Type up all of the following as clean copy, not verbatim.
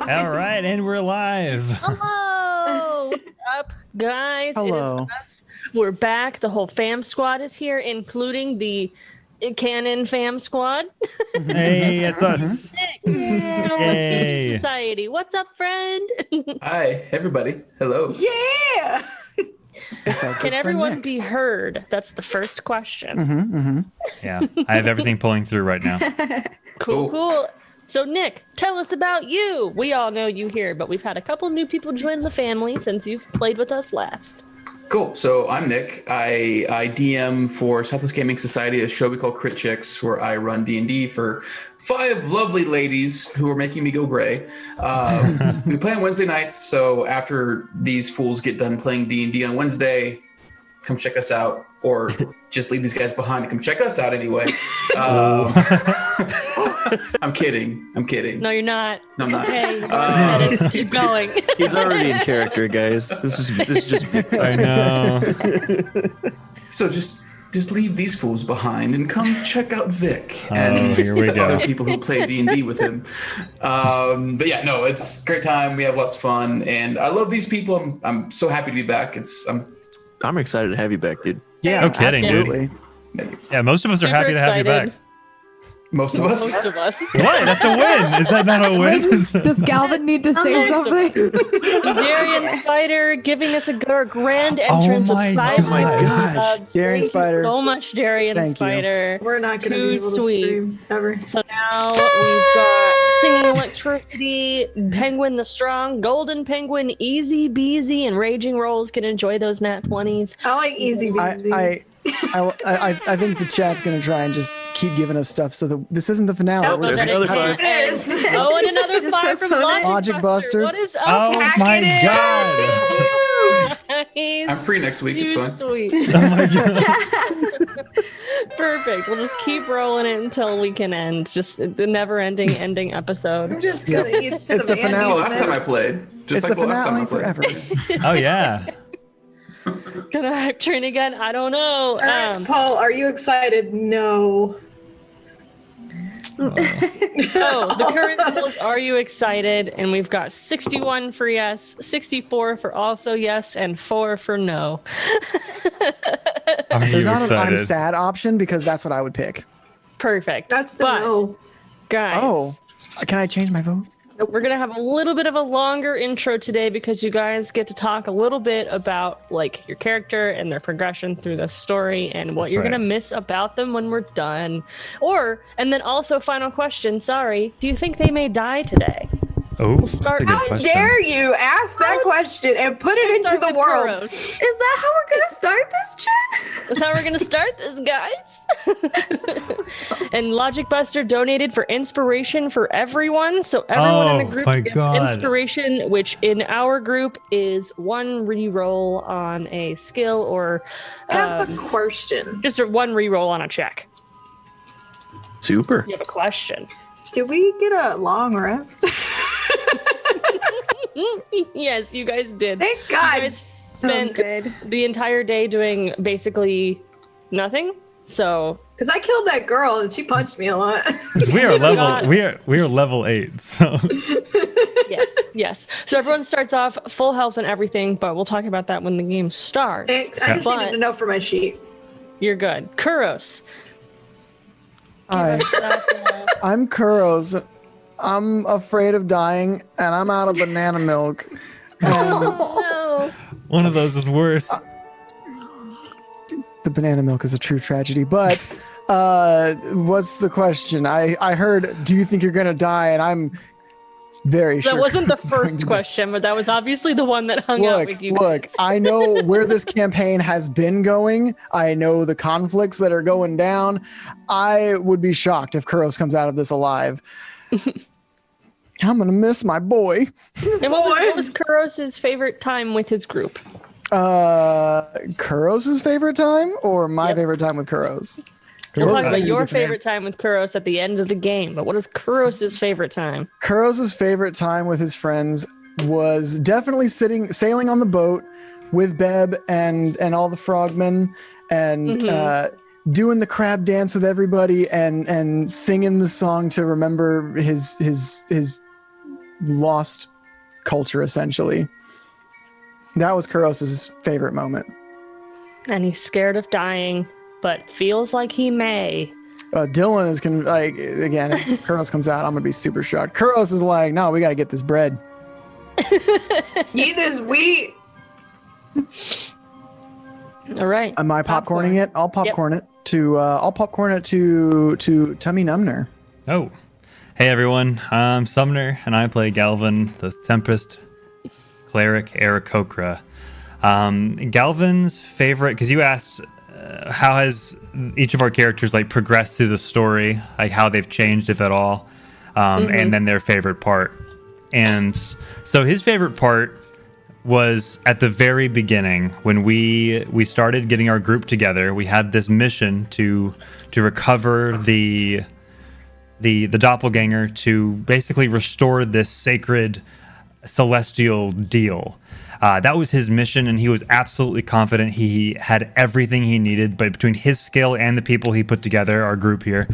All right, and we're live. Hello! What's up, guys? Hello. It is us. We're back. The whole fam squad is here, including the canon fam squad. Hey, it's us. Yay! Society. What's up, friend? Hi, everybody. Hello. Yeah. Can everyone be heard? That's the first question. Yeah, I have everything pulling through right now. Cool. So, Nick, tell us about you. We all know you here, but we've had a couple new people join the family since you've played with us last. Cool. So I'm Nick. I DM for Southwest Gaming Society, a show we call Crit Chicks, where I run D&D for 5 lovely ladies who are making me go gray. We play on Wednesday nights, so after these fools get done playing D&D on Wednesday, come check us out, or just leave these guys behind and come check us out anyway. I'm kidding. No, you're not. No, I'm not. Okay, keep going. He's already in character, guys. This is just. I know. So just leave these fools behind and come check out Vic and here we go. other people who play D&D with him. But yeah, no, it's a great time. We have lots of fun, and I love these people. I'm so happy to be back. I'm excited to have you back, dude. Yeah, no kidding, absolutely. Dude. Yeah, most of us are Super happy to have you back. excited. Most of us. Most of us. What? That's a win. Is that not a win? Does Galvin need to say Most of something? Darian Spider giving us a grand entrance with my 5 gosh. subs. Darian Thank Spider. you so much, Darian Thank you. Spider. We're not going to Too be able to sweet. stream ever. So now we've got Singing Electricity, Penguin the Strong, Golden Penguin, Easy Beezy, and Raging Rolls can enjoy those nat 20s. I like easy bees. I think the chat's gonna try and just keep giving us stuff so that this isn't the finale. Oh, there's another 5. Oh, and another Just 5 press from bonus. Logic Buster. Buster. What is up? Oh my god. Guys? I'm free next week. It's Too fine. sweet. Oh my god. Perfect. We'll just keep rolling it until we can end. Just the never-ending ending episode. I'm just going to eat It's some the finale. Well, Andes last time I mints. played. Just It's like the the last time I finale played. forever. Oh yeah. Gonna hype train again? I don't know. All right, Paul, are you excited? No. The current polls, are you excited? And we've got 61 for yes, 64 for also yes, and 4 for no. Are you There's not an I'm excited? sad option because that's what I would pick. Perfect. That's the But, no. guys, Oh, can I change my vote? we're going to have a little bit of a longer intro today because you guys get to talk a little bit about like your character and their progression through the story and what That's you're right. going to miss about them when we're done. And then also final question, sorry, do you think they may die today? Oh, that's start- a good How question. dare you ask that question and put it into Start the with world? Kuros. Is that how we're gonna start this, chat? That's how we're going to start this, guys. And Logic Buster donated for inspiration for everyone. So everyone in the Oh, group my gets God. inspiration, which in our group is 1 reroll on a skill or I have a question. just 1 reroll on a check. Super. You have a question. Do we get a long rest? Yes, you guys did. Thank You God. guys spent good. the entire day doing basically nothing. So Because I killed that girl and she punched me a lot. We are level. God. We are level 8. So yes. So everyone starts off full health and everything, but we'll talk about that when the game starts. I just But- needed to know for my sheet. You're good. Kuros. Hi, I'm Kuros. I'm afraid of dying, and I'm out of banana milk. No. one of those is worse. The banana milk is a true tragedy. But what's the question? I heard, do you think you're gonna die? And I'm very sure. That wasn't the Kuros is going first to die. question, but that was obviously the one that hung out with you. Look, I know where this campaign has been going. I know the conflicts that are going down. I would be shocked if Kuros comes out of this alive. I'm gonna miss my boy. And what was Kuros' favorite time with his group? Kuros's favorite time or my Yep. favorite time with Kuros? We'll Those talk are about two your different favorite time with Kuros at the end of the game, but what is Kuros' favorite time? Kuros's favorite time with his friends was definitely sailing on the boat with Beb and all the frogmen and doing the crab dance with everybody and singing the song to remember his lost culture essentially. That was Kuros's favorite moment. And he's scared of dying, but feels like he may. Dylan is again, if Kuros comes out, I'm gonna be super shocked. Kuros is like, no, we gotta get this bread. Eat this wheat. All right. Am I popcorning it? I'll popcorn it to Tummy Numner. Oh. Hey everyone, I'm Sumner, and I play Galvin, the Tempest Cleric Aarakocra. Galvin's favorite, because you asked how has each of our characters like progressed through the story, like how they've changed, if at all, and then their favorite part. And so his favorite part was at the very beginning when we started getting our group together. We had this mission to recover the doppelganger, to basically restore this sacred celestial deal. That was his mission, and he was absolutely confident he had everything he needed, but between his skill and the people he put together, our group here,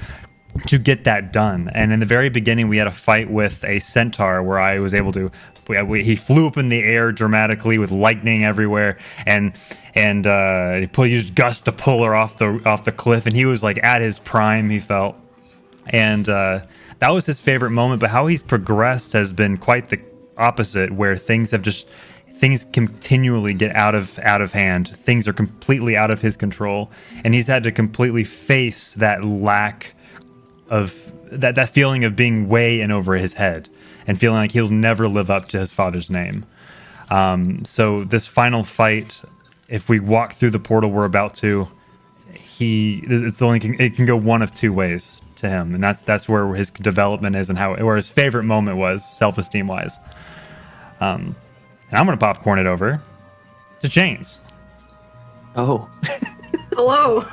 to get that done. And in the very beginning, we had a fight with a centaur where I was able to, he flew up in the air dramatically with lightning everywhere, and he used Gus to pull her off the cliff, and he was like at his prime, he felt. And that was his favorite moment, but how he's progressed has been quite the opposite, where things continually get out of hand. Things are completely out of his control, and he's had to completely face that lack of that feeling of being way in over his head and feeling like he'll never live up to his father's name. So this final fight, if we walk through the portal we're about to, it can go one of two ways to him, and that's where his development is and where his favorite moment was, self-esteem wise. And I'm gonna popcorn it over to Chains. Oh. Hello.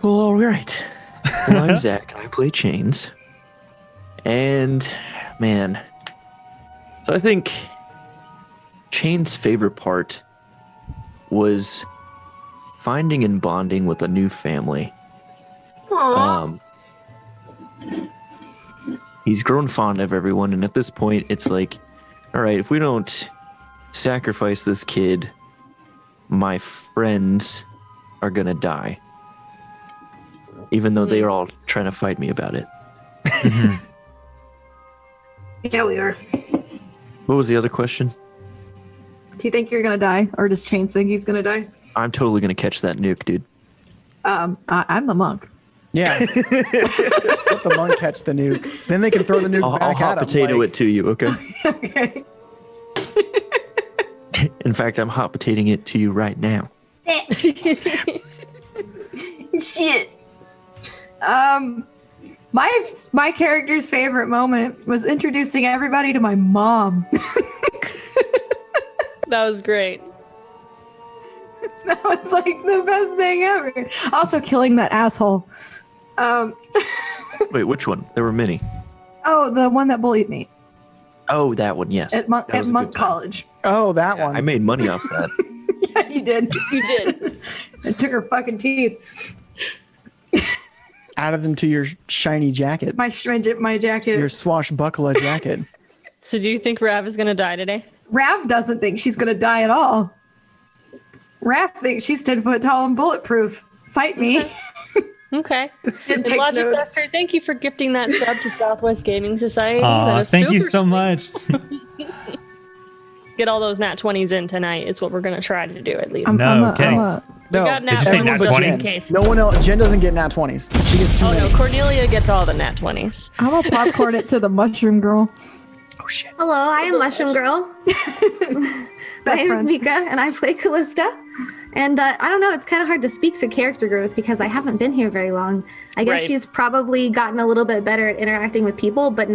Well, all right. Well, I'm Zach, and I play Chains. And, man. So I think Chains' favorite part was finding and bonding with a new family. Aww. He's grown fond of everyone, and at this point, it's like, all right, if we don't sacrifice this kid, my friends are gonna die. Even though they are all trying to fight me about it. Yeah, we are. What was the other question? Do you think you're gonna die, or does Chains think he's gonna die? I'm totally gonna catch that nuke, dude. I'm the monk. Yeah. Let the monk catch the nuke. Then they can throw the nuke I'll back hot at him. potato it to you, okay? Okay. In fact, I'm hot potatoing it to you right now. Shit. My character's favorite moment was introducing everybody to my mom. That was great. That was like the best thing ever. Also killing that asshole. Wait, which one? There were many. Oh, the one that bullied me Oh, that one, yes. at That was a Monk good time. College. Oh, that Yeah, one. I made money off that. Yeah, you did. You did. I took her fucking teeth. Added them to your shiny jacket. My jacket. Your swashbuckler jacket. So do you think Rav is gonna die today? Rav doesn't think she's gonna die at all. Rav thinks she's 10 foot tall and bulletproof. Fight me. Okay. It takes Logic notes. Duster, thank you for gifting that sub to Southwest Gaming Society. That Aw, is thank you super so much. Get all those nat 20s in tonight. It's what we're gonna try to do at least. Um, No, kidding. We No, got nat Did you say 20s nat just 20? in case. no one else. Jen doesn't get nat 20s. She gets too Oh many. no, Cornelia gets all the nat 20s. I'm gonna popcorn it to the mushroom girl. Oh shit. Hello, I am Mushroom Girl. My name is friend. Mika, and I play Callista. And I don't know, it's kind of hard to speak to character growth because I haven't been here very long. I guess Right. she's probably gotten a little bit better at interacting with people, but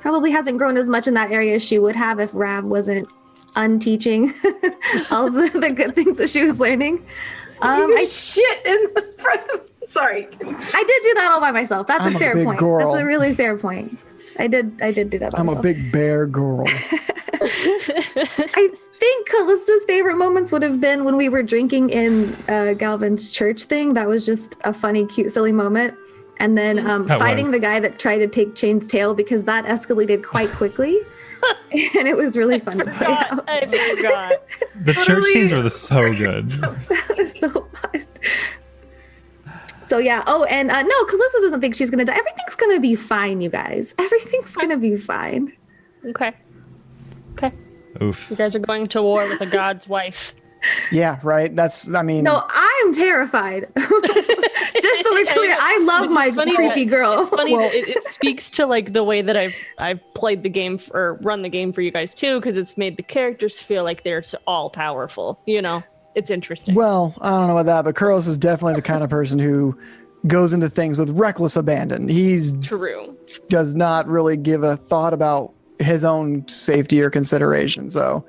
probably hasn't grown as much in that area as she would have if Rav wasn't unteaching all the good things that she was learning. I shit in the front of. Sorry. I did do that all by myself. That's I'm a a fair big point. girl. That's a really fair point. I did do that by I'm a myself. big bear girl. I think Callista's favorite moments would have been when we were drinking in Galvin's church thing. That was just a funny, cute, silly moment. and then That fighting was. the guy that tried to take Chain's tail, because that escalated quite quickly. And it was really fun to play out. I forgot. The church scenes were so good. It was so fun. So yeah. Oh, and no, Calissa doesn't think she's gonna die. Everything's gonna be fine, you guys. Everything's gonna be fine. Okay. Okay. Oof. You guys are going to war with a god's wife. Yeah, right. That's, I mean, No, I am terrified. Just so we're clear, I love my creepy girl. It's funny Well- that it speaks to like the way that I've played the game or run the game for you guys too, because it's made the characters feel like they're all powerful. You know, it's interesting. well, I don't know about that, but Kuros is definitely the kind of person who goes into things with reckless abandon. He's True. does not really give a thought about his own safety or consideration. So,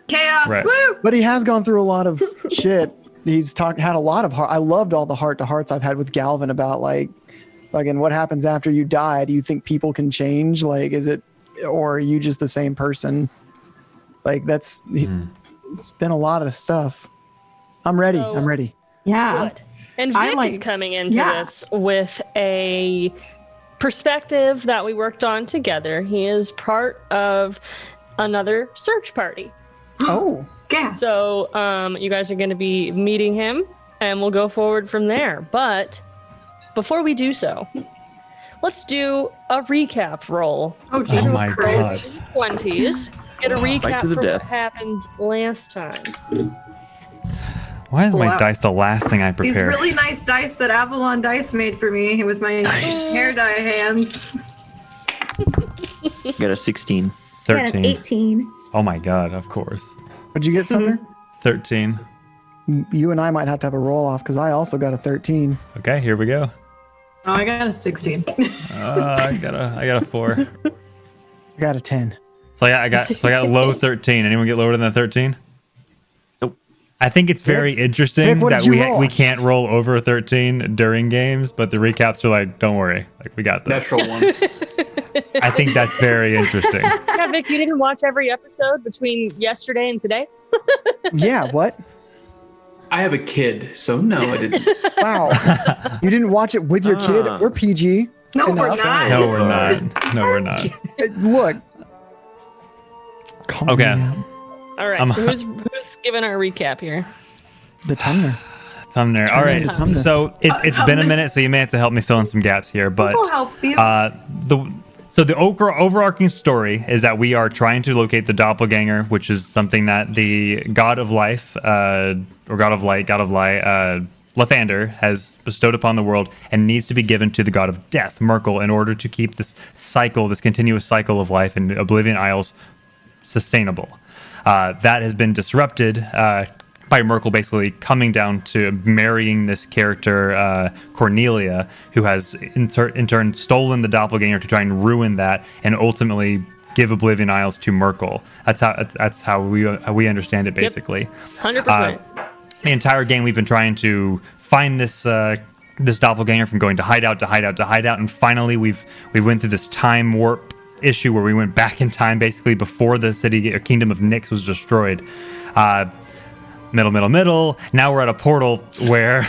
Chaos. Right. Woo! but he has gone through a lot of shit. He's had a lot of heart. I loved all the heart to hearts I've had with Galvin about like, again, what happens after you die? Do you think people can change? Like, is it, or are you just the same person? Like, it's been a lot of stuff. I'm ready. So- I'm ready. Yeah. Good. And I Vic is like- coming into yeah. this with a perspective that we worked on together. He is part of another search party. Oh, Gas. So you guys are going to be meeting him, and we'll go forward from there. But before we do so, let's do a recap roll. Oh, Jesus my Christ. God. 20s. Get a recap to the for death. what happened last time. Why is my Wow. dice the last thing I prepare? These really nice dice that Avalon Dice made for me with my hair dye hands. Got a 16. I got an 13. 18. Oh my god, of course. would you get something? 13. You and I might have to have a roll off because I also got a 13. Okay, here we go. Oh, I got a 16. I got a 4. I got a 10. So I got low 13. Anyone get lower than the 13? Nope. I think it's very interesting Vic, what that did you roll? we can't roll over 13 during games, but the recaps are like, don't worry, like we got this. Natural one. I think that's very interesting. Yeah, Vic, you didn't watch every episode between yesterday and today? Yeah, what? I have a kid, so no, I didn't. Wow. You didn't watch it with your kid? We're PG. No, we're Enough. not. No, we're not. No, we're not. Look. Calm Okay. down. All right, so who's giving our recap here? The Tumner. Thumbnail. All right. Tumnus. So it's been a Tumnus. minute, so you may have to help me fill in some gaps here. But We'll help you. the overarching story is that we are trying to locate the doppelganger, which is something that the god of life, or god of light, Lathander has bestowed upon the world and needs to be given to the god of death, Merkel, in order to keep this cycle, this continuous cycle of life in Oblivion Isles sustainable. That has been disrupted by Merkel basically coming down to marrying this character, Cornelia, who has in turn stolen the doppelganger to try and ruin that and ultimately give Oblivion Isles to Merkel. That's how we understand it, basically. 100%. The entire game we've been trying to find this this doppelganger from going to hideout to hideout to hideout, and finally we went through this time warp issue where we went back in time basically before the city or kingdom of Nyx was destroyed. Middle. Now we're at a portal where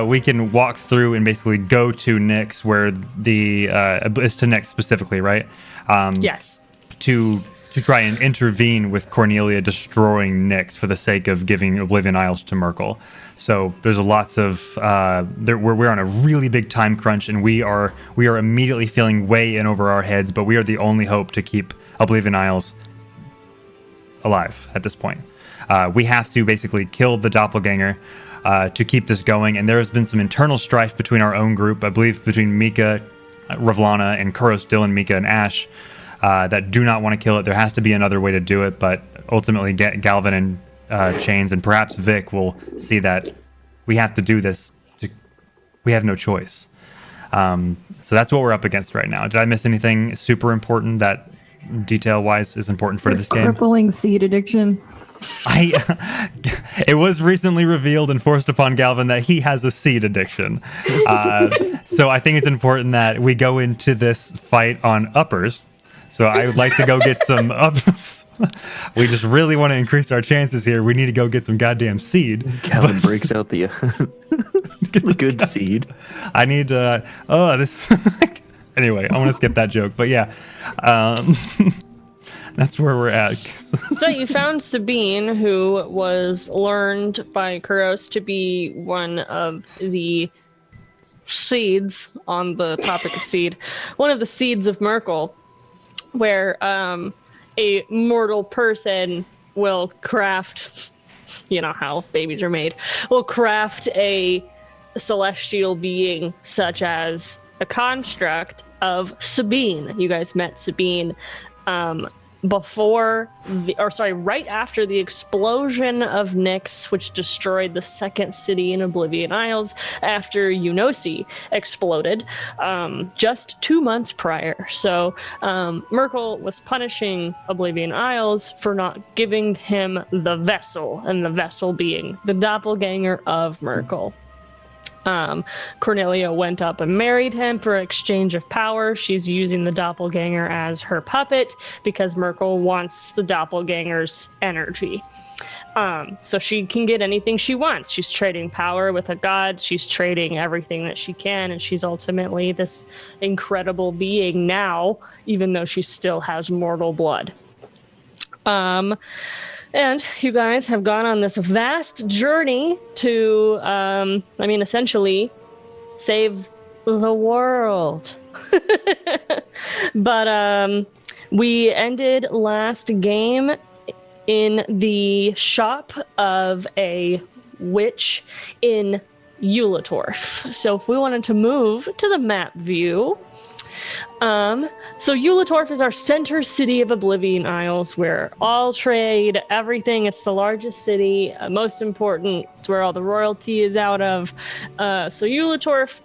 we can walk through and basically go to Nyx, where it's to Nyx specifically, right? Yes. To try and intervene with Cornelia destroying Nyx for the sake of giving Oblivion Isles to Merkel. So there's lots of we're on a really big time crunch, and we are immediately feeling way in over our heads, but we are the only hope to keep Oblivion Isles alive at this point. We have to basically kill the doppelganger to keep this going, and there has been some internal strife between our own group, I believe between Mika, Ravlana, and Kuros, Dylan, Mika, and Ash, that do not want to kill it. There has to be another way to do it, but ultimately Galvin and Chains and perhaps Vic will see that we have to do this. We have no choice. So that's what we're up against right now. Did I miss anything super important that detail-wise is important for this game? Crippling seed addiction. It was recently revealed and forced upon Galvin that he has a seed addiction. So I think it's important that we go into this fight on uppers. So I would like to go get some ups. We just really want to increase our chances here. We need to go get some goddamn seed. Calvin breaks out the good seed. I need this. Anyway, I want to skip that joke, but yeah, that's where we're at. So you found Sabine, who was learned by Kuros to be one of the seeds on the topic of seed, one of the seeds of Merkel, where a mortal person will craft, you know how babies are made, will craft a celestial being such as a construct of Sabine. You guys met Sabine right after the explosion of Nyx, which destroyed the second city in Oblivion Isles after Eunosi exploded, just 2 months prior. So Merkel was punishing Oblivion Isles for not giving him the vessel, and the vessel being the doppelganger of Merkel. Cornelia went up and married him for exchange of power. She's using the doppelganger as her puppet because Merkel wants the doppelganger's energy. So she can get anything she wants. She's trading power with a god. She's trading everything that she can, and she's ultimately this incredible being now, even though she still has mortal blood. And you guys have gone on this vast journey to, essentially save the world. But we ended last game in the shop of a witch in Eulatorf. So if we wanted to move to the map view, so Eulatorf is our center city of Oblivion Isles, where all trade, everything, it's the largest city, most important, it's where all the royalty is out of. So Eulatorf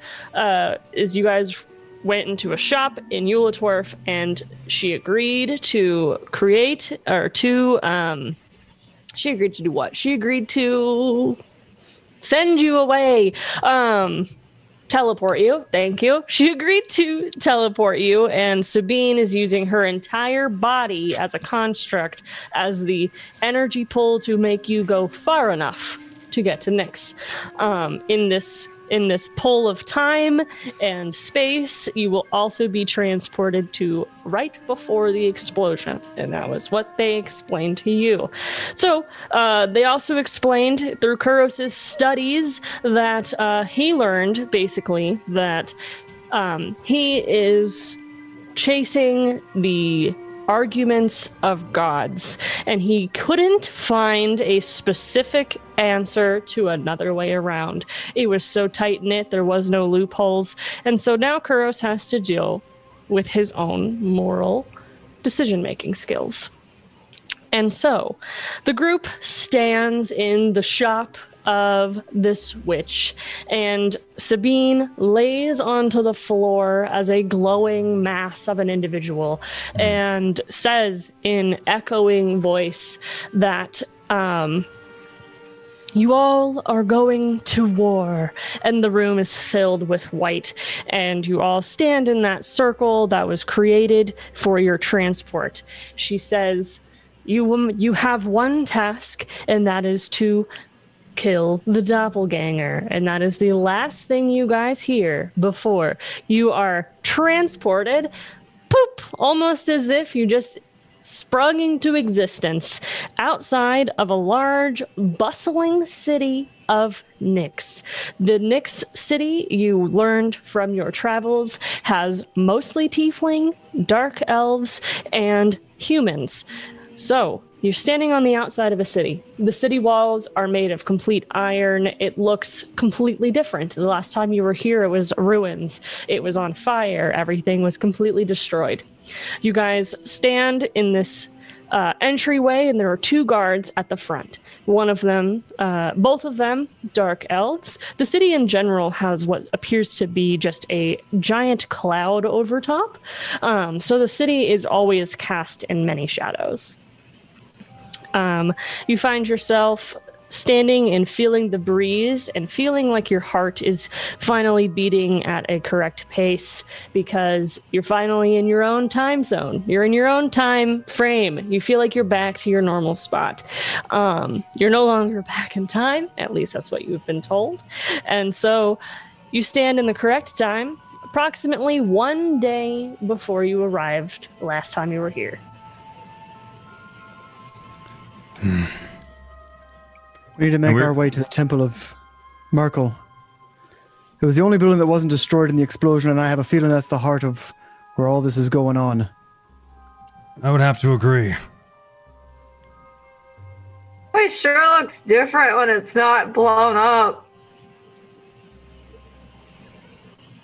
is, you guys went into a shop in Eulatorf, and she agreed to create, or to, she agreed to do what? She agreed to send you away. Teleport you. Thank you. She agreed to teleport you, and Sabine is using her entire body as a construct as the energy pull to make you go far enough to get to Nyx. In this pull of time and space, you will also be transported to right before the explosion, and that was what they explained to you. So they also explained through Kuros' studies that he learned basically that he is chasing the arguments of gods, and he couldn't find a specific answer to another way around. It was so tight-knit, there was no loopholes, and so now Kuros has to deal with his own moral decision-making skills. And so the group stands in the shop of this witch, and Sabine lays onto the floor as a glowing mass of an individual and says in echoing voice that you all are going to war, and the room is filled with white, and you all stand in that circle that was created for your transport. She says, you have one task, and that is to kill the doppelganger, and that is the last thing you guys hear before you are transported, poop, almost as if you just sprung into existence outside of a large, bustling city of Nyx. The Nyx city, you learned from your travels, has mostly tiefling, dark elves, and humans. So you're standing on the outside of a city. The city walls are made of complete iron. It looks completely different. The last time you were here, it was ruins. It was on fire. Everything was completely destroyed. You guys stand in this entryway, and there are two guards at the front. One of them, both of them, dark elves. The city in general has what appears to be just a giant cloud over top. So the city is always cast in many shadows. You find yourself standing and feeling the breeze and feeling like your heart is finally beating at a correct pace because you're finally in your own time zone. You're in your own time frame. You feel like you're back to your normal spot. You're no longer back in time. At least that's what you've been told. And so you stand in the correct time, approximately 1 day before you arrived last time you were here. We need to make our way to the Temple of Merkel. It was the only building that wasn't destroyed in the explosion, and I have a feeling that's the heart of where all this is going on. I would have to agree. It sure looks different when it's not blown up.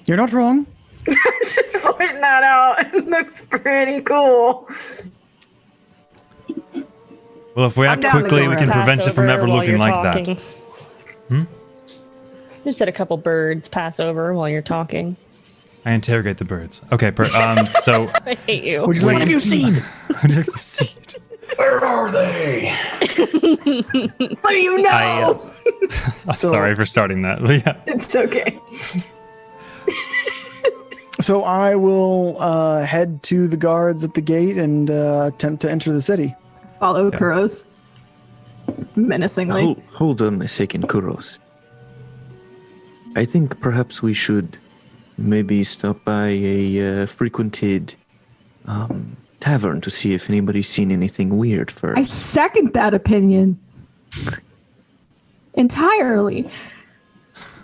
You're not wrong. Just pointing that out. It looks pretty cool. Well, if we I'm act down to quickly, go we can around. prevent it from Pass ever over while looking you're like talking. that. Just had a couple birds pass over while you're talking. I interrogate the birds. Okay, so I hate you. Would you like some seed? Where are they? What do you know? I'm sorry for starting that. Yeah. It's okay. So I will head to the guards at the gate and attempt to enter the city. Follow Kuros menacingly. Hold on a second, Kuros. I think perhaps we should maybe stop by a frequented tavern to see if anybody's seen anything weird I first. second that opinion. Entirely.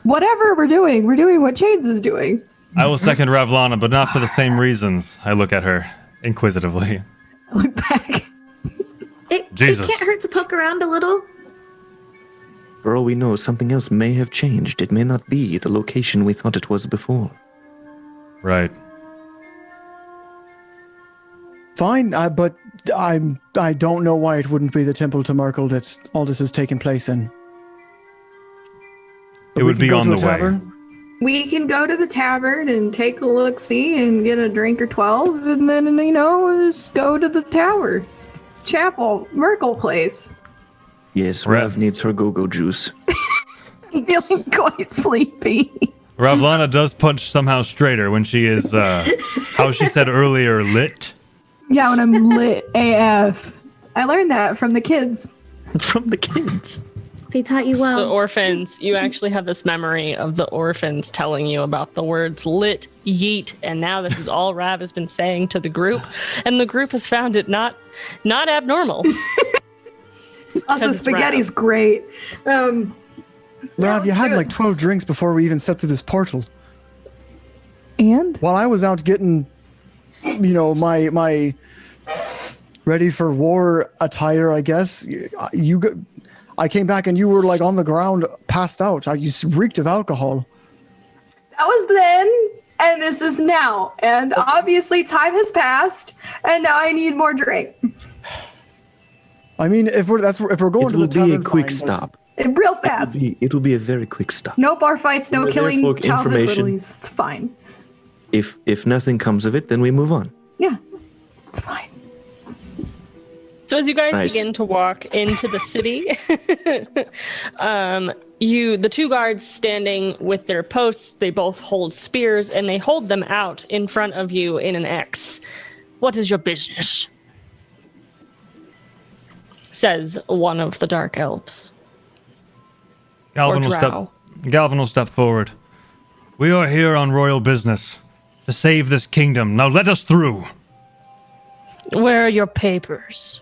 Whatever we're doing what Chains is doing. I will second Ravlana, but not for the same reasons. I look at her inquisitively. I look back. It Jesus. can't hurt to poke around a little. For all we know, something else may have changed. It may not be the location we thought it was before. Right. Fine, but I don't know why it wouldn't be the Temple to Merkel that all this has taken place in. But It we would can be go on to a the way. tavern. We can go to the tavern and take a look-see and get a drink or 12, and then, just go to the tower. Chapel, Merkel place. Yes, Right. Rav needs her go-go juice. I'm feeling quite sleepy. Ravlana does punch somehow straighter when she is, how she said earlier, lit. Yeah, when I'm lit AF. I learned that from the kids. From the kids. They taught you The well. orphans, you actually have this memory of the orphans telling you about the words lit, yeet, and now this is all Rav has been saying to the group, and the group has found it not abnormal. Also, it's spaghetti's great. Rav, you had like 12 drinks before we even stepped through this portal. And? While I was out getting, my ready for war attire, I guess, I came back and you were like on the ground, passed out. You reeked of alcohol. That was then, and this is now. And obviously time has passed, and now I need more drink. I mean, if we're going It to will the be tavern, a quick fine, stop. Real fast. It will be a very quick stop. No bar fights, no We're there killing for childhood information. littlies. It's fine. If nothing comes of it, then we move on. Yeah, it's fine. So as you guys Nice. begin to walk into the city, the two guards standing with their posts, they both hold spears and they hold them out in front of you in an X. What is your business? Says one of the dark elves. Galvin will step forward. We are here on royal business to save this kingdom. Now let us through. Where are your papers?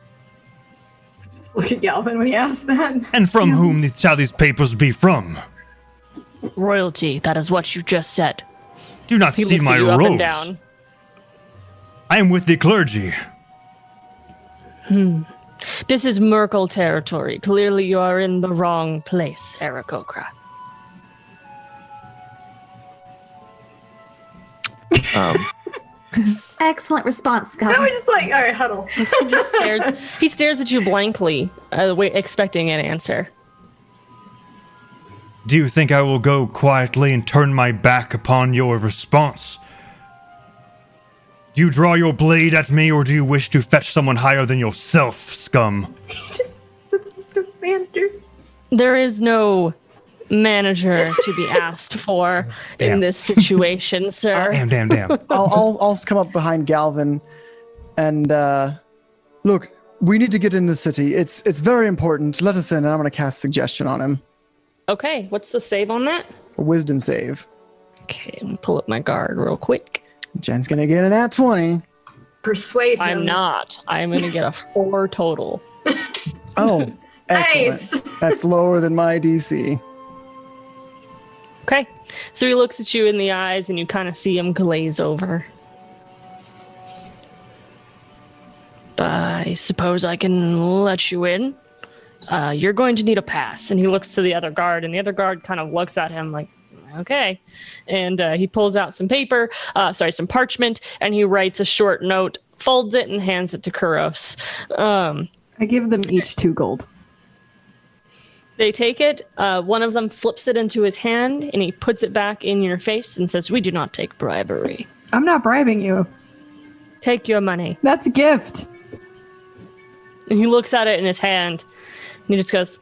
Look at Galvin when he asks that. And from whom shall these papers be from? Royalty, that is what you just said. Do not He see looks my at you up and robes. down. I am with the clergy. This is Merkel territory. Clearly you are in the wrong place, Aarakocra. Excellent response, Scott. Now we're just like, all right, huddle. He stares at you blankly, expecting an answer. Do you think I will go quietly and turn my back upon your response? Do you draw your blade at me, or do you wish to fetch someone higher than yourself, scum? Just the manager. There is no manager to be asked for Damn. in this situation, sir. Damn. I'll come up behind Galvin and look, we need to get in the city. It's very important. Let us in, and I'm going to cast suggestion on him. Okay, what's the save on that? A wisdom save. Okay, I'm gonna pull up my guard real quick. Jen's going to get an at 20. Persuade him. I'm not. I'm gonna get a 4 total. Oh, excellent. Nice. That's lower than my DC. Okay, so he looks at you in the eyes, and you kind of see him glaze over. I suppose I can let you in. You're going to need a pass. And he looks to the other guard, and the other guard kind of looks at him like, okay. And he pulls out some paper, some parchment, and he writes a short note, folds it, and hands it to Kuros. I give them each 2 gold. They take it. One of them flips it into his hand, and he puts it back in your face and says, "We do not take bribery. I'm not bribing you. Take your money." That's a gift. And he looks at it in his hand, and he just goes,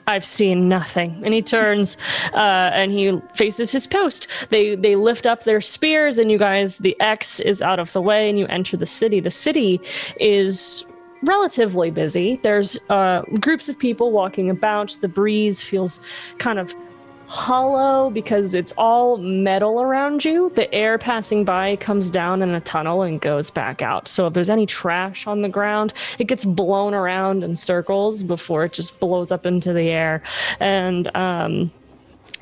"I've seen nothing." And he turns and he faces his post. They lift up their spears, and you guys, the X is out of the way, and you enter the city. The city is relatively busy. There's groups of people walking about. The breeze feels kind of hollow because it's all metal around you. The air passing by comes down in a tunnel and goes back out. So if there's any trash on the ground, it gets blown around in circles before it just blows up into the air. And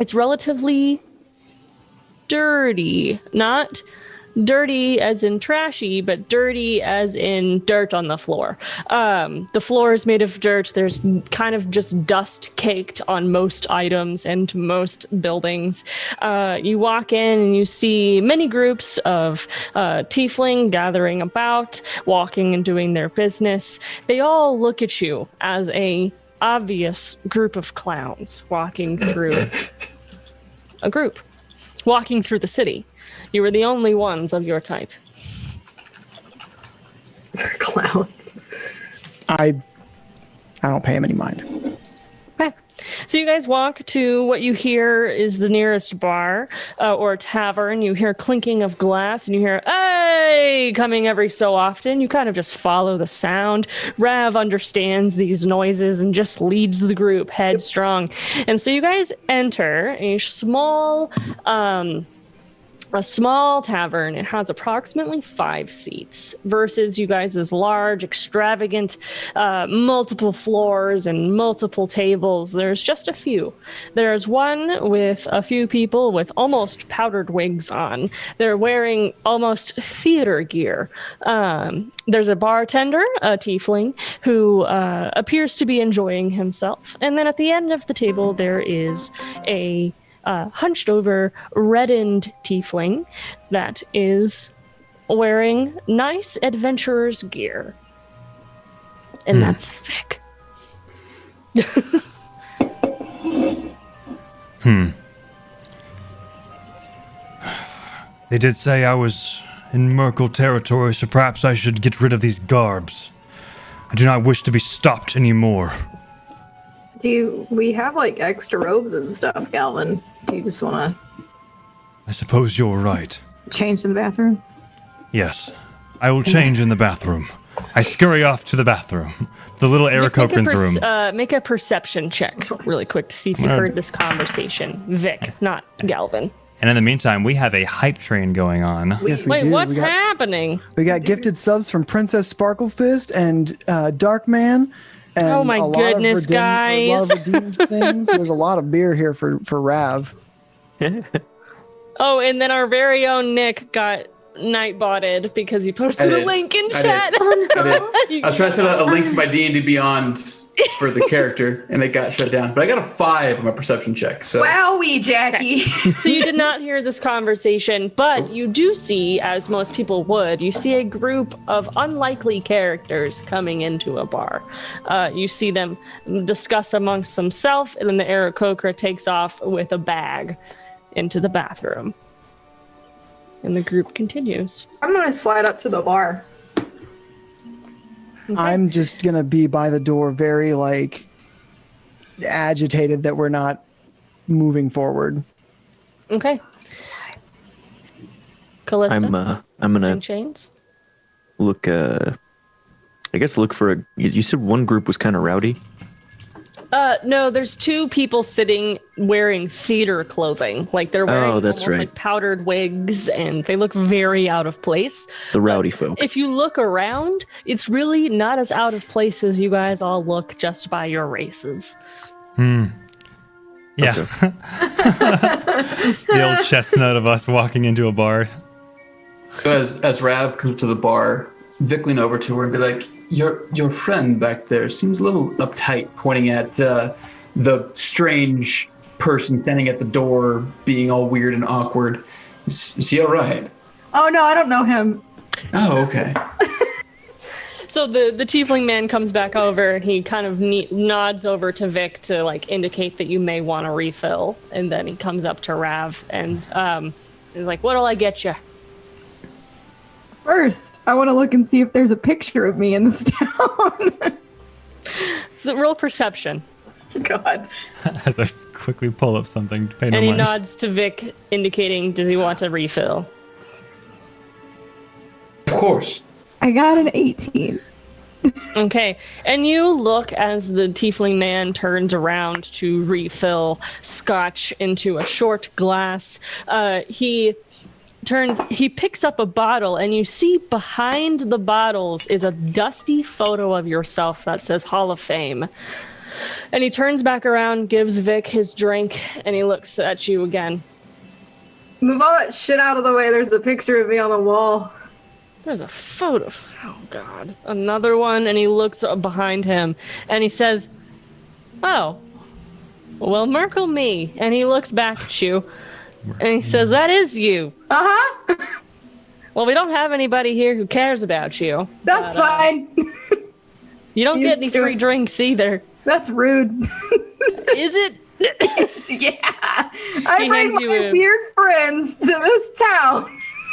it's relatively dirty. Not dirty as in trashy, but dirty as in dirt on the floor. The floor is made of dirt. There's kind of just dust caked on most items and most buildings. You walk in and you see many groups of tiefling gathering about, walking and doing their business. They all look at you as a obvious group of clowns walking through walking through the city. You were the only ones of your type. Clowns. I don't pay him any mind. Okay. So you guys walk to what you hear is the nearest bar or tavern. You hear clinking of glass, and you hear, "Hey!" coming every so often. You kind of just follow the sound. Rav understands these noises and just leads the group headstrong. And so you guys enter a small tavern. It has approximately 5 seats versus you guys' large, extravagant, multiple floors and multiple tables. There's just a few. There's one with a few people with almost powdered wigs on. They're wearing almost theater gear. There's a bartender, a tiefling, who appears to be enjoying himself. And then at the end of the table, there is a hunched over, reddened tiefling that is wearing nice adventurer's gear. And that's Vic. They did say I was in Merkel territory, so perhaps I should get rid of these garbs. I do not wish to be stopped anymore. We have like extra robes and stuff, Galvin? Do you just want I suppose you're right. to change in the bathroom? Yes. I will change in the bathroom. I scurry off to the bathroom. The little Aarakocran's room. Make a perception check really quick to see if you heard this conversation. Vic, not Galvin. And in the meantime, we have a hype train going on. Yes, we Wait, do. what's happening? We got gifted subs from Princess Sparklefist and Darkman. And Oh my a lot goodness, of a lot of guys. redeemed things. There's a lot of beer here for Rav. Oh, and then our very own Nick got night-botted because he posted I a did. link in I chat. I was trying to set a link to my D&D Beyond for the character, and it got shut down. But I got a 5 on my perception check. So Wowie, Jackie. So you did not hear this conversation, but you do see, as most people would, you see a group of unlikely characters coming into a bar. You see them discuss amongst themselves, and then the Aarakocra takes off with a bag into the bathroom. And the group continues. I'm gonna slide up to the bar. I'm just gonna be by the door, very like agitated that we're not moving forward. Okay. Callista I'm gonna and Chains. look. I guess look for a. You said one group was kind of rowdy. No, there's two people sitting wearing theater clothing. Like they're wearing that's almost right. like powdered wigs, and they look very out of place. The rowdy folk. If you look around, it's really not as out of place as you guys all look just by your races. Yeah. The old chestnut of us walking into a bar. As Rav comes to the bar, Vic lean over to her and be like, Your friend back there seems a little uptight," pointing at the strange person standing at the door, being all weird and awkward. Is he all right? Oh no, I don't know him. Oh, okay. So the tiefling man comes back over, and he kind of nods over to Vic to like indicate that you may want a refill, and then he comes up to Rav and he's like, "What'll I get you?" First, I want to look and see if there's a picture of me in this town. So roll perception. God. As I quickly pull up something to pay no And he mind. nods to Vic, indicating, does he want a refill? Of course. I got an 18. Okay, and you look as the tiefling man turns around to refill scotch into a short glass. He picks up a bottle, and you see behind the bottles is a dusty photo of yourself that says Hall of Fame. And he turns back around, gives Vic his drink, and he looks at you again. Move all that shit out of the way. There's a picture of me on the wall. There's a photo. Oh, God. Another one, and he looks behind him, and he says, "Oh, well, Merkle me." And he looks back at you, and he says, "That is you." Uh-huh. Well, we don't have anybody here who cares about you. That's fine. You don't get any Used to free it. drinks either. That's rude. Is it? Yeah. I He bring hands you my a- weird friends to this town,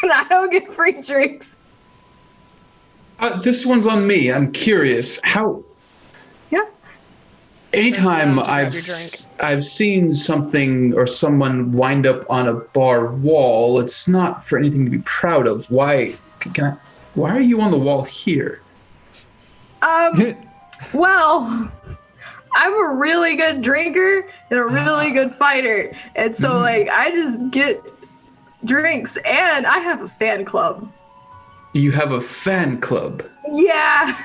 and I don't get free drinks. This one's on me. I'm curious. How... Yeah. Anytime Grab your I've seen something or someone wind up on a bar wall, it's not for anything to be proud of. Why are you on the wall here? Well, I'm a really good drinker and a really good fighter. And so, like, I just get drinks, and I have a fan club. You have a fan club. Yeah.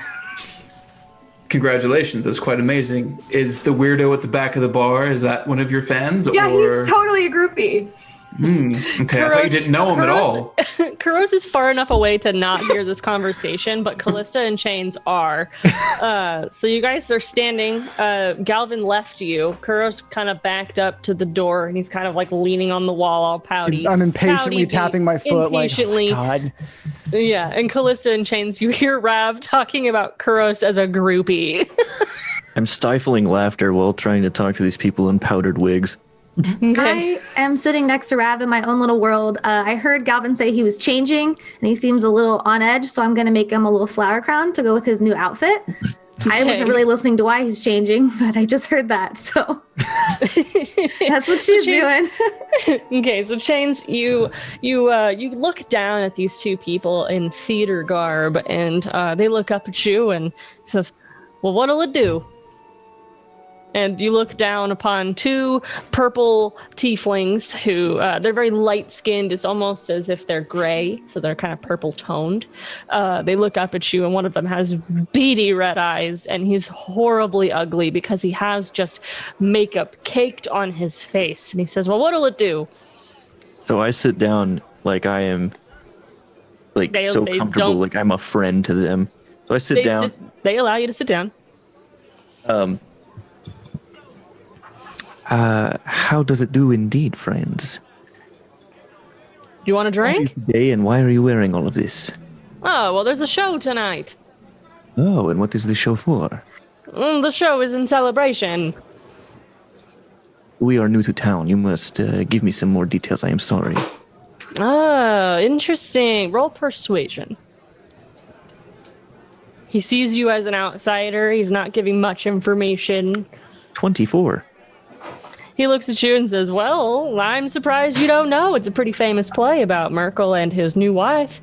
Congratulations, that's quite amazing. Is the weirdo at the back of the bar, is that one of your fans? Yeah, or... he's totally a groupie. Okay, I thought you didn't know him at all. Kuros is far enough away to not hear this conversation, but Callista and Chains are. So you guys are standing. Galvin left you. Kuros kind of backed up to the door, and he's kind of like leaning on the wall, all pouty. I'm impatiently tapping my foot impatiently. like, oh, God. Yeah, and Callista and Chains, you hear Rav talking about Kuros as a groupie. I'm stifling laughter while trying to talk to these people in powdered wigs. Okay. I am sitting next to Rav in my own little world. I heard Galvin say he was changing, and he seems a little on edge, so I'm going to make him a little flower crown to go with his new outfit. I wasn't really listening to why he's changing, but I just heard that, so that's what she's doing. Okay, so Chains, you look down at these two people in theater garb, and they look up at you, and he says, "Well, what'll it do?" And you look down upon two purple tieflings who, they're very light-skinned. It's almost as if they're gray, so they're kind of purple-toned. They look up at you, and one of them has beady red eyes, and he's horribly ugly because he has just makeup caked on his face. And he says, "Well, what'll it do?" So I sit down like I am like They comfortable, don't- like I'm a friend to them. So I sit down. They allow you to sit down. How does it do indeed, friends? Do you want a How are you drink? today, and why are you wearing all of this? Oh, well, there's a show tonight. Oh, and what is the show for? The show is in celebration. We are new to town. You must give me some more details. I am sorry. Ah, interesting. Roll persuasion. He sees you as an outsider. He's not giving much information. 24. He looks at you and says, well, I'm surprised you don't know. It's a pretty famous play about Merkel and his new wife.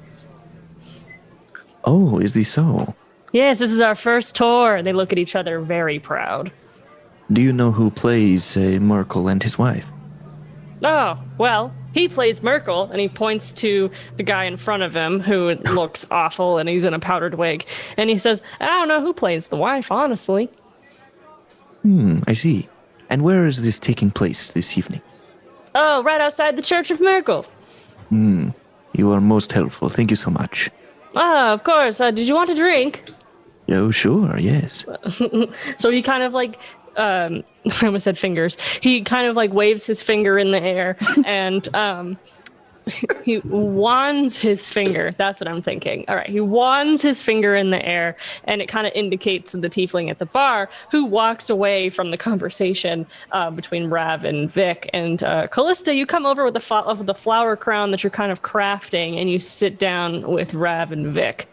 Oh, is this so? Yes, this is our first tour. They look at each other very proud. Do you know who plays Merkel and his wife? Oh, well, he plays Merkel, and he points to the guy in front of him who looks awful, and he's in a powdered wig. And he says, I don't know who plays the wife, honestly. I see. And where is this taking place this evening? Oh, right outside the Church of Merkel. You are most helpful. Thank you so much. Oh, of course. Did you want a drink? Oh, sure, yes. So he kind of like, I almost said fingers. He kind of like waves his finger in the air and he wands his finger. That's what I'm thinking. All right. He wands his finger in the air and it kind of indicates the tiefling at the bar who walks away from the conversation between Rav and Vic. And Callista, you come over with the flower crown that you're kind of crafting and you sit down with Rav and Vic.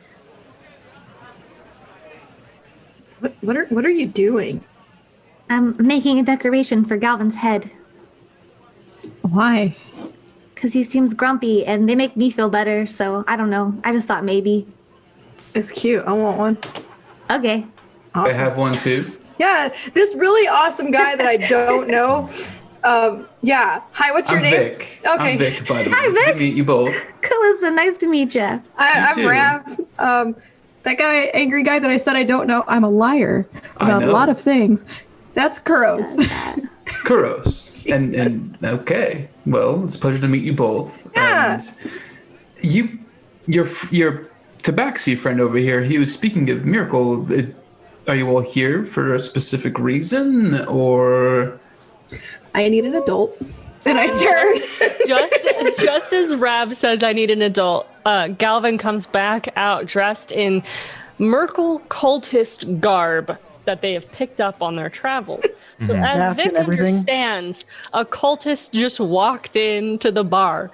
What are you doing? I'm making a decoration for Galvin's head. Why? Because he seems grumpy and they make me feel better, so I don't know. I just thought maybe. It's cute. I want one. Okay. I have one too. Yeah, this really awesome guy that I don't know. Yeah. Hi, what's your I'm name? Vic. Okay. I'm Vic, by the way. Hi, Vic. Good to meet you both. Calista, nice to meet you. I'm too. Rav. That guy, angry guy that I said I don't know, I'm a liar about a know. lot of things. That's Kuros. Kuros. And okay. Well, it's a pleasure to meet you both. Yeah. And your Tabaxi friend over here, he was speaking of Miracle. Are you all here for a specific reason, or? I need an adult. And I turn. Just as Rav says, I need an adult, Galvin comes back out dressed in Merkel cultist garb that they have picked up on their travels. So as Mask Vic and everything? understands, a cultist just walked into the bar.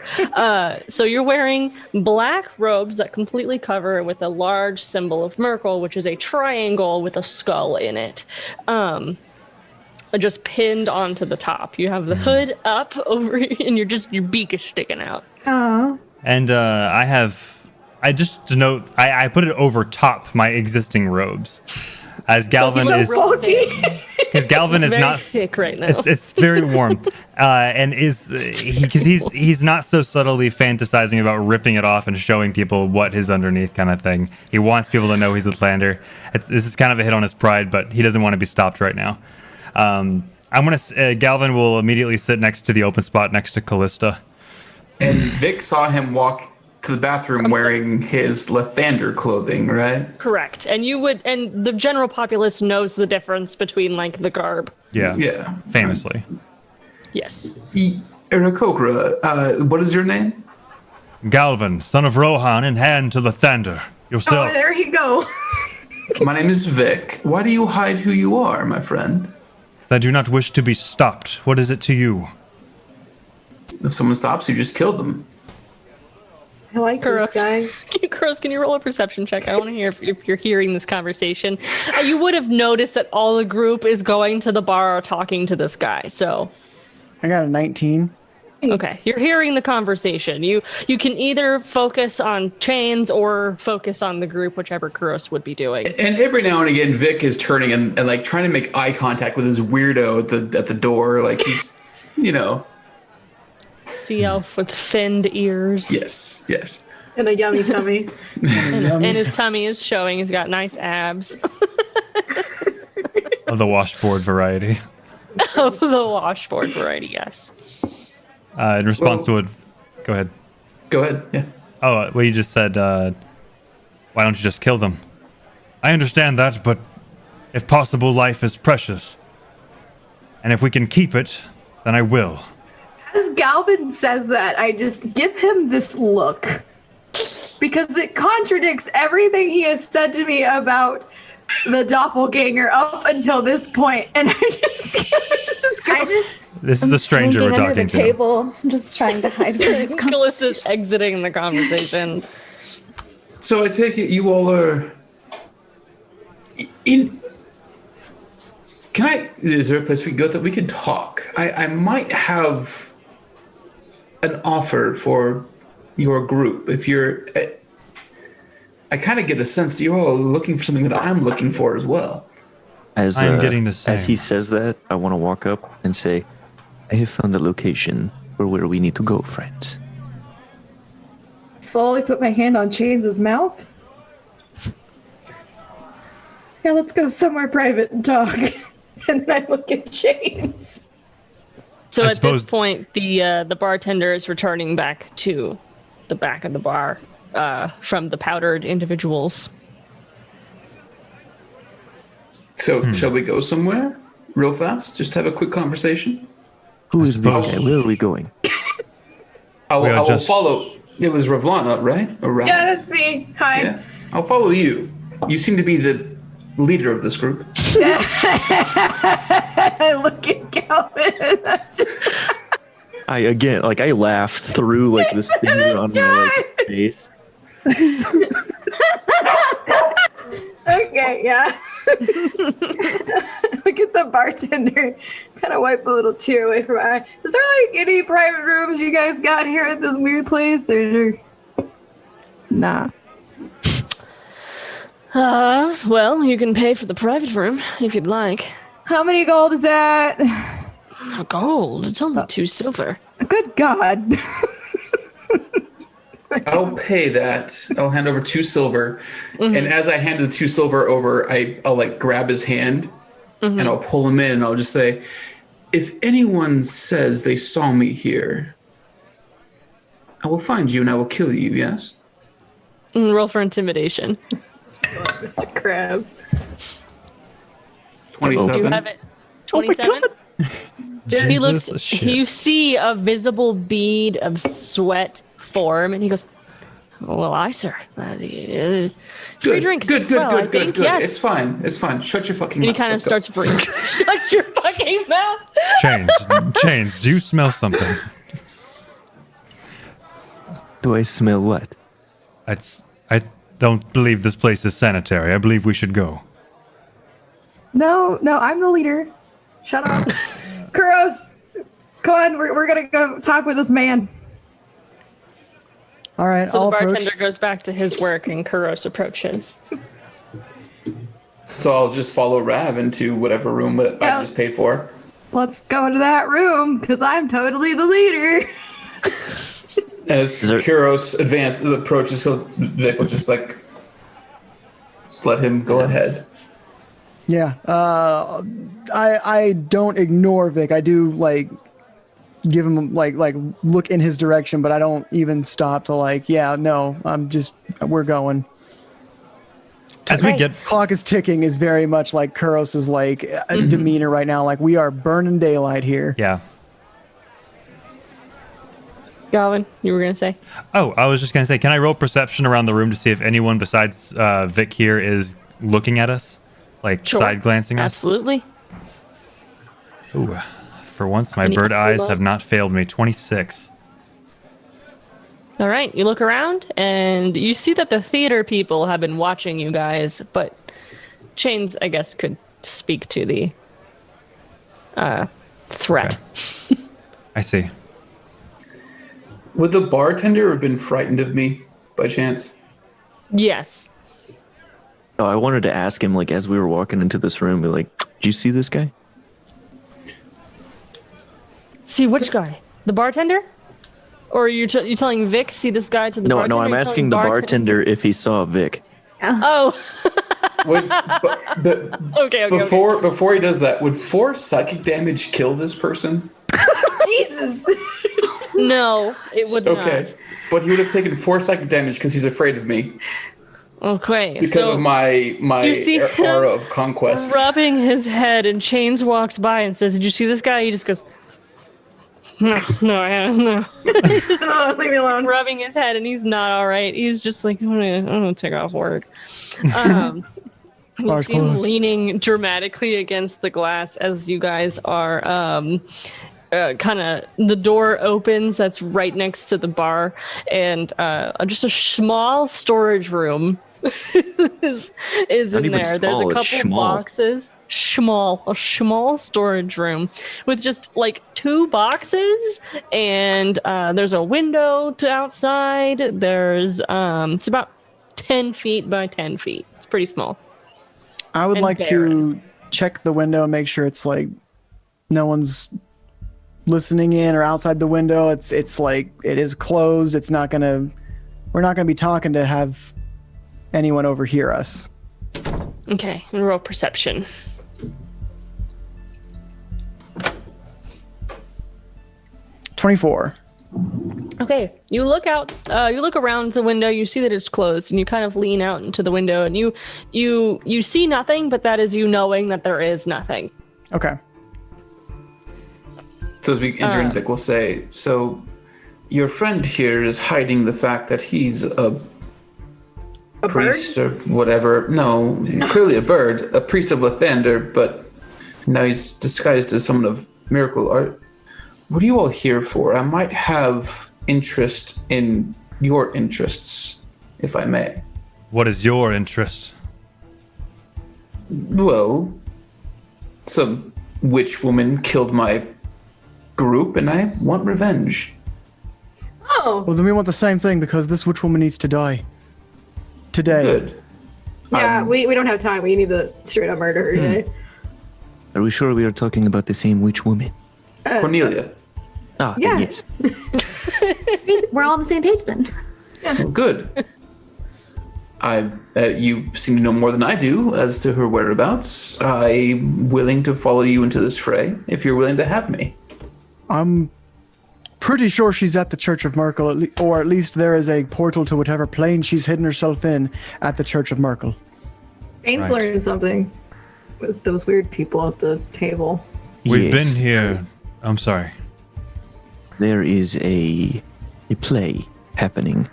So you're wearing black robes that completely cover with a large symbol of Merkel, which is a triangle with a skull in it. Just pinned onto the top. You have the hood up over, and your beak is sticking out. Oh. And I just to note, I put it over top my existing robes, as Galvin So is, because Galvin It's is very not thick right now. It's very warm, and he's not so subtly fantasizing about ripping it off and showing people what is underneath, kind of thing. He wants people to know he's a Lander. This is kind of a hit on his pride, but he doesn't want to be stopped right now. Galvin will immediately sit next to the open spot next to Callista. And Vic saw him walk to the bathroom wearing his Lathander clothing, right? Correct. And the general populace knows the difference between like the garb. Yeah. Famously. Yes. Irakokra, what is your name? Galvin, son of Rohan, and hand to Lathander. Yourself. Oh, there you go. My name is Vic. Why do you hide who you are, my friend? I do not wish to be stopped. What is it to you? If someone stops you, just kill them. I like this guy. Kuros, can you roll a perception check? I want to hear if you're hearing this conversation. You would have noticed that all the group is going to the bar talking to this guy. So, I got a 19. okay, you're hearing the conversation. You can either focus on Chains or focus on the group, whichever Kuros would be doing. And every now and again, Vic is turning and like trying to make eye contact with his weirdo at the door. Like he's, Sea elf with finned ears. Yes. And a yummy tummy. And his tummy is showing. He's got nice abs. Of the washboard variety. Of the washboard variety, yes. In response to it, go ahead. Go ahead. Yeah. Oh, well, you just said, why don't you just kill them? I understand that, but if possible, life is precious. And if we can keep it, then I will. As Galvin says that, I just give him this look. Because it contradicts everything he has said to me about the doppelganger up until this point. And I just go, This is a stranger we're under talking the to. table, just trying to hide where this comes. Callista's exiting the conversation. So I take it you all are in. Is there a place we can go that we could talk? I might have an offer for your group. If you're, I kind of get a sense that you're all looking for something that I'm looking for as well. I'm getting the same. As he says that, I want to walk up and say, I have found the location for where we need to go, friends. Slowly put my hand on Chains' mouth. Yeah, let's go somewhere private and talk. And then I look at Chains. So I at suppose- this point, the bartender is returning back to the back of the bar from the powdered individuals. So shall we go somewhere real fast? Just have a quick conversation? Who is this suppose- guy? Where are we going? I We are will just- follow. It was Ravlana, right? Or Rav? Yeah, that's me. Hi. Yeah. I'll follow you. You seem to be the leader of this group. I look at Calvin. I laugh through like this finger on my like, face. Okay, yeah. Look at the bartender. Kind of wipe a little tear away from my eye. Is there like any private rooms you guys got here at this weird place? Or... Nah. Well, you can pay for the private room if you'd like. How many gold is that? Gold? It's only 2 silver. Good God. I'll pay that. I'll hand over 2 silver. And as I hand the 2 silver over, I'll like grab his hand and I'll pull him in and I'll just say, if anyone says they saw me here, I will find you and I will kill you, yes? Roll for intimidation. Mr. Krabs. 27. You have it. 27? He looks. Jesus, shit. You see a visible bead of sweat form, and he goes, "Well, I, sir, free drinks. Good, as well, I think. Yes." It's fine. Shut your fucking And he mouth. kind of Let's go. starts breathing. Shut your fucking mouth. Chains, do you smell something? Do I smell what? I don't believe this place is sanitary. I believe we should go. No, I'm the leader. Shut up. Kuros, come on, we're gonna go talk with this man. All right, So I'll the bartender approach. goes back to his work, and Kuros approaches. So I'll just follow Rav into whatever room that Yeah. I just paid for. Let's go to that room, because I'm totally the leader. And as Is there- Kuros approaches, Vic will just like let him go ahead. Yeah, I don't ignore Vic. I do like give him like look in his direction, but I don't even stop to like, yeah, no, we're going. As we get Clock is ticking is very much like Kuros's like demeanor right now. Like we are burning daylight here. yeah. Galvin, you were gonna say? Oh, I was just gonna say, can I roll perception around the room to see if anyone besides Vic here is looking at us, like Sure. side glancing us? Absolutely. Ooh, for once, my Any bird eyes roll? have not failed me. 26. All right, you look around and you see that the theater people have been watching you guys, but Chains, I guess, could speak to the threat. I see. Would the bartender have been frightened of me by chance? Yes. Oh, I wanted to ask him like as we were walking into this room, be like, "Did you see this guy?" See which guy? The bartender? Or are you you telling Vic, see this guy to the No, bartender? no, I'm Or you asking telling the bartender if he saw Vic. Oh, okay. Before he does that, would 4 psychic damage kill this person? Jesus. No, it would Okay, not. but he would have taken 4 psychic damage because he's afraid of me Okay, because so of my you see him aura of conquest. rubbing his head, and Chains walks by and says, "Did you see this guy?" He just goes, "No, I haven't. No." Oh, leave me alone. Rubbing his head, and he's not all right. He's just like, I'm gonna take off work. You Bar's see him closed. leaning dramatically against the glass as you guys are kind of the door opens that's right next to the bar, and just a small storage room is Not in even there. There's small, a it's couple schmall. boxes. A small storage room with just like 2 boxes, and there's a window to outside. There's it's about 10 feet by 10 feet. It's pretty small. I would And like to check the window and make sure it's like no one's listening in or outside the window. It's like it is closed. We're not gonna be talking to have anyone overhear us. Okay, and roll perception. 24. Okay, you look out. You look around the window. You see that it's closed, and you kind of lean out into the window, and you see nothing. But that is you knowing that there is nothing. Okay. So as we enter in, Vic will say, so your friend here is hiding the fact that he's a priest or whatever. No, clearly a bird, a priest of Lathander, but now he's disguised as someone of miracle art. What are you all here for? I might have interest in your interests, if I may. What is your interest? Well, some witch woman killed my group, and I want revenge. Oh, Well, then we want the same thing because this witch woman needs to die. Today. Good. yeah, we don't have time. We need to straight up murder her today. Are we sure we are talking about the same witch woman? Cornelia. Ah, yeah. then yes. We're all on the same page then. Well, good. You seem to know more than I do as to her whereabouts. I'm willing to follow you into this fray if you're willing to have me. I'm pretty sure she's at the Church of Merkel, or at least there is a portal to whatever plane she's hidden herself in at the Church of Merkel. Bane's Right. learning something with those weird people at the table. We've Yes. been here. I'm sorry. There is a play happening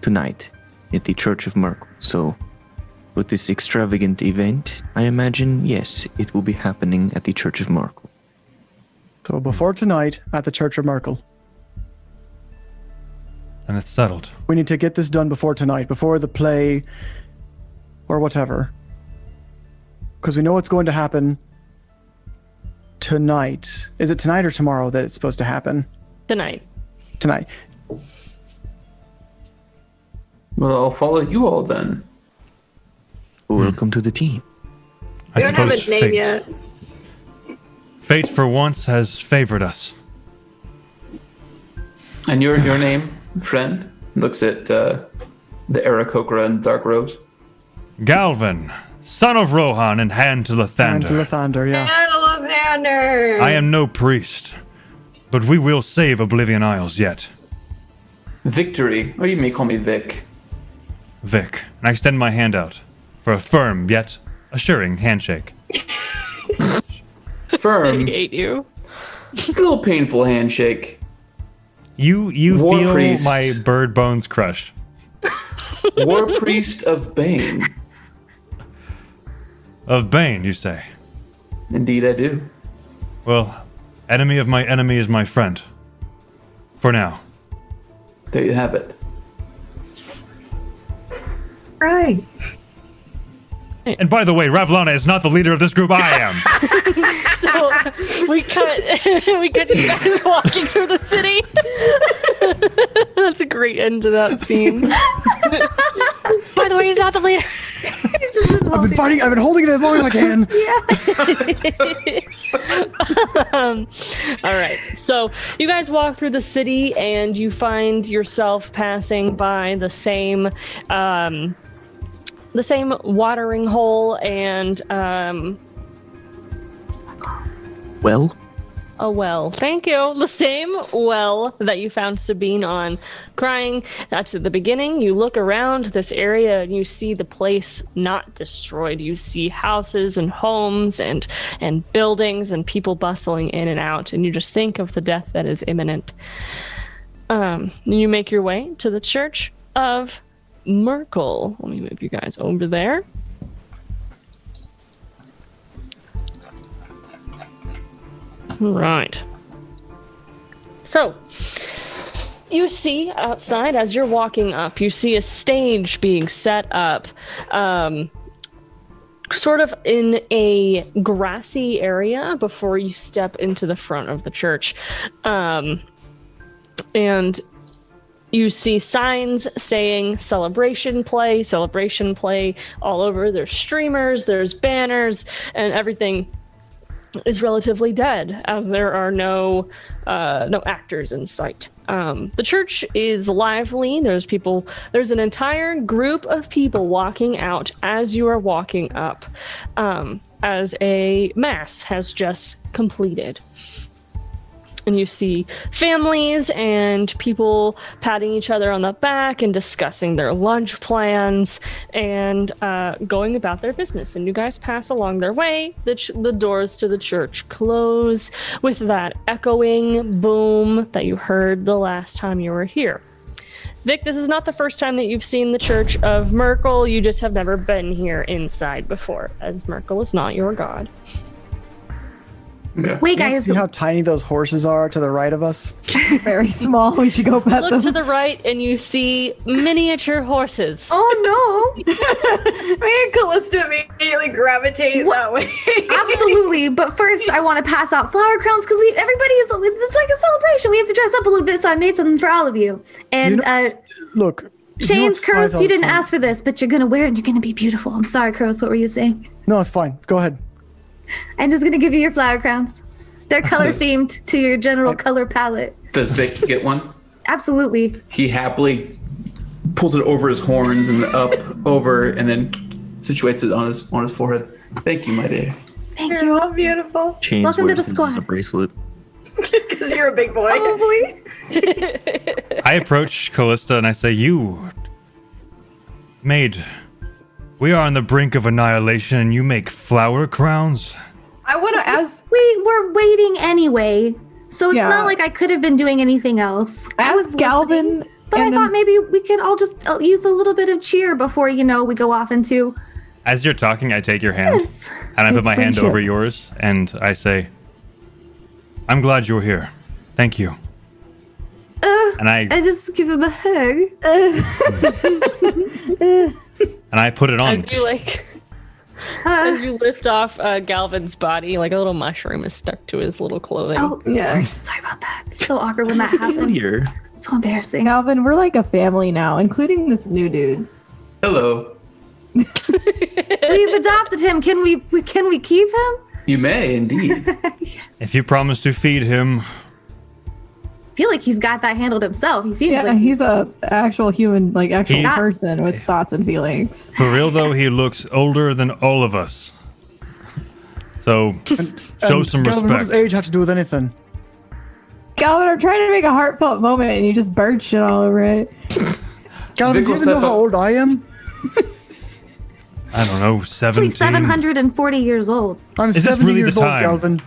tonight at the Church of Merkel. So, with this extravagant event, I imagine, yes, it will be happening at the Church of Merkel. So before tonight, at the Church of Merkel. And it's settled. We need to get this done before tonight, before the play, or whatever. Because we know what's going to happen tonight. Is it tonight or tomorrow that it's supposed to happen? Tonight. Tonight. Well, I'll follow you all then. Welcome to the team. I We don't have suppose a name fate. yet. Fate for once has favored us. And your name, friend? Looks at the Aarakocra and Dark Robes. Galvin, son of Rohan and hand to And Lathander. to Lathander, yeah. Alexander! I am no priest, but we will save Oblivion Isles yet. Victory, or you may call me Vic. Vic, and I extend my hand out for a firm yet assuring handshake. I Firm, a hate you. little painful handshake. You War feel priest. my bird bones crush. War Priest of Bane. Of Bane, you say? Indeed, I do. Well, enemy of my enemy is my friend. For now. There you have it. Right. Right. And by the way, Ravlana is not the leader of this group. I am. So we cut you guys walking through the city. That's a great end to that scene. By the way, he's not the leader. I've been holding it as long as I can. All right. So you guys walk through the city and you find yourself passing by the same watering hole and Well, a well. Thank you. The same well that you found Sabine on, crying. That's at the beginning. You look around this area and you see the place not destroyed. You see houses and homes and buildings and people bustling in and out. And you just think of the death that is imminent. And you make your way to the Church of Merkel. Let me move you guys over there. Right. So, you see outside as you're walking up, you see a stage being set up, sort of in a grassy area before you step into the front of the church. And you see signs saying celebration play all over. There's streamers, there's banners, and everything is relatively dead as there are no actors in sight. The church is lively. There's an entire group of people walking out as you are walking up, as a mass has just completed. And you see families and people patting each other on the back and discussing their lunch plans and going about their business. And you guys pass along their way. The doors to the church close with that echoing boom that you heard the last time you were here. Vic, this is not the first time that you've seen the Church of Merkel. You just have never been here inside before, as Merkel is not your god. Okay. Wait, You guys. see how tiny those horses are to the right of us? Very small. We should go pet Look them. to the right and you see miniature horses. Oh no! Me and Callista immediately gravitate that way. Absolutely, but first I want to pass out flower crowns because it's like a celebration. We have to dress up a little bit, so I made something for all of you. And Look. Chains, Kuros, you didn't ask. ask for this, but you're gonna wear it and you're gonna be beautiful. I'm sorry, Kuros, what were you saying? No, it's fine. Go ahead. I'm just gonna give you your flower crowns. They're color themed to your general color palette. Does Vic get one? Absolutely. He happily pulls it over his horns and up, over, and then situates it on his forehead. Thank you, my dear. Thank You're you. all beautiful. Chains Welcome to wears the his as a squad. bracelet. Because you're a big boy. Probably. I approach Callista and I say, "You, maid, we are on the brink of annihilation and you make flower crowns?" I want to ask. We were waiting anyway, so it's Yeah. not like I could have been doing anything else. I was Ask Galvin. listening, but I and thought then- maybe we could all just use a little bit of cheer before, we go off into As you're talking, I take your hand this. and I put It's my hand friendship. over yours and I say, "I'm glad you're here. Thank you." And I just give him a hug. put it on. As you as you lift off Galvin's body, like a little mushroom is stuck to his little clothing. Oh, Yeah. sorry about that. It's so awkward when that happens. Here. So embarrassing. Galvin, we're like a family now, including this new dude. Hello. We've adopted him. Can we keep him? You may indeed. If you promise to feed him, I feel like he's got that handled himself. He seems Yeah, like he's a actual human, like actual He- person with thoughts and feelings. for real though, he looks older than all of us. So show And some Galvin, what does respect. age have to do with anything? Galvin, I'm trying to make a heartfelt moment, and you just bird shit all over it. Galvin, do you Vic will even know step how up. old I am? I don't know, actually 17. 740 years old. I'm this 70 really the years old, time? Galvin.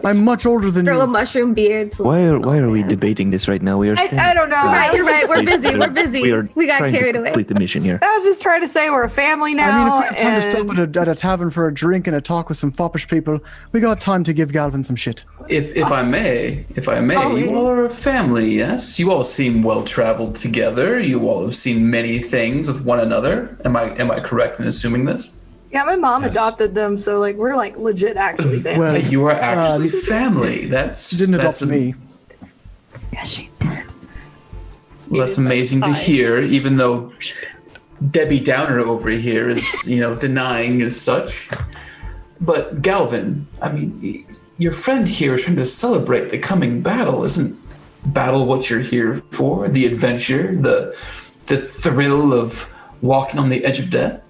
I'm much older than Grow a you. mushroom beard. Why are we debating this right now? We are standing. I don't know. Right, you're right. We're Please, busy. We're busy. We got trying carried to away. complete the mission here. I was just trying to say we're a family now. I mean, if we have time to stop and- at a tavern for a drink and a talk with some foppish people, we got time to give Galvin some shit. If I may, Oh, you all are a family, yes? You all seem well traveled together. You all have seen many things with one another. Am I correct in assuming this? Yeah, my mom adopted them, so like we're like legit actually family. Well, You are actually family. That's she didn't adopt that's me. Yes, she did. Well, that's amazing to hear, even though Debbie Downer over here is, denying as such. But Galvin, I mean, your friend here is trying to celebrate the coming battle. Isn't battle what you're here for? The adventure, the thrill of walking on the edge of death?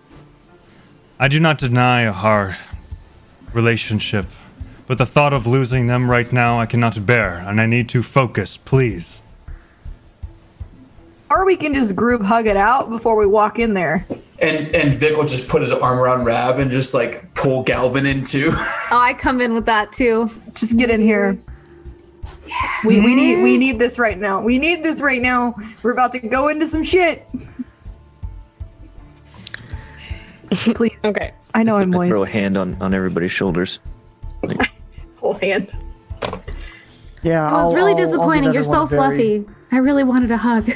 I do not deny our relationship, but the thought of losing them right now I cannot bear, and I need to focus, please. Or we can just group hug it out before we walk in there. And Vic will just put his arm around Rav and just like pull Galvin into. Oh, I come in with that too. Just get in here. We need this right now. We need this right now. We're about to go into some shit. Please. Okay. I know I'm I throw a moist. hand on everybody's shoulders. His whole hand. Yeah, It was really I'll give disappointing. You're so everyone fluffy. I really wanted a hug.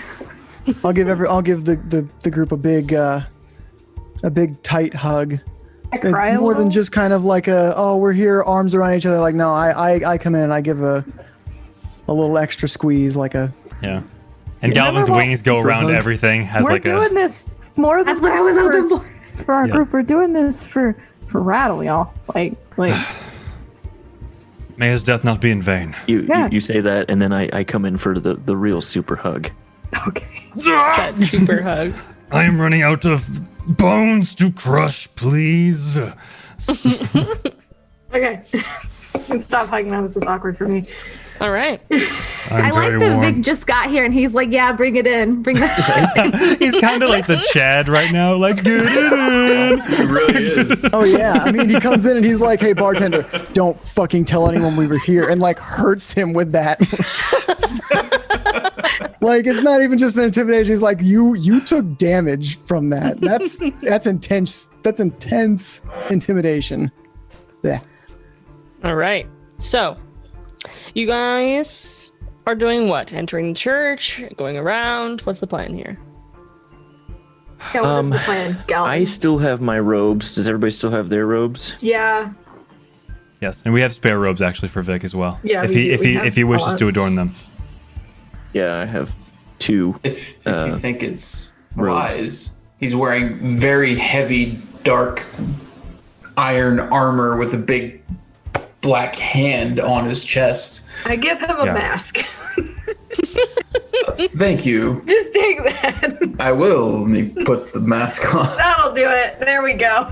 I'll give the group a big tight hug. I cry It's a more than little. just kind of like we're here, arms around each other. Like, no, I come in and I give a little extra squeeze, like a. Yeah. And Galvin's Remember wings go around hug? everything. Has We're like doing this more than That's what I was just hoping for. for our Yeah. group. We're doing this for Rattle, y'all. Like. May his death not be in vain. You say that, and then I come in for the real super hug. Okay. That super hug. I am running out of bones to crush, please. Okay. Stop hugging now. This is awkward for me. All right. I like very that warm. Vic just got here and he's like, yeah, bring it in. Bring that shit. He's kind of like the Chad right now, like, get it in. It really is. Oh yeah, I mean he comes in and he's like, "Hey bartender, don't fucking tell anyone we were here," and like hurts him with that. Like it's not even just an intimidation. He's like, "You took damage from that. That's intense. That's intense intimidation." Yeah. All right. So, you guys are doing what? Entering the church, going around. What's the plan here? Yeah, what is the plan, Galvin? I still have my robes. Does everybody still have their robes? Yeah. Yes, and we have spare robes actually for Vic as well. Yeah, if we he do. if We he have if he a wishes lot. to adorn them. Yeah, I have 2. If you think it's robes. wise, he's wearing very heavy, dark iron armor with a big black hand on his chest. I give him a Yeah. mask. Thank you. Just take that. I will. And he puts the mask on. That'll do it. There we go.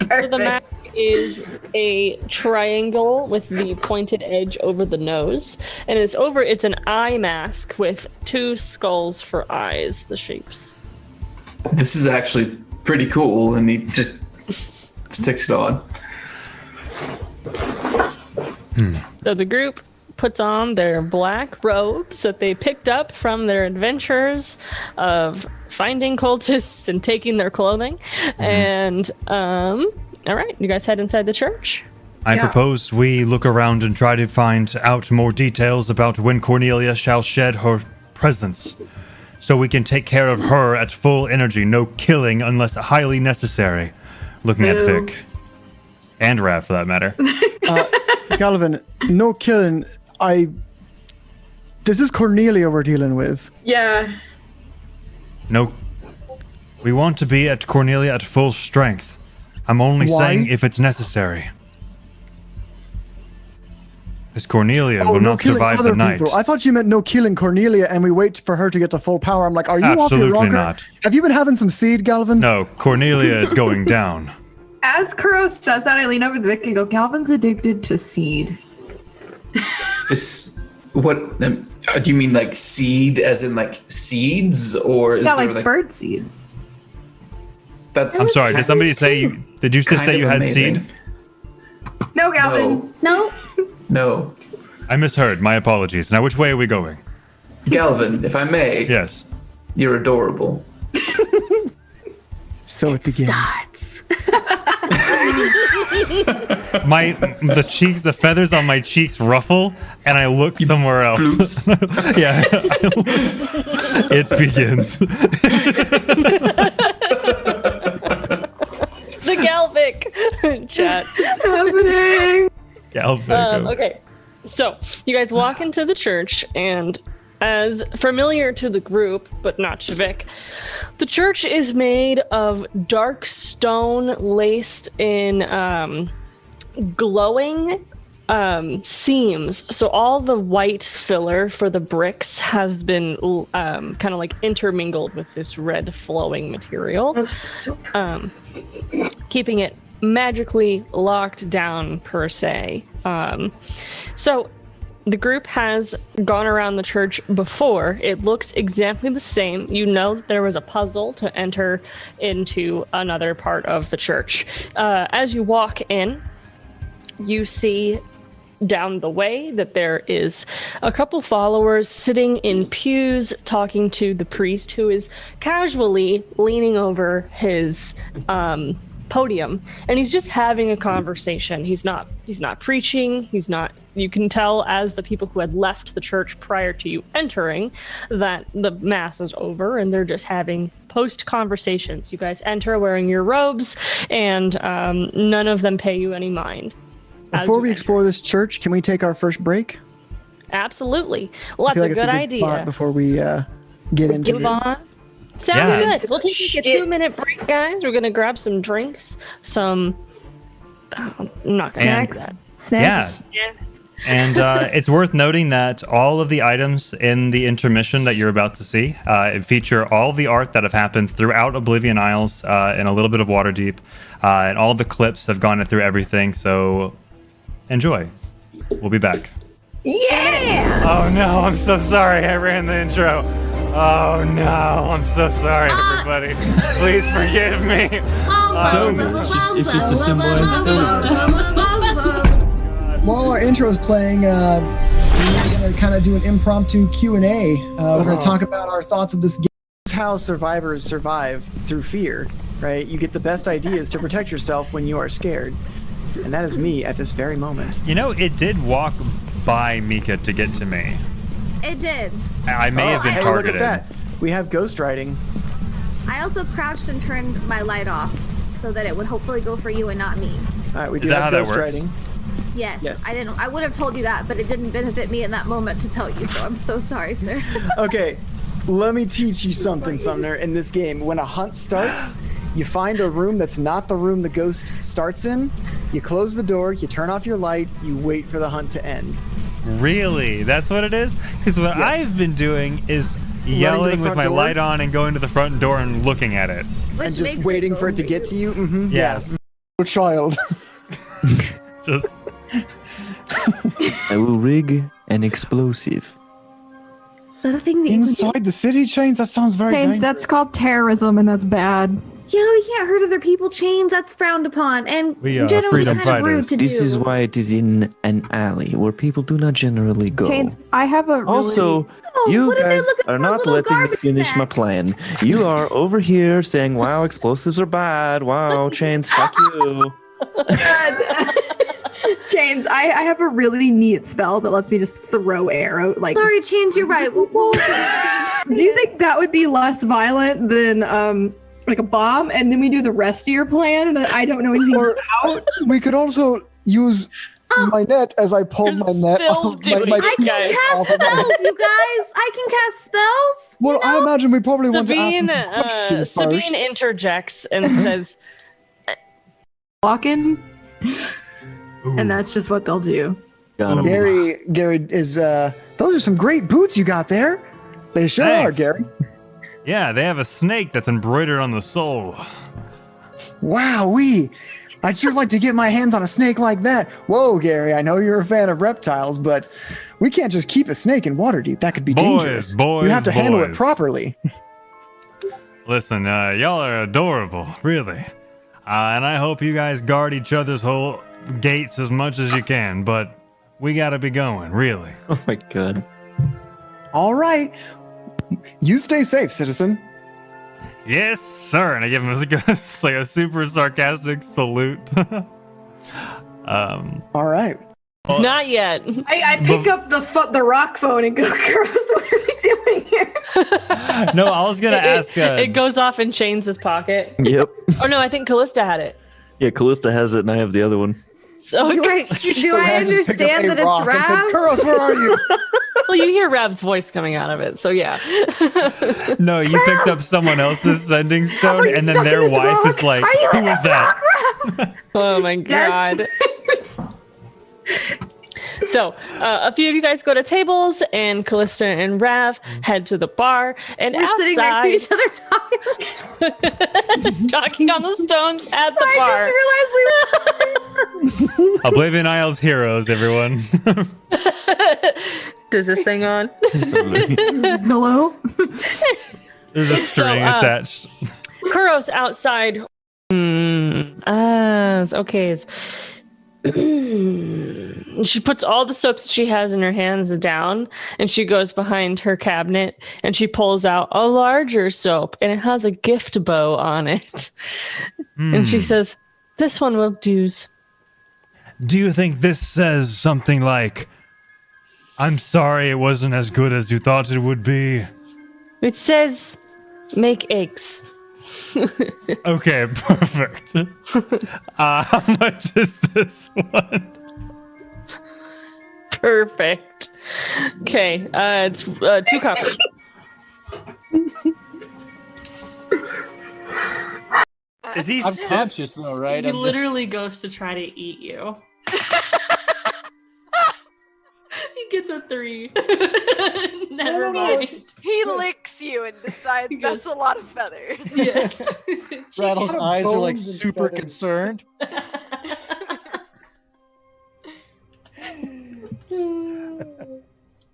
Perfect. The mask is a triangle with the pointed edge over the nose, and it's an eye mask with 2 skulls for eyes, the shapes. This is actually pretty cool. And he just sticks it on. So the group puts on their black robes that they picked up from their adventures of finding cultists and taking their clothing. And all right, you guys head inside the church. I Yeah. propose we look around and try to find out more details about when Cornelia shall shed her presence, so we can take care of her at full energy, no killing unless highly necessary. Looking at Boo. Vic. And Rav, for that matter. Galvin, no killing. This is Cornelia we're dealing with. Yeah. No. We want to be at Cornelia at full strength. I'm only Why? saying if it's necessary. Because Cornelia will no not killing survive other the night. people. I thought you meant no killing Cornelia, and we wait for her to get to full power. I'm like, are you off your Absolutely rocker? not. Have you been having some seed, Galvin? No, Cornelia is going down. As Kuro says that, I lean over to Vic and go, Galvin's addicted to seed. This, what, do you mean like seed as in like seeds? Or is Yeah, there like like, bird seed. that's I'm sorry, did somebody say did you just kind say of you had amazing. seed? No, Galvin. No, No, no. I misheard. My apologies. Now, which way are we going? Galvin, if I may, Yes. you're adorable. So it begins. starts. The feathers on my cheeks ruffle, and I look somewhere else. Floops. Yeah. It begins. The Galvic chat. What's happening? Galvago. Okay, so you guys walk into the church, and as familiar to the group, but not to Vic, the church is made of dark stone laced in glowing seams. So all the white filler for the bricks has been kind of like intermingled with this red flowing material. That's so Keeping it magically locked down per se. So the group has gone around the church before. It looks exactly the same. You know that there was a puzzle to enter into another part of the church. As you walk in, you see down the way that there is a couple followers sitting in pews talking to the priest, who is casually leaning over his podium, and he's just having a conversation. He's not preaching, he's not you can tell as the people who had left the church prior to you entering that the mass is over and they're just having post conversations. You guys enter wearing your robes, and none of them pay you any mind. Before we explore this church, can we take our first break? Absolutely. I Well, that's feel like a it's good a good idea. spot before we get into Move it. on. Sounds good. We'll take a 2-minute break, guys. We're gonna grab some drinks, some. I'm not gonna do that. Snacks. Yeah. And it's worth noting that all of the items in the intermission that you're about to see feature all the art that have happened throughout Oblivion Isles and a little bit of Waterdeep. And all the clips have gone through everything, so enjoy. We'll be back. Yeah! Oh no, I'm so sorry I ran the intro. Oh no, I'm so sorry, everybody. Please forgive me. While our intro is playing, we're going to kind of do an impromptu Q&A. We're going to talk about our thoughts of this game. This is how survivors survive through fear, right? You get the best ideas to protect yourself when you are scared. And that is me at this very moment. You know, it did walk by Mika to get to me. It did. I may have been Hey, targeted. look at that. We have ghost riding. I also crouched and turned my light off so that it would hopefully go for you and not me. All right, we Is do that how have that ghost works? riding. Yes. I would have told you that, but it didn't benefit me in that moment to tell you, so I'm so sorry, sir. Okay, let me teach you something, Sumner. In this game, when a hunt starts, you find a room that's not the room the ghost starts in. You close the door, you turn off your light, you wait for the hunt to end. Really? That's what it is? Because what Yes. I've been doing is the yelling with front my door? light on and going to the front door and looking at it. Which And just makes waiting go for it to get to you. Mm-hmm. Yes. Yeah. Child. Just I will rig an explosive. The thing that you can do. Inside the city chains? That sounds very Chains, dangerous. that's called terrorism, and that's bad. Yo, you can't hurt other people. Chains, that's frowned upon, and We are generally freedom kind of rude fighters. to This do. is why it is in an alley where people do not generally go. Chains, I have a really... Also, Oh, you what if they guys look at are my not little letting me garbage finish my sack? plan. You are over here saying, wow, explosives are bad. Wow, chains, fuck you. Chains, I have a really neat spell that lets me just throw arrow. Like, Sorry, Chains, you're right. What was it? do you think that would be less violent than like a bomb? And then we do the rest of your plan that I don't know anything Or about. we could also use my net as I pulled my net still off doing my it, I teeth can guys. cast off of my- spells, you guys. I can cast spells. Well, I imagine we probably want to ask Sabine, them some questions Sabine first. interjects and says, Walking, and that's just what they'll do. Got 'em. Gary is those are some great boots you got there. They sure Thanks. are, Gary. yeah, they have a snake that's embroidered on the sole. Wow-wee. I'd sure like to get my hands on a snake like that. Whoa, Gary, I know you're a fan of reptiles, but we can't just keep a snake in Waterdeep. That could be Boys, dangerous. boys, we have to handle it boys. properly. Listen, y'all are adorable, really. And I hope you guys guard each other's whole gates as much as you can, but we gotta be going, really. Oh my god. All right. You stay safe, citizen. Yes, sir. And I give him it's like a super sarcastic salute. All right. not yet. I pick up the rock phone and go, Gross, what are we doing here? No, I was gonna ask. It goes off in Chains' pocket. Yep. Oh no, I think Callista had it. Yeah, Callista has it and I have the other one. So Do I just picked up understand a that rock it's and said, Rav? Kuros, where are you? well, you hear Rab's voice coming out of it. So yeah. No, you picked up someone else's sending Are stone, you and then stuck in their this wife rock? is like, Are you "Who in was this that?" rock? Oh my god. So, a few of you guys go to tables, and Callista and Rav head to the bar. And We're sitting next to each other talking. talking on the stones at the I bar. just realized we were Oblivion Isles heroes, everyone. Does this thing on? Hello? There's a string attached. Kuros outside. Okay. She puts all the soaps she has in her hands down, and she goes behind her cabinet and she pulls out a larger soap, and it has a gift bow on it. And she says, "This one will do's." Do you think this says something like, I'm sorry it wasn't as good as you thought it would be? It says, make eggs. Okay, perfect. How much is this one? Perfect. Okay, it's 2 copper. Is he I'm stiff? conscious though, right? He I'm just- literally goes to try to eat you. He gets a 3. Never mind. He licks you and decides He that's goes- a lot of feathers. Yes. Rattle's eyes are like bones and super feathers. concerned.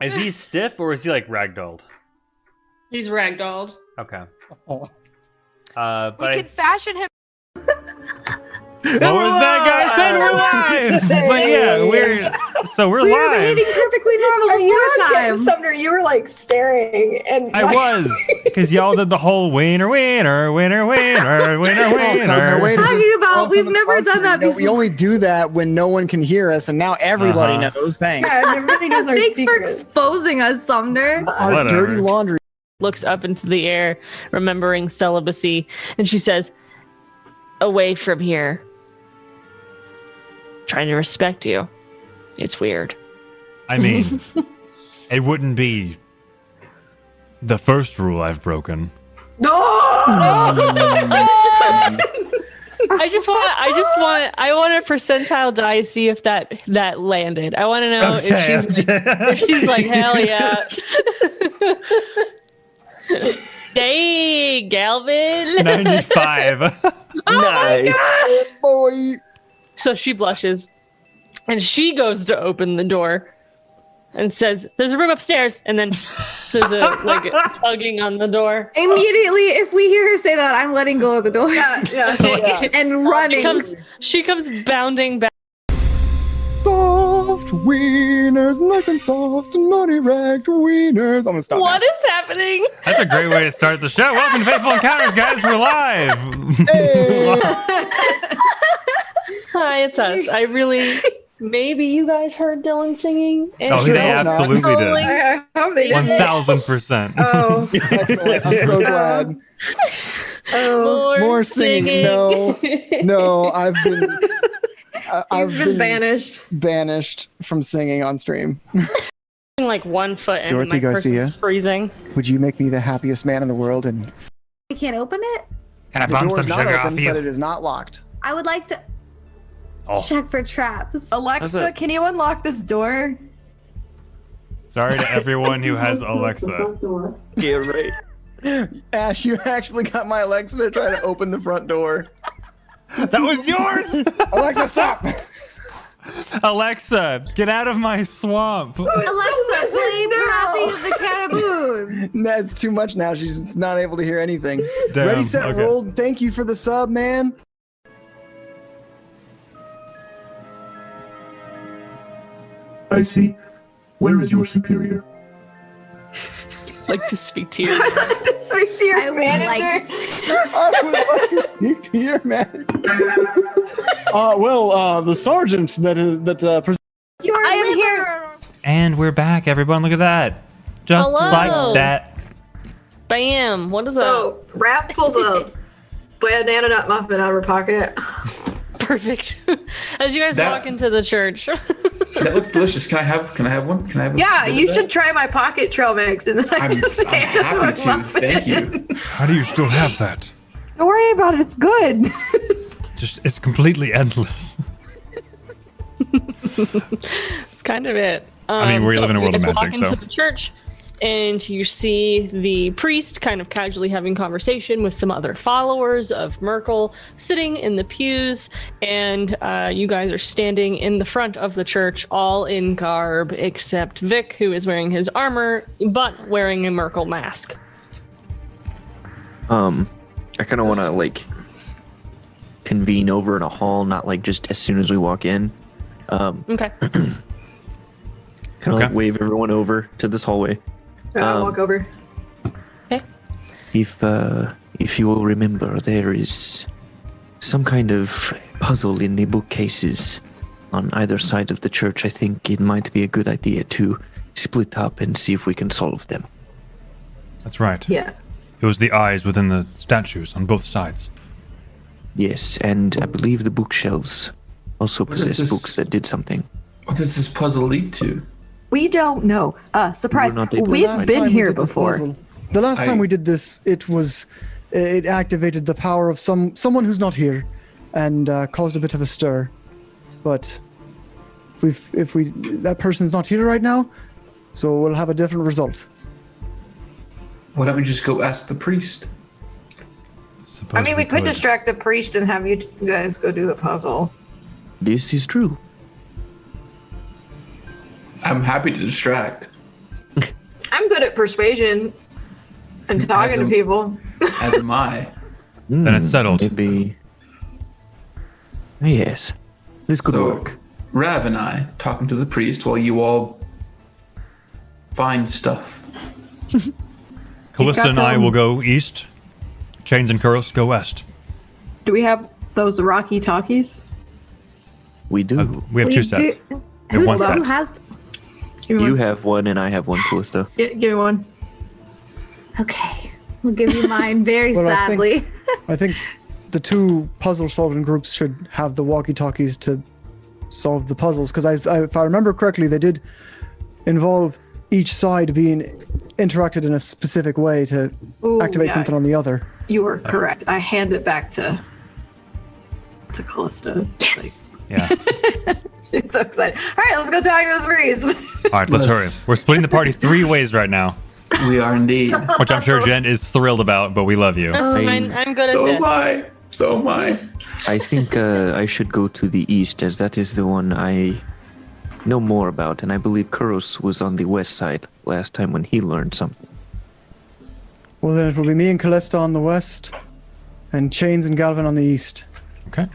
Is he stiff or is he like ragdolled? He's ragdolled. Okay. Oh. But We can fashion him. what was that guy said? We're live. But yeah, we're We were live. behaving perfectly normal Are you before okay, time. Sumner? You were like staring, and I was because y'all did the whole winner, winner, winner, winner, winner, Oh, Sumner, wait winner. a Talking about, Also, we've the never person, done that no, before. We only do that when no one can hear us, and now everybody Uh-huh. knows. Thanks. Yeah, everybody knows our Thanks for secrets. exposing us, Sumner. Our Whatever. dirty laundry. Looks up into the air, remembering celibacy, and she says, away from here. Trying to respect you. It's weird. I mean, it wouldn't be the first rule I've broken. No! I want a percentile die, see if that landed. I want to know if she's like, hell yeah. Hey, Galvin. 95. Nice. Boy. So she blushes and she goes to open the door and says, there's a room upstairs. And then there's a tugging on the door. Immediately, if we hear her say that, I'm letting go of the door Yeah, yeah. and running. She comes bounding back. Soft wieners, nice and soft and money ragged wieners. I'm gonna stop. What is happening? That's a great way to start the show. Welcome to Faithful Encounters, guys. We're live. Hey. Hi, it's us. Maybe you guys heard Dylan singing. And Oh, she they was absolutely calling. did. I hope they didn't. 1000%. Oh, Excellent. I'm so glad. oh. More singing. No, I've been. I've He's been banished. banished from singing on stream. Like 1 foot and Dorothy my Garcia? person's freezing. Would you make me the happiest man in the world? And I can't open it? Can I the bump door's some not sugar open, off you? but it is not locked. I would like to Oh, check for traps. Alexa, can you unlock this door? sorry to everyone who has Alexa. Yeah, right. Ash, you actually got my Alexa to try to open the front door. That was yours! Alexa, stop! Alexa, get out of my swamp. Alexa, play Pathing of the Caribou. That's too much now. She's not able to hear anything. Damn, Ready, set, okay. roll. Thank you for the sub, man. I see. Where is your superior? Like to speak to you. To speak to your I would like manager. to I would like to speak to your man. The sergeant Your I am liver. here. And we're back, everyone. Look at that. Just Hello. like that. Bam. What is So, Raph pulls a banana nut muffin out of her pocket. that? Perfect. As you guys That- walk into the church. That looks delicious. Can I have one? Can I have? Yeah, a bit you of should that? try my pocket trail mix, and then I I'm just hand him happy a to. muffin. Thank you. How do you still have that? Don't worry about it. It's good. Just, it's completely endless. That's kind of it. I mean, we live in a world of you guys magic, walk into so. the church, and you see the priest kind of casually having conversation with some other followers of Merkel sitting in the pews, and you guys are standing in the front of the church, all in garb except Vic, who is wearing his armor but wearing a Merkel mask. I kind of want to like convene over in a hall, not like just as soon as we walk in. Okay. Kind of Okay. like wave everyone over to this hallway. I'll walk over. If you will remember, there is some kind of puzzle in the bookcases on either side of the church, I think it might be a good idea to split up and see if we can solve them. That's right. Yeah. It was the eyes within the statues on both sides. Yes, and I believe the bookshelves also What is possess this? books that did something. What does this puzzle lead to? We don't know. Surprise. We were not able to We've find been time we here did this before. puzzle- The last time we did this, it activated the power of someone who's not here, and caused a bit of a stir. But if we that person's not here right now, so we'll have a different result. Why don't we just go ask the priest? I mean, we could distract the priest and have you guys go do the puzzle. This is true. I'm happy to distract. I'm good at persuasion and talking to As people. As am I. Then it's settled. Maybe. Yes. This could So, work. Rav and I talking to the priest while you all find stuff. Callista and I will go east. Chains and Kuros go west. Do we have those Rocky Talkies? We do. We have two sets. And one Who set. has? Give me You one. have one, and I have one, Callista. Give me one. Okay, we'll give you mine very Well, I think- sadly. I think the two puzzle-solving groups should have the walkie-talkies to solve the puzzles, because if I remember correctly, they did involve each side being interacted in a specific way to Ooh, activate yeah. something on the other. You were correct. I hand it back to Callista. Yes. Yeah. She's so excited. All right, let's go talk to this priest. All right, let's hurry. We're splitting the party 3 ways right now, We are indeed. which I'm sure Jen is thrilled about, but we love you. That's fine. I'm good So at am this. I. So am I. I think I should go to the east, as that is the one I know more about, and I believe Kuros was on the west side last time when he learned something. Well, then it will be me and Callista on the west, and Chains and Galvin on the east. Okay.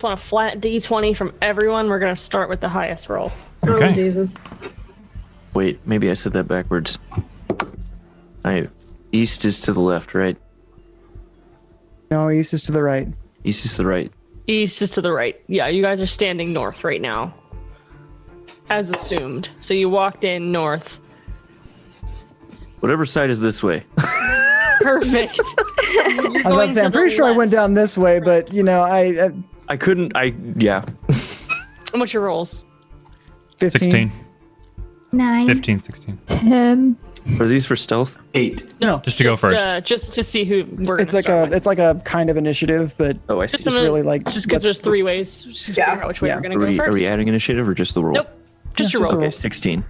Want a flat D20 from everyone. We're gonna start with the highest roll. Okay. Oh, Jesus. Wait, maybe I said that backwards. East is to the left, right? No, east is to the right. East is to the right. East is to the right. Yeah, you guys are standing north right now, as assumed. So you walked in north. Whatever side is this way. Perfect. I was about to say, I'm pretty sure I went down this way, but you know, I couldn't, yeah. What's your rolls? 15. 16. 9. 15, 16. 10. Are these for stealth? 8. No, Just to go first. Just to see who we're. it's gonna like start with. it's like a kind of initiative, but Oh, I see. just really like Just because let's- there's 3 ways. Just Yeah. figure out which way Yeah. we're gonna Are go we, first. are we adding initiative or just the roll? Nope. Just your just the roll. roll. Okay, 16.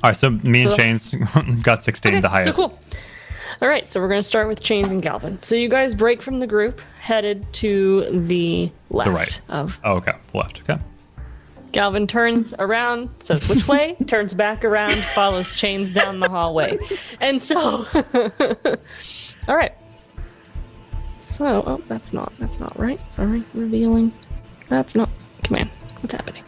All right, so me and Cool. Chains got 16, the highest. So cool. All right, so we're going to start with Chains and Galvin. So you guys break from the group, headed to the left right. of Oh, okay. Left. Okay. Galvin. Turns around, says which way, turns back around, follows Chains down the hallway. And so, all right. So, oh, that's not right. Sorry, revealing. That's not, command. What's happening?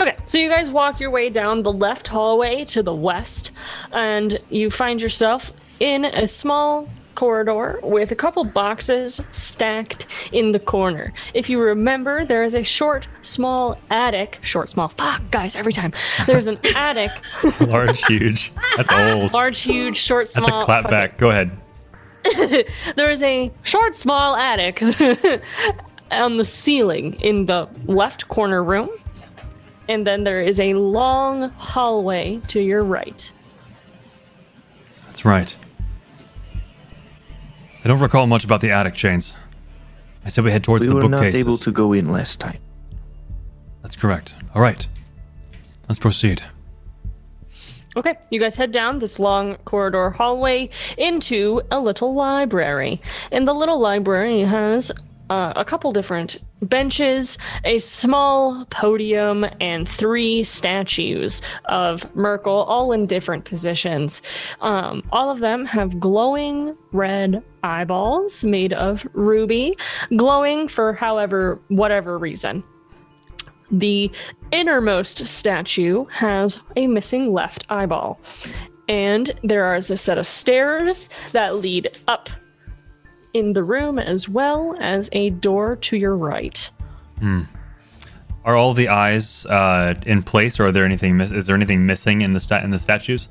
Okay, so you guys walk your way down the left hallway to the west, and you find yourself in a small corridor with a couple boxes stacked in the corner. If you remember, there is a fuck, guys, every time. There's an attic, Large, huge. That's old. large, huge, short, That's small. a clap fuck back. Go ahead. it. There is a short, small attic on the ceiling in the left corner room. And then there is a long hallway to your right. That's right. I don't recall much about the attic, Chains. I said we head towards We the were not bookcases. able to go in last time. That's correct. All right. Let's proceed. Okay, you guys head down this long corridor hallway into a little library. And the little library has a couple different benches, a small podium, and 3 statues of Merkel, all in different positions. All of them have glowing red eyeballs made of ruby, glowing for whatever reason. The innermost statue has a missing left eyeball. And there is a set of stairs that lead up in the room, as well as a door to your right. Are all the eyes in place, or are there anything? Is there anything missing in the statues?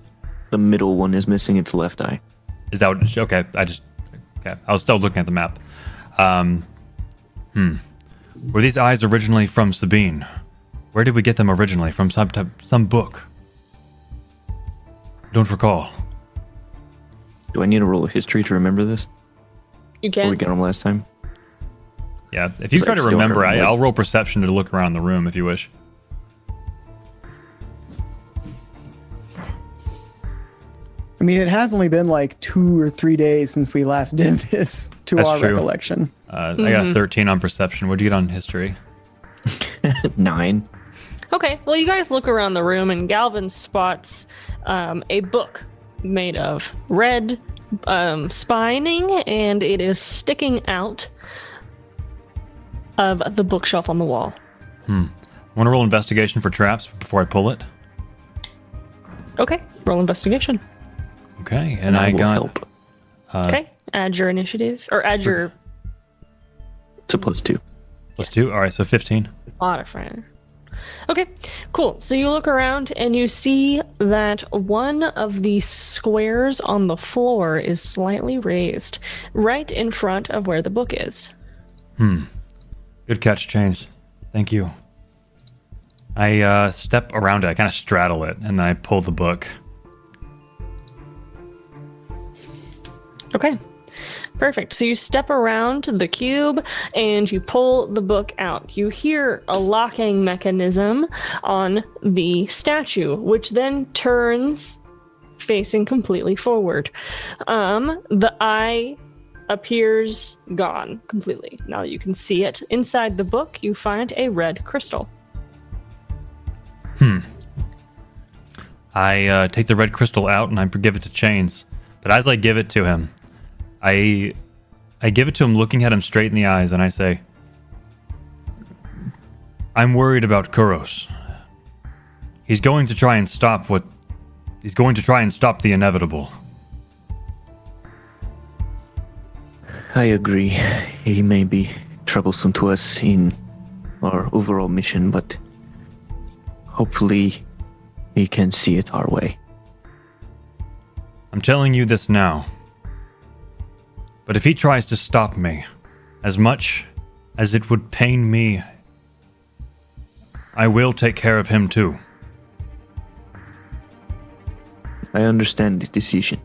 The middle one is missing its left eye. Is that what, okay? I was still looking at the map. Were these eyes originally from Sabine? Where did we get them originally? From some book? Don't recall. Do I need to roll a history to remember this? You Or we can. got them last time? Yeah, if you try to I still remember, remember. I'll roll perception to look around the room if you wish. I mean, it has only been like 2 or 3 days since we last did this, to That's our true. recollection. I got a 13 on perception. What'd you get on history? 9. Okay, well, you guys look around the room, and Galvin spots a book made of red spining, and it is sticking out of the bookshelf on the wall. Want to roll investigation for traps before I pull it? Okay, roll investigation. Okay, and I will got help. Okay, add your initiative, or add your It's a +2. +2. All right, so 15. modifier. Okay, cool. So you look around and you see that one of the squares on the floor is slightly raised, right in front of where the book is. Good catch, Chains. Thank you. I step around it. I kind of straddle it, and then I pull the book. Okay, perfect. So you step around the cube and you pull the book out. You hear a locking mechanism on the statue, which then turns facing completely forward. The eye appears gone completely. Now that you can see it inside the book, you find a red crystal. I take the red crystal out and I give it to Chains. But as I give it to him, I give it to him looking at him straight in the eyes, and I say, I'm worried about Kuros. He's going to try and stop the inevitable. I agree. He may be troublesome to us in our overall mission, but hopefully he can see it our way. I'm telling you this now. But if he tries to stop me, as much as it would pain me, I will take care of him too. I understand this decision.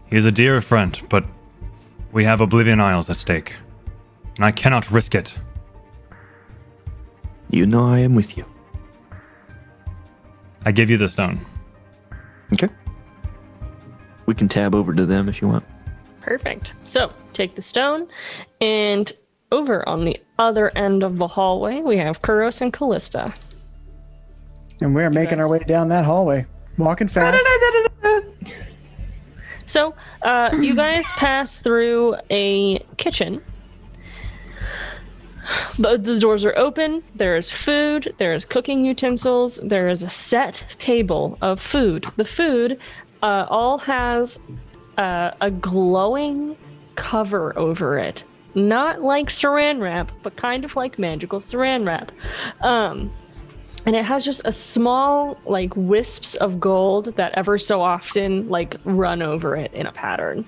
He is a dear friend, but we have Oblivion Isles at stake. And I cannot risk it. You know I am with you. I give you the stone. Okay. We can tab over to them if you want. Perfect. So take the stone, and over on the other end of the hallway, we have Kuros and Callista. And we're making our way down that hallway, walking fast. So you guys pass through a kitchen. The doors are open. There is food. There is cooking utensils. There is a set table of food. The food all has a glowing cover over it. Not like saran wrap, but kind of like magical saran wrap. And it has just a small, like, wisps of gold that ever so often, like, run over it in a pattern.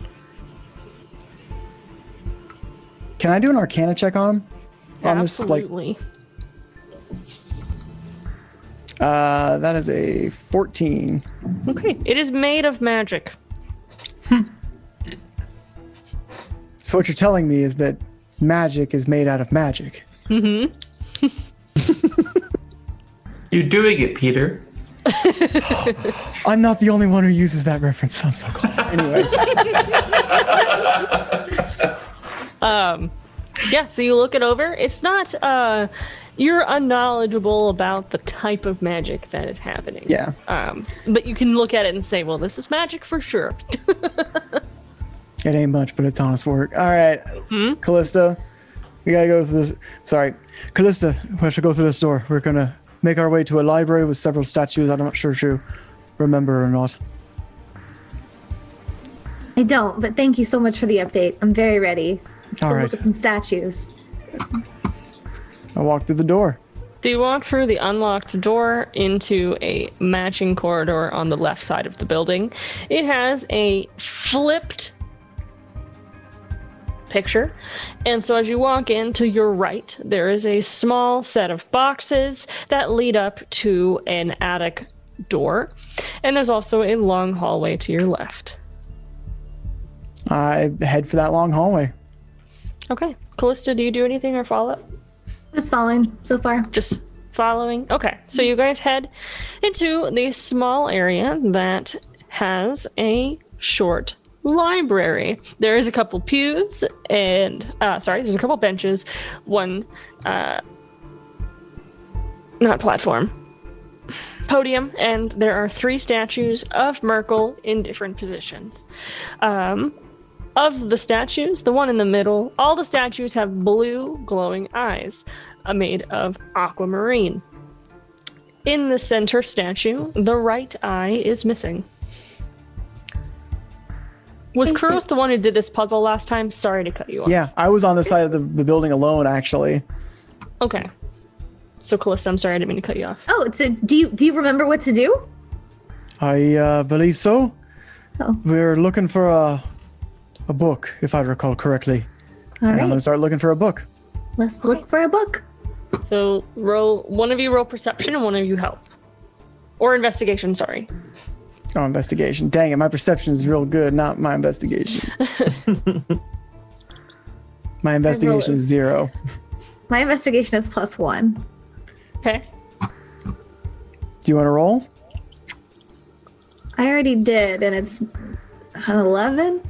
Can I do an Arcana check on him? On this, like, Absolutely. that is a 14. Okay. It is made of magic. So what you're telling me is that magic is made out of magic. Mm-hmm. You're doing it, Peter. I'm not the only one who uses that reference. I'm so glad. Anyway. Yeah, so you look it over. It's not, you're unknowledgeable about the type of magic that is happening. Yeah. But you can look at it and say, well, this is magic for sure. It ain't much, but it's honest work. All right. Callista, we gotta go through this. Sorry. Callista, we have to go through this door. We're gonna make our way to a library with several statues. I'm not sure if you remember or not. I don't, but thank you so much for the update. I'm very ready. All Go right. look at some statues. I walk through the door. So you walk through the unlocked door into a matching corridor on the left side of the building. It has a flipped picture. And so as you walk in to your right, there is a small set of boxes that lead up to an attic door. And there's also a long hallway to your left. I head for that long hallway. Okay. Callista, do you do anything or follow? Just following so far. Just following? Okay. So you guys head into the small area that has a short library. There is a couple pews and there's a couple benches, one not platform, podium, and there are 3 statues of Merkel in different positions. Of the statues, the one in the middle, all the statues have blue glowing eyes made of aquamarine. In the center statue, the right eye is missing. Was Kuros the one who did this puzzle last time? Sorry to cut you off. Yeah, I was on the side of the building alone, actually. Okay. So, Callista, I'm sorry, I didn't mean to cut you off. Oh, do you remember what to do? I believe so. Oh. We're looking for a book, if I recall correctly. All And I'm right. going to start looking for a book. Let's look for a book. So, one of you roll perception and one of you help. Or investigation, sorry. Oh, investigation. Dang it, my perception is real good, not my investigation. My investigation is 0. My investigation is +1. Okay. Do you want to roll? I already did, and it's an 11.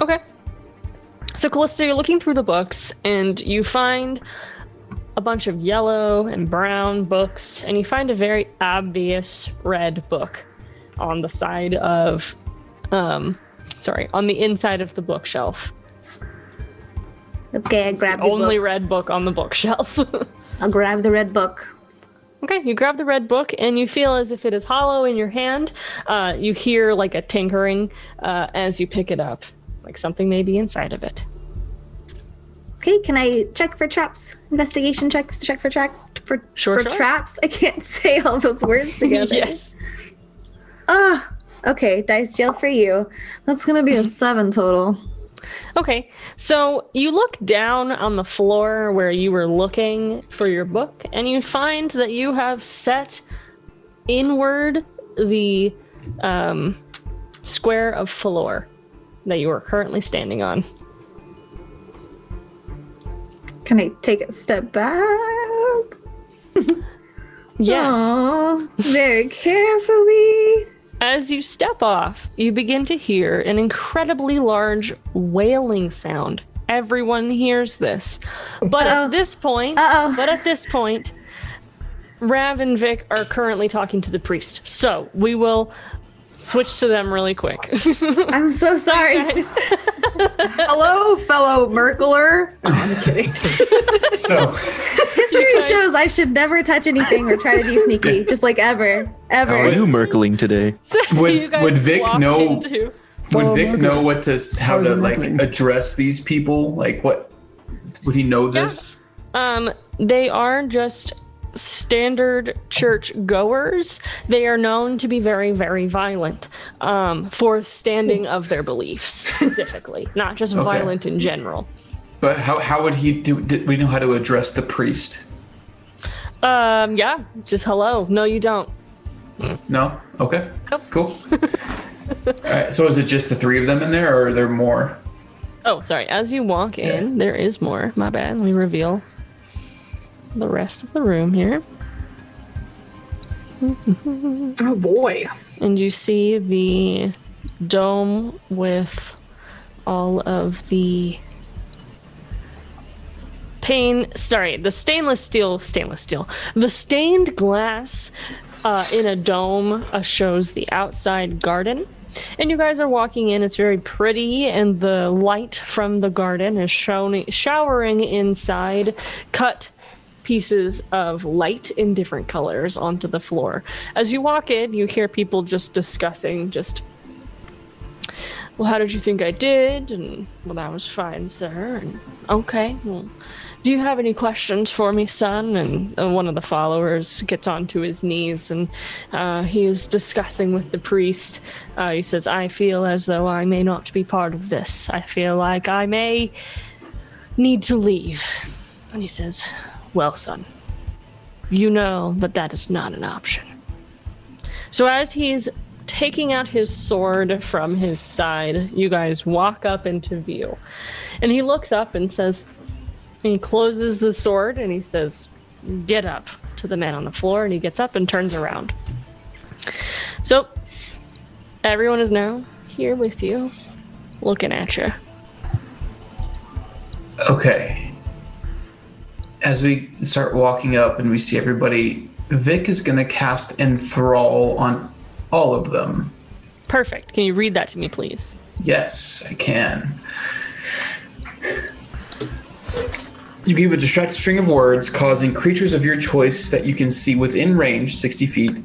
Okay. So, Callista, you're looking through the books, and you find a bunch of yellow and brown books, and you find a very obvious red book on the side of, on the inside of the bookshelf. Okay, I grabbed the Only book. red book on the bookshelf. I'll grab the red book. Okay, you grab the red book and you feel as if it is hollow in your hand. You hear like a tinkering as you pick it up, like something may be inside of it. Okay, can I check for traps? Investigation check for Sure. traps? I can't say all those words together. Yes. Okay, dice jail for you. That's gonna be a 7 total. Okay, so you look down on the floor where you were looking for your book, and you find that you have set inward the square of floor that you are currently standing on. Can I take a step back? Yes. Aw, very carefully. As you step off, you begin to hear an incredibly large wailing sound. Everyone hears this. But at this point, Rav and Vic are currently talking to the priest. So we will switch to them really quick. I'm so sorry. Hello, fellow Merkler. No, I'm kidding. So History shows I should never touch anything or try to be sneaky, just like ever. How are you merkling today? So you guys would Vic walk know? into- Would Vic know how to like Merkling. address these people? Like, what would he know this? They are just standard church goers. They are known to be very, very violent for standing of their beliefs specifically, not just violent in general. But how would he do? Did we know how to address the priest? Yeah, just hello. No, you don't. No. Okay. Nope. Cool. All right. So is it just the 3 of them in there, or are there more? Oh, sorry. As you walk in, there is more. My bad. Let me reveal the rest of the room here. Oh boy. And you see the dome with all of the the stainless steel. The stained glass in a dome shows the outside garden. And you guys are walking in. It's very pretty, and the light from the garden is showering inside cut pieces of light in different colors onto the floor. As you walk in, you hear people just discussing well, how did you think I did? And, well, that was fine, sir. And, okay, well, Do you have any questions for me, son? And one of the followers gets onto his knees and he is discussing with the priest. He says, I feel as though I may not be part of this. I feel like I may need to leave. And he says, well, son, you know that is not an option. So as he's taking out his sword from his side, you guys walk up into view. And he looks up and says, and he closes the sword and he says, get up, to the man on the floor. And he gets up and turns around. So everyone is now here with you, looking at you. Okay. As we start walking up and we see everybody, Vic is going to cast Enthrall on all of them. Perfect. Can you read that to me, please? Yes, I can. You give a distracted string of words, causing creatures of your choice that you can see within range, 60 feet,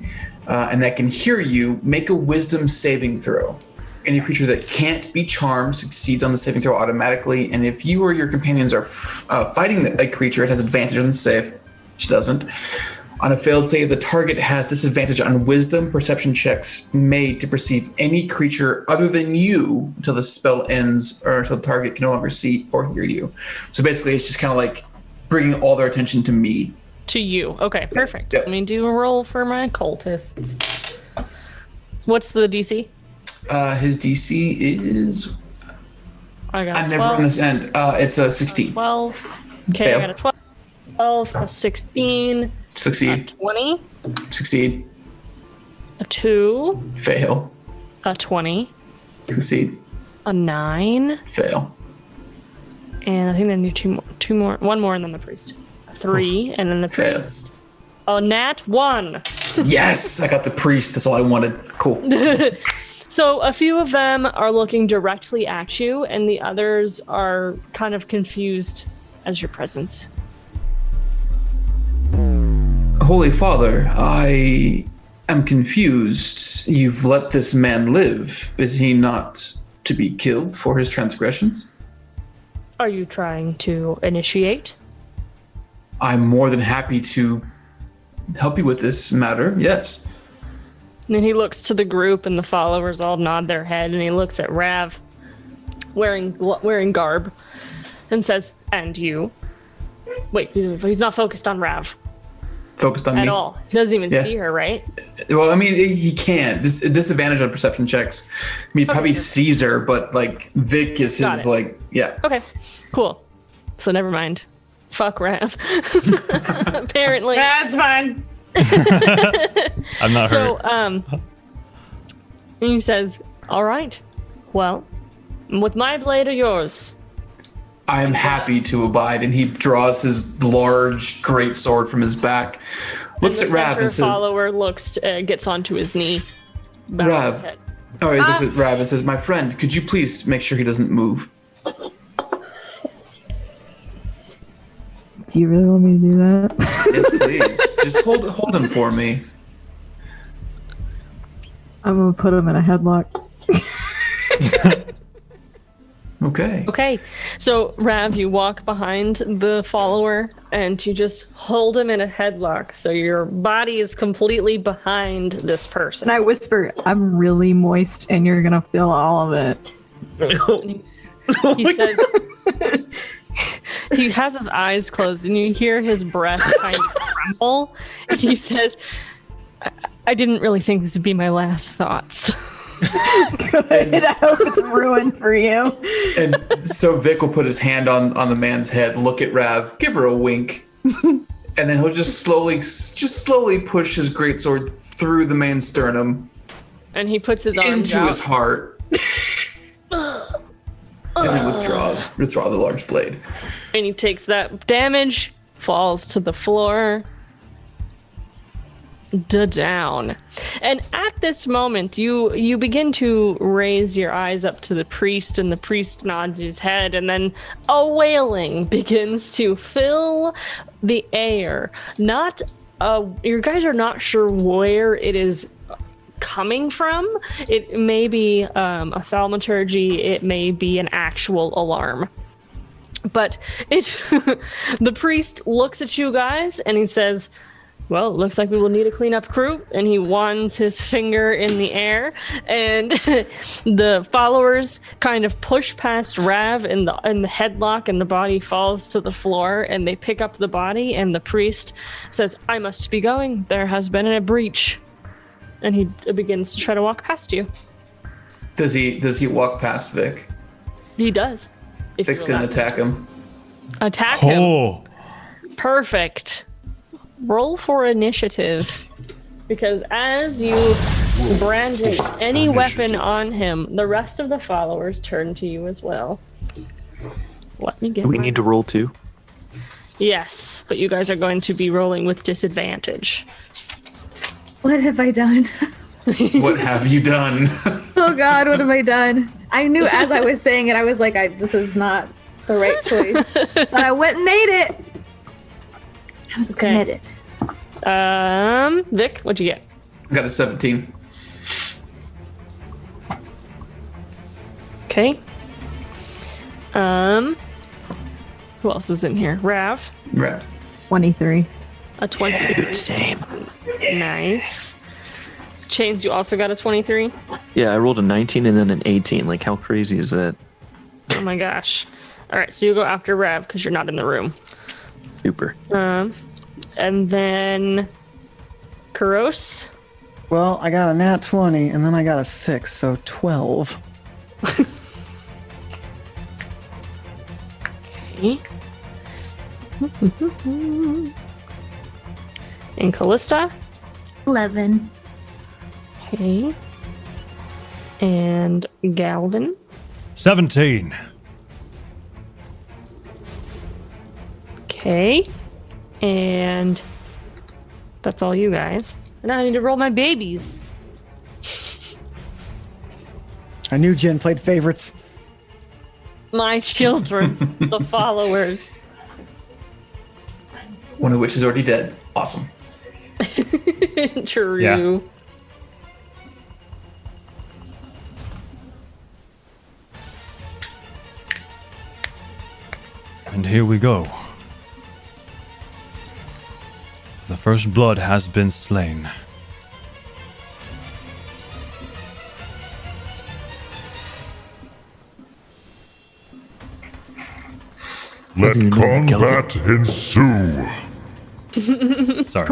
and that can hear you, make a wisdom saving throw. Any creature that can't be charmed succeeds on the saving throw automatically, and if you or your companions are fighting a creature, it has advantage on the save, which doesn't. On a failed save, the target has disadvantage on wisdom perception checks made to perceive any creature other than you until the spell ends or until the target can no longer see or hear you. So basically, it's just kind of like bringing all their attention to me. To you. Okay, perfect. Yeah. Let me do a roll for my cultists. What's the DC? His DC is... I got I'm 12. never on this end. It's a 16. 12. Okay, Fail. I got a 12. 12, a 16. Succeed. 20. Succeed. A 2. Fail. A 20. Succeed. A 9. Fail. And I think I need two more. One more and then the priest. A 3 and then the Fail. priest. A nat 1. Yes, I got the priest. That's all I wanted. Cool. So a few of them are looking directly at you, and the others are kind of confused as your presence. Holy Father, I am confused. You've let this man live. Is he not to be killed for his transgressions? Are you trying to initiate? I'm more than happy to help you with this matter, yes. And then he looks to the group, and the followers all nod their head, and he looks at Rav, wearing garb, and says, "And you?" Wait, he's not focused on Rav Focused on at me. all. He doesn't even Yeah. see her, right? Well, I mean, he can. Disadvantage on perception checks. I mean, Okay, probably perfect. sees her, but like Vic is Got his it. like, yeah. Okay, cool. So never mind. Fuck Rav. Apparently. That's fine. I'm not So, hurt. and he says, "All right, well, with my blade or yours." I am happy to abide, and he draws his large great sword from his back, looks And at the Rav center and says, follower gets onto his knee. bows Rav. his head. "Oh, he looks at Rav and says, my friend, could you please make sure he doesn't move?" Do you really want me to do that? Yes, please. Just hold him for me. I'm gonna put him in a headlock. Okay. Okay, so Rav, you walk behind the follower and you just hold him in a headlock, so your body is completely behind this person. And I whisper, I'm really moist and you're gonna feel all of it. He says, he has his eyes closed and you hear his breath kind of tremble. And he says, I didn't really think this would be my last thoughts. Good. I hope it's ruined for you. And so Vic will put his hand on the man's head, look at Rav, give her a wink, and then he'll just slowly push his greatsword through the man's sternum And he puts his arms into out. his heart, and then withdraw the large blade. And he takes that damage, falls to the floor, down. And at this moment, you begin to raise your eyes up to the priest, and the priest nods his head, and then a wailing begins to fill the air. You guys are not sure where it is coming from. It may be a thaumaturgy, it may be an actual alarm. But it, the priest looks at you guys and he says, well, it looks like we will need a cleanup crew. And he wands his finger in the air, and the followers kind of push past Rav in the headlock, and the body falls to the floor, and they pick up the body, and the priest says, I must be going. There has been a breach. And he begins to try to walk past you. Does he walk past Vic? He does. If Vic's you gonna allow him. attack him. Attack him. Oh, Perfect. Roll for initiative. Because as you brandish any weapon on him, the rest of the followers turn to you as well. Let me get We my- need to roll too. Yes, but you guys are going to be rolling with disadvantage. What have I done? What have you done? Oh God, what have I done? I knew as I was saying it, I was like, this is not the right choice. But I went and made it. I was committed. Vic, what'd you get? Got a 17. Okay. Who else is in here? Rav, Rev. 23. a 20. Same. Nice. Chains, you also got a 23? Yeah, I rolled a 19 and then an 18. Like, how crazy is that? Oh my gosh. All right, so you go after Rav because you're not in the room. Super. And then Kuros. Well, I got a nat 20, and then I got a 6, so 12. Okay. And Callista. 11. Okay. And Galvin. 17. Okay. And that's all you guys. And now I need to roll my babies. I knew Jen played favorites. My children, the followers. One of which is already dead. Awesome. True. Yeah. And here we go. The first blood has been slain. Let do you mean, combat ensue. Sorry.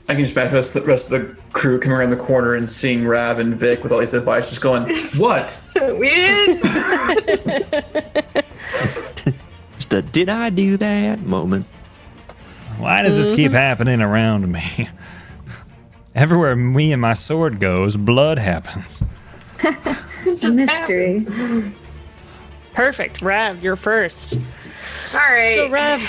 I can just imagine the rest of the crew coming around the corner and seeing Rav and Vic with all these advice just going, what? We did. Just a did I do that moment. Why does this keep happening around me? Everywhere me and my sword goes, blood happens. It A mystery. Perfect. Rav, you're first. All right. So Rav,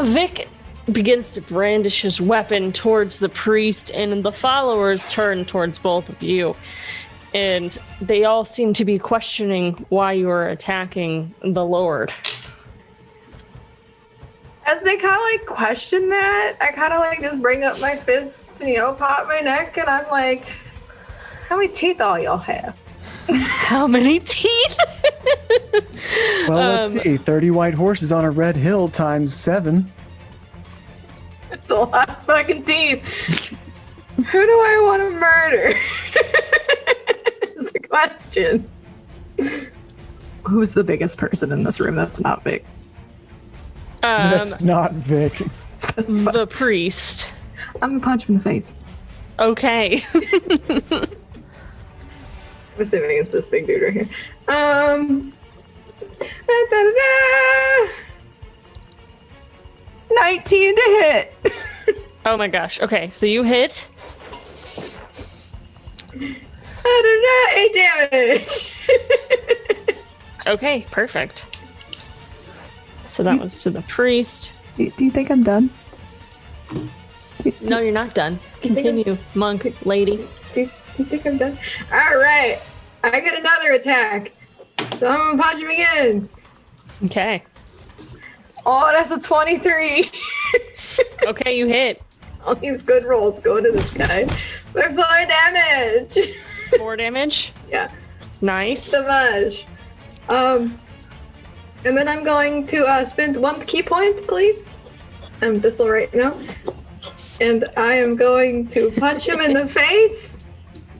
Vic begins to brandish his weapon towards the priest, and the followers turn towards both of you. And they all seem to be questioning why you are attacking the Lord. As they kind of like question that, I kind of like just bring up my fists and, pop my neck, and I'm like, how many teeth all y'all have? How many teeth? Well, let's see. 30 white horses on a red hill times 7. It's a lot of fucking teeth. Who do I want to murder? Is the question. Who's the biggest person in this room that's not big? That's not Vic. Specify. The priest. I'm gonna punch him in the face. Okay. I'm assuming it's this big dude right here. Da-da-da-da. 19 to hit. Oh my gosh. Okay, so you hit. 8 damage. Okay, perfect. So that was to the priest. Do you think I'm done? No, you're not done. you think I'm- Continue, monk, lady. Do you think I'm done? All right. I get another attack. So I'm gonna punch him again. Okay. Oh, that's a 23. Okay, you hit. All these good rolls go to this guy. For 4 damage. 4 damage. Yeah, Nice. so much. And then I'm going to spend 1 key point, please. This will right now. And I am going to punch him in the face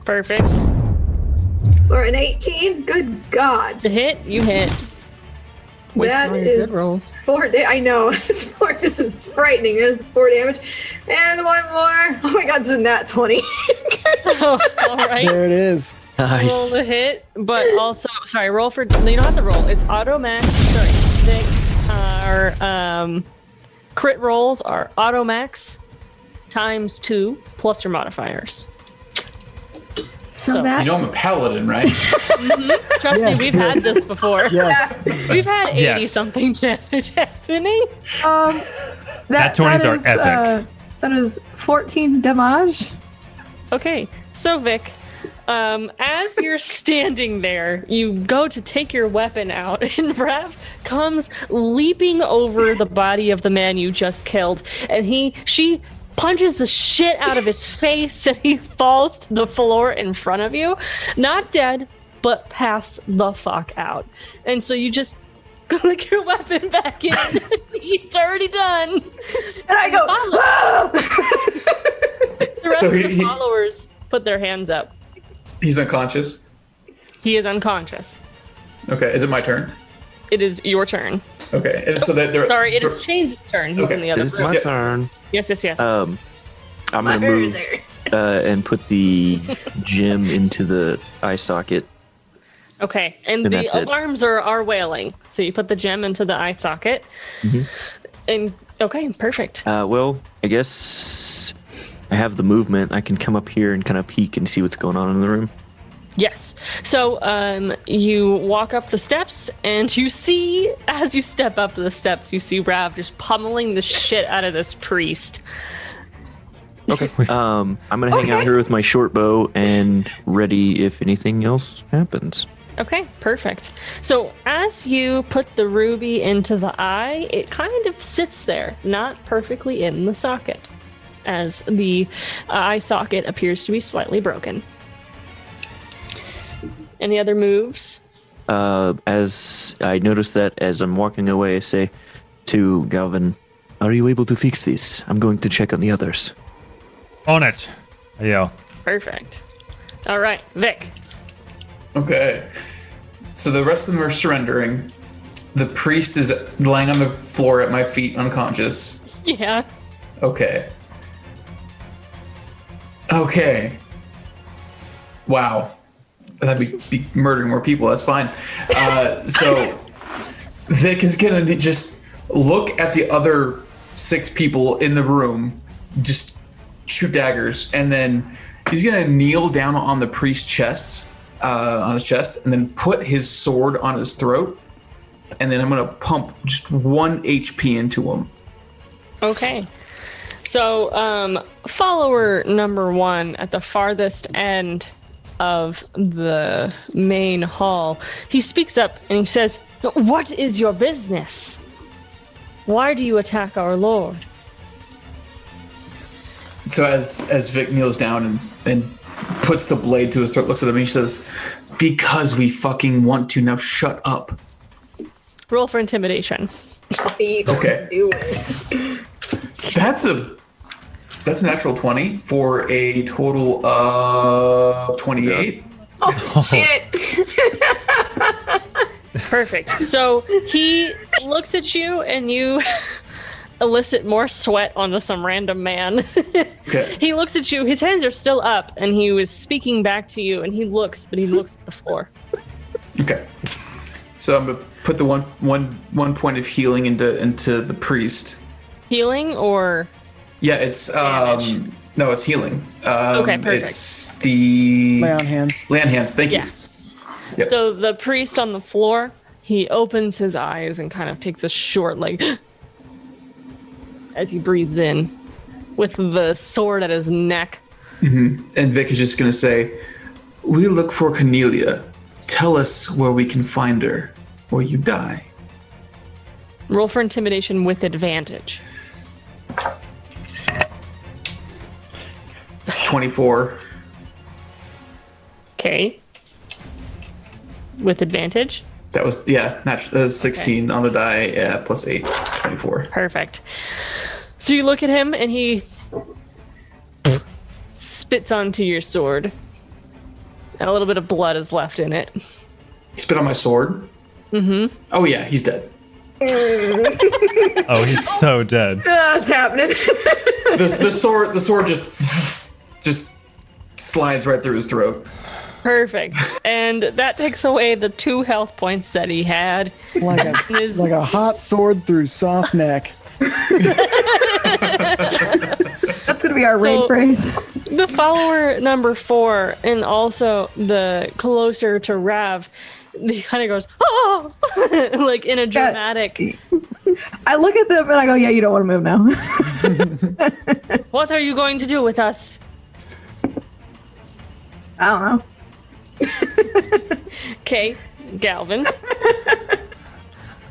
Perfect. for an 18. Good God. To hit, you hit. Waste That all your is good rolls. 4 I know. This is frightening. This is 4 damage. And one more. Oh my God, it's a nat 20. Oh, all right. There it is. Roll Nice. the hit, but also, sorry, roll for, no, you don't have to roll. It's auto max. Sorry. Our crit rolls are auto max times 2 plus your modifiers. So that You know I'm a paladin, right? Trust Yes. me, we've had this before. Yes. We've had 80 Yes. something damage happening. Nat 20s are is, epic. that is 14 damage. Okay, so Vic, as you're standing there, you go to take your weapon out, and Rav comes leaping over the body of the man you just killed, and she punches the shit out of his face, and he falls to the floor in front of you, not dead, but passed the fuck out. And so you just click your weapon back in. It's already done. And I go, "Ah!" The rest So of the he- followers put their hands up. He's unconscious. He is unconscious. Okay, is it my turn? It is your turn. Okay, and so that they're Sorry, it is Chains' turn. He's Okay. in the other It's room. my Yeah. turn. Yes, yes, yes. I'm gonna move and put the gem into the eye socket. Okay, and And the that's it. alarms are wailing. So you put the gem into the eye socket. Mhm. And okay, perfect. Well, I guess I have the movement. I can come up here and kind of peek and see what's going on in the room. Yes. So you walk up the steps, and you see, as you step up the steps, you see Rav just pummeling the shit out of this priest. Okay. I'm gonna hang out here with my short bow and ready if anything else happens. Okay, perfect. So as you put the ruby into the eye, it kind of sits there, not perfectly in the socket, as the eye socket appears to be slightly broken. Any other moves? As I notice that as I'm walking away, I say to Galvin, "Are you able to fix this? I'm going to check on the others." On it. I yell. Perfect. All right, Vic. Okay. So the rest of them are surrendering. The priest is lying on the floor at my feet, unconscious. Yeah. Okay. Okay. Wow. That'd be murdering more people. That's fine. So Vic is gonna just look at the other 6 people in the room, just shoot daggers, and then he's gonna kneel down on the priest's chest, on his chest, and then put his sword on his throat, and then I'm gonna pump just 1 HP into him. Okay. So, follower number 1 at the farthest end of the main hall, he speaks up and he says, "What is your business? Why do you attack our lord?" So as Vic kneels down and puts the blade to his throat, looks at him, and he says, "Because we fucking want to. Now shut up." Roll for intimidation. Okay. Do it. That's a natural 20 for a total of 28. Oh, shit. Perfect. So he looks at you and you elicit more sweat onto some random man. Okay. He looks at you, his hands are still up, and he was speaking back to you, and he looks at the floor. Okay. So I'm gonna put the one point of healing into the priest. Healing or Yeah, it's Damage. no, it's healing. Okay, perfect. It's the Lay on hands. lay on hands. Thank yeah. you. Yep. So the priest on the floor, he opens his eyes and kind of takes a short as he breathes in with the sword at his neck. And Vic is just gonna say, "We look for Cornelia. Tell us where we can find her, or you die." Roll for intimidation with advantage. 24. Okay. With advantage? That was 16 on the die. Yeah, plus 8, 24. Perfect. So you look at him and he spits onto your sword. And a little bit of blood is left in it. He spit on my sword. Mm-hmm. Oh yeah, he's dead. Oh, he's so dead. That's happening. The sword just slides right through his throat. Perfect. And that takes away the 2 health points that he had. Like a hot sword through soft neck. That's gonna be our raid So- phrase. The follower number 4, and also the closer to Rav, he kind of goes, oh, like in a dramatic, I look at them and I go, yeah, you don't want to move now. what are you going to do with us? I don't know. Okay, Galvin.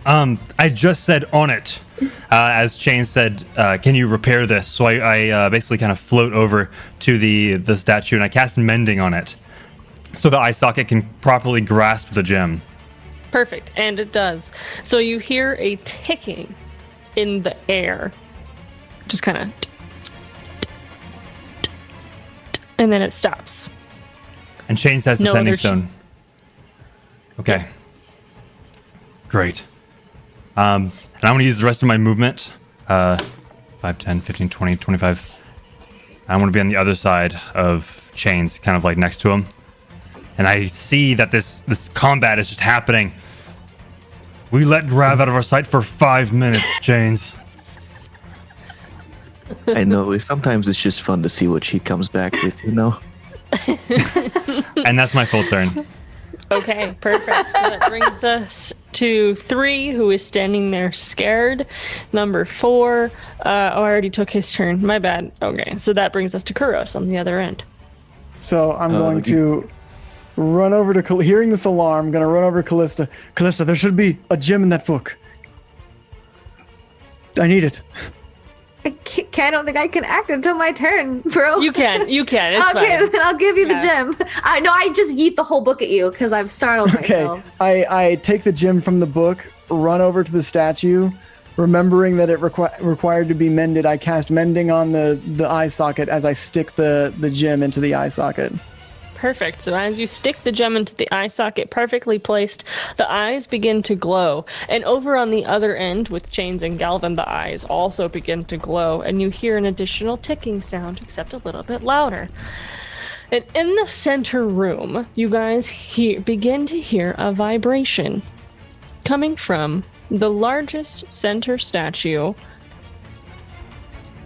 I just said on it. As Chain said, can you repair this? So I basically kind of float over to the statue and I cast Mending on it. So the eye socket can properly grasp the gem. Perfect, and it does. So you hear a ticking in the air. Just kind of... And then it stops. And Chain says the No sending other stone. Okay. Great. And I'm going to use the rest of my movement. 5, 10, 15, 20, 25. I want to be on the other side of Chains, kind of like next to him. And I see that this combat is just happening. We let Rav out of our sight for 5 minutes, Chains. I know. Sometimes it's just fun to see what she comes back with, you know? And that's my full turn. Okay, perfect. So that brings us to 3, who is standing there scared. Number 4, I already took his turn. My bad. Okay, so that brings us to Kuros on the other end. So I'm going to run over to hearing this alarm. I'm going to run over to Callista. Callista, there should be a gem in that book. I need it. I don't think I can act until my turn, bro. You can. It's Okay, fine. then I'll give you the Yeah. gem. No, I just yeet the whole book at you because I've startled Okay. myself. I take the gem from the book, run over to the statue, remembering that it required to be mended. I cast Mending on the eye socket as I stick the gem into the eye socket. Perfect. So as you stick the gem into the eye socket, perfectly placed, the eyes begin to glow. And over on the other end, with Chains and Galvin, the eyes also begin to glow. And you hear an additional ticking sound, except a little bit louder. And in the center room, you guys begin to hear a vibration coming from the largest center statue.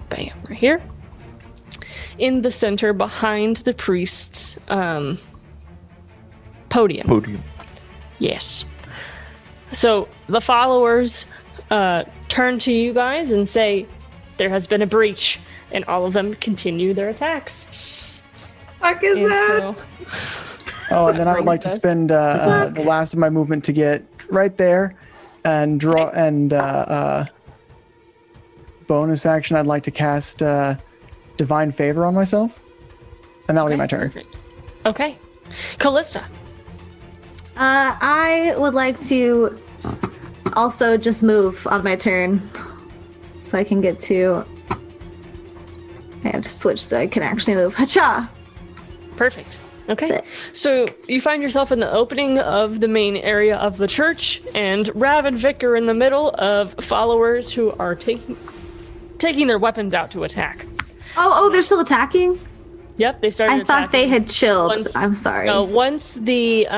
Bam, right here. In the center behind the priest's podium. Yes. So the followers turn to you guys and say, there has been a breach, and all of them continue their attacks. Fuck is And that? Oh, and then I would like to spend the last of my movement to get right there and draw and bonus action. I'd like to cast Divine Favor on myself, and that'll be my turn. Perfect. Okay. Callista. I would like to also just move on my turn so I can get to. I have to switch so I can actually move. Hacha! Perfect. Okay. Sit. So you find yourself in the opening of the main area of the church, and Rav and Vic are in the middle of followers who are taking their weapons out to attack. Oh, they're still attacking? Yep, they started I thought they had chilled. Once- I'm sorry. No, once the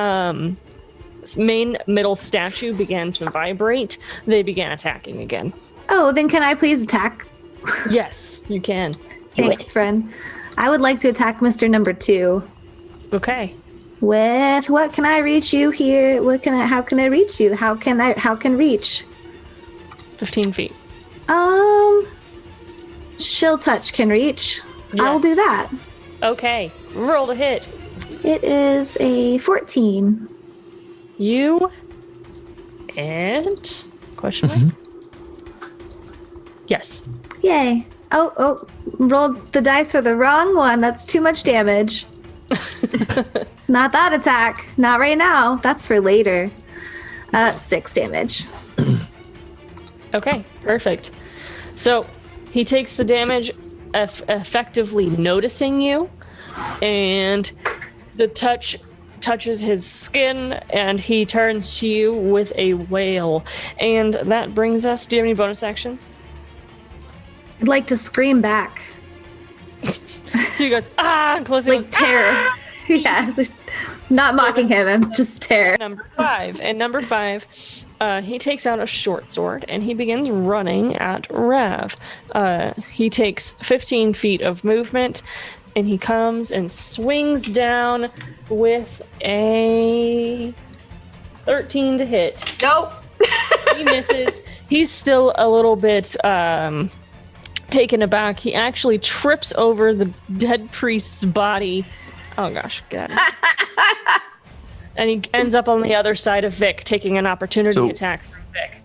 main middle statue began to vibrate, they began attacking again. Oh, then can I please attack? Yes, you can. Thanks, friend. I would like to attack Mr. Number 2. Okay. With what can I reach you here? How can I reach you? How can reach? 15 feet. Chill touch can reach. I will do Yes. that. Okay. Roll to hit. It is a 14. You and question mark? Yes. Yay. Oh, rolled the dice for the wrong one. That's too much damage. Not that attack. Not right now. That's for later. 6 damage. Okay, perfect. So he takes the damage, effectively noticing you, and the touch touches his skin, and he turns to you with a wail. And that brings us. Do you have any bonus actions? I'd like to scream back. So he goes, and close. Like terror. Ah! Yeah. Not mocking him, I'm just terror. Number 5. And number 5, he takes out a short sword and he begins running at Rav. He takes 15 feet of movement and he comes and swings down with a 13 to hit. Nope. He misses. He's still a little bit taken aback. He actually trips over the dead priest's body. Oh gosh, God. And he ends up on the other side of Vic, taking an opportunity attack from Vic.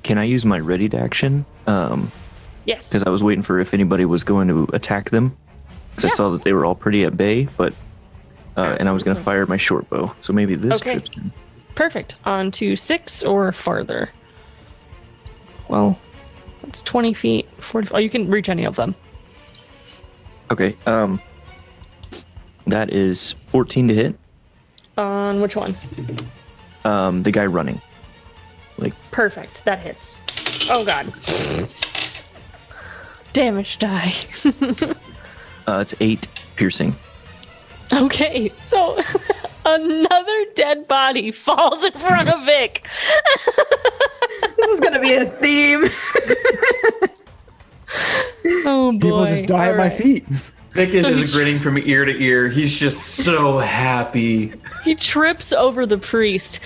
Can I use my ready to action? Yes. Because I was waiting for if anybody was going to attack them. Because I saw that they were all pretty at bay, but and I was going to fire my short bow. So maybe this trips in. Perfect. On to 6 or farther. Well, it's 20 feet. 40. Oh, you can reach any of them. Okay. That is 14 to hit. On which one? The guy running. Perfect. That hits. Oh God. Damage die. It's 8 piercing. Okay, so another dead body falls in front of Vic. This is gonna be a theme. Oh boy. People just die at my feet. Vic is just grinning from ear to ear. He's just so happy. He trips over the priest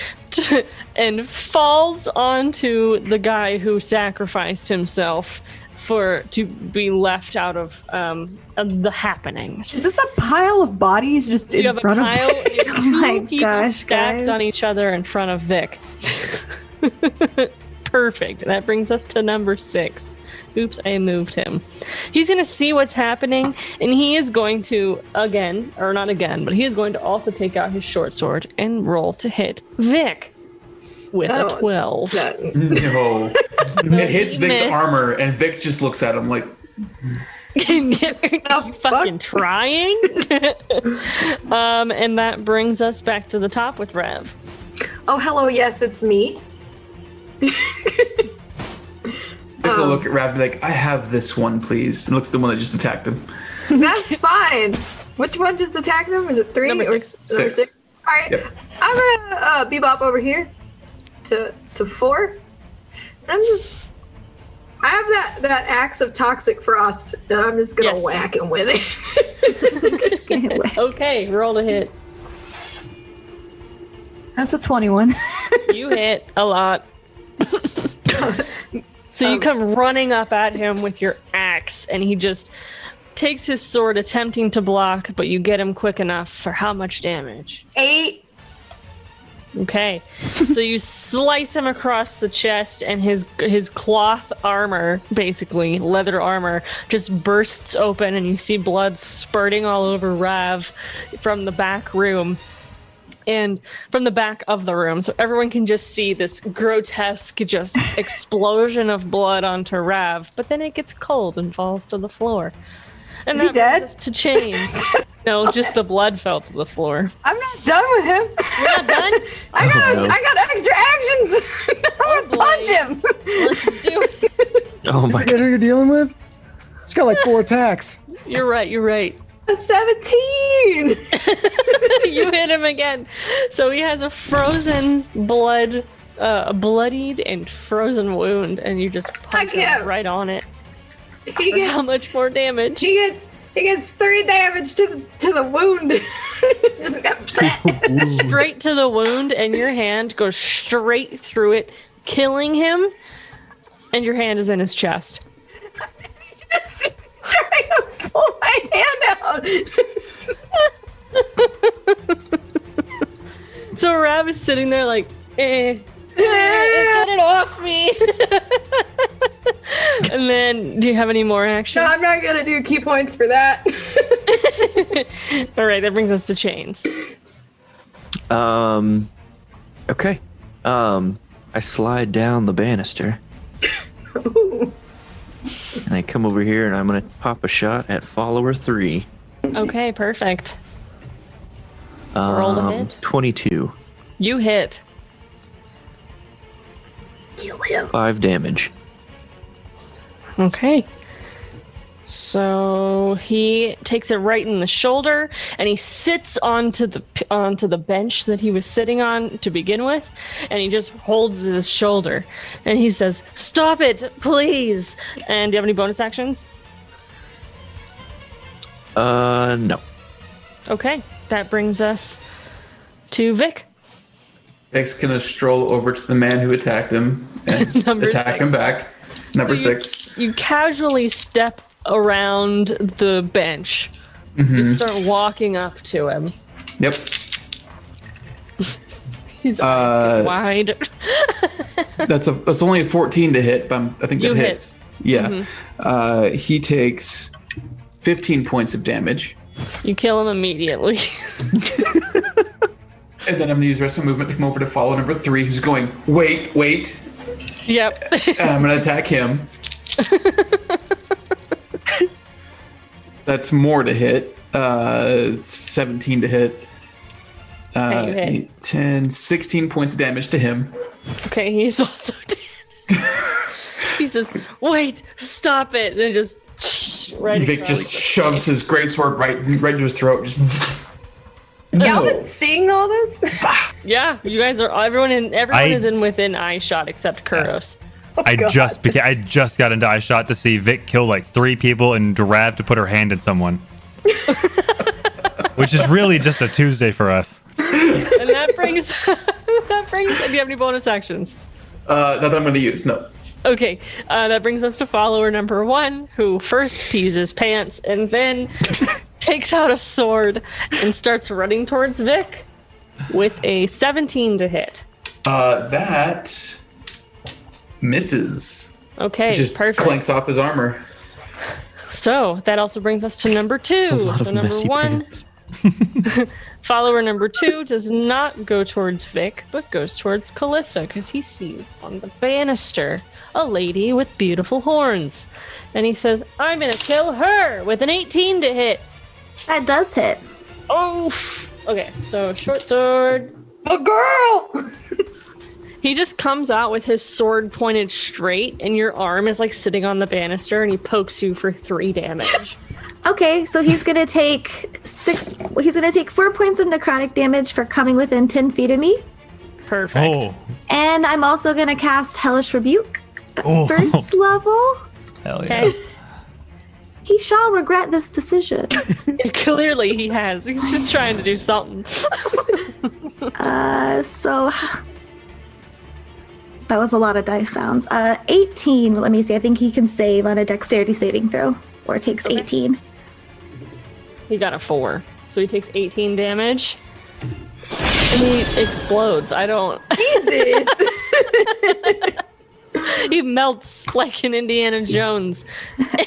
and falls onto the guy who sacrificed himself to be left out of the happenings. Is this a pile of bodies just You in have a front of pile, me? you have Oh two my people gosh, stacked guys. on each other in front of Vic. Perfect. That brings us to number 6. Oops, I moved him. He's going to see what's happening, and he is going to, he is going to also take out his short sword and roll to hit Vic with a 12. No. It hits He Vic's missed. armor, and Vic just looks at him like, You fucking trying? And that brings us back to the top with Rev. Oh, hello. Yes, it's me. Vic will look at Rav and be like, I have this one, please. And looks at the one that just attacked him. That's fine. Which one just attacked him? Is it 3 Number or 6. number 6? All right. Yep. I'm gonna bebop over here to 4. And I have that axe of toxic frost that I'm just gonna Yes. whack him with it. Okay, roll to hit. That's a 21. You hit a lot. So you come running up at him with your axe, and he just takes his sword attempting to block, but you get him quick enough for how much damage? 8. Okay. So you slice him across the chest, and his cloth armor, basically leather armor, just bursts open, and you see blood spurting all over Rav from the back room. And from the back of the room, so everyone can just see this grotesque just explosion of blood onto Rav, but then it gets cold and falls to the floor. And Is he that dead? brings us to Chains. No, just the blood fell to the floor. I'm not done with him. You're not done? I got no. I got extra actions. I'm boy. gonna punch him. Let's do it. Oh my Forget who you're dealing with? It's got like 4 attacks. You're right. A 17. You hit him again. So he has a frozen bloodied and frozen wound, and you just punch Heck yeah. him right on it. He For gets how much more damage? He gets 3 damage to the wound. Just Straight to the wound, and your hand goes straight through it, killing him. And your hand is in his chest. trying to pull my hand out. So Rav is sitting there like, get it off me. And then, do you have any more actions? No, I'm not gonna do key points for that. All right, that brings us to Chains. Okay. I slide down the banister. And I come over here and I'm gonna pop a shot at follower 3. Okay, perfect. Roll the hit. 22. You hit. 5 damage. Okay. So he takes it right in the shoulder, and he sits onto the bench that he was sitting on to begin with, and he just holds his shoulder, and he says, "Stop it, please!" And do you have any bonus actions? No. Okay, that brings us to Vic. Vic's gonna stroll over to the man who attacked him and Number attack 6. him back. Number So 6. You casually step around the bench. You start walking up to him. Yep. His eyes get wide. That's only a 14 to hit, but I think that You hit. hits. Yeah. He takes 15 points of damage. You kill him immediately. And then I'm gonna use the rest of my movement to come over to follow number 3, who's going, wait. Yep. And I'm gonna attack him. That's more to hit. 17 to hit. Okay, you hit. 8, 10, 16 points of damage to him. Okay, he's also dead. He says, "Wait, stop it!" And just right. Vic just shoves his greatsword right into his throat. Just Galvin's seeing all this? Yeah, you guys are. Everyone is in within eye shot except Kuros. I just got into eye shot to see Vic kill like 3 people and Rav to put her hand in someone. Which is really just a Tuesday for us. And that brings. Do you have any bonus actions? not that I'm going to use. No. Okay, that brings us to follower number 1, who first pees his pants and then takes out a sword and starts running towards Vic with a 17 to hit. That misses. Okay, Just perfect. clanks off his armor. So that also brings us to number 2. So number 1, follower number 2 does not go towards Vic, but goes towards Callista because he sees on the banister a lady with beautiful horns. And he says, "I'm going to kill her with an 18 to hit." That does hit. Oh, okay. So short sword. A girl! He just comes out with his sword pointed straight, and your arm is like sitting on the banister, and he pokes you for 3 damage. Okay, so he's gonna take 4 points of necrotic damage for coming within 10 feet of me. Perfect. Oh, And I'm also gonna cast Hellish Rebuke at Oh. first level. hell yeah. Okay. He shall regret this decision. Clearly he has. He's just trying to do something. So that was a lot of dice sounds. 18, let me see. I think he can save on a dexterity saving throw, or takes 18. He got a 4. So he takes 18 damage. And he explodes. I don't. Jesus! He melts like an Indiana Jones.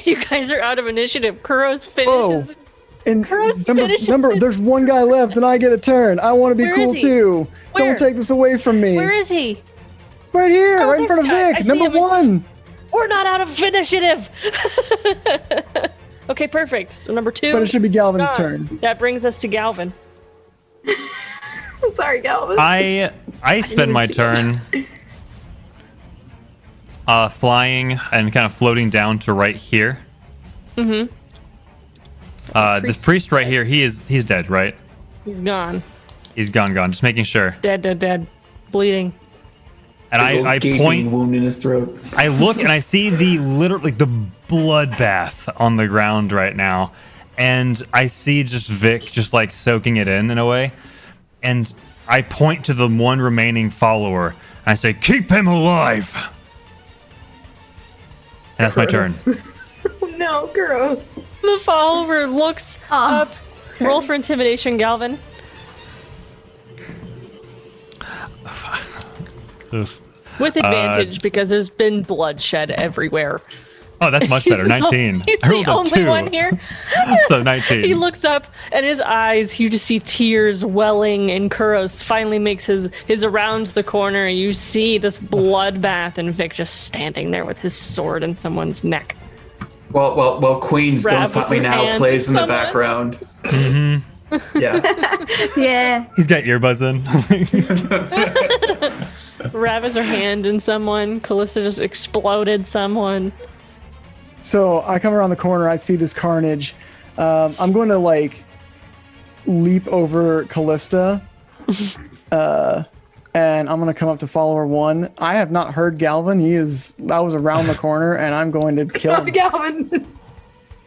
You guys are out of initiative. Kuros finishes. And Kuros finishes his- there's one guy left, and I get a turn. I want to be Where cool is he? too. Where? Don't take this away from me. Where is he? Right here, Oh, right in this front of guy. I Vic, see number him. 1. We're not out of initiative. Okay, perfect. So number 2. But it should be Galvin's gone. turn. That brings us to Galvin. I'm sorry, Galvin. I spend my see turn flying and kind of floating down to right here. Mm-hmm. This priest right here, he's dead, right? He's gone. He's gone. Just making sure. Dead. Bleeding. And Little I gaping point. wound in his throat. I look and I see the bloodbath on the ground right now, and I see just Vic just like soaking it in a way, and I point to the one remaining follower and I say, "Keep him alive." And that's my turn. Oh no, gross. The follower looks up. Roll for intimidation, Galvin. Oof. With advantage because there's been bloodshed everywhere. Oh, that's much better. 19. He's I rolled the a only 2. one here. So 19. He looks up, and his eyes, you just see tears welling, and Kuros finally makes his around the corner. You see this bloodbath, and Vic just standing there with his sword in someone's neck. Well, Queen's Grab Don't Stop with Me your Now hands plays in the someone. background. Mm-hmm. Yeah. Yeah. He's got earbuds in. Rav has her hand in someone. Callista just exploded someone. So I come around the corner. I see this carnage. I'm going to like leap over Callista, and I'm going to come up to follower 1. I have not heard Galvin. I was around the corner, and I'm going to kill him. Galvin.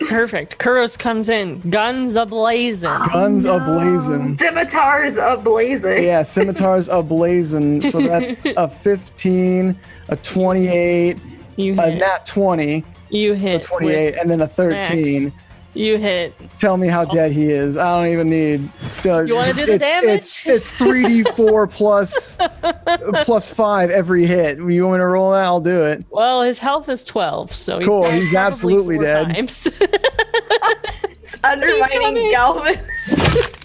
Perfect. Kuros comes in, guns ablazing. Guns ablazing. Scimitars ablazing. Yeah, scimitars ablazing. So that's a 15, a 28, You a hit. nat 20, You a hit. 28, and then a 13. Max. You hit. Tell me how dead he is. I don't even need. You wanna do the damage? It's 3d4 plus 5 every hit. You want me to roll that? I'll do it. Well, his health is 12, so Cool, died he's probably absolutely 4 dead. times. It's undermining Galvin.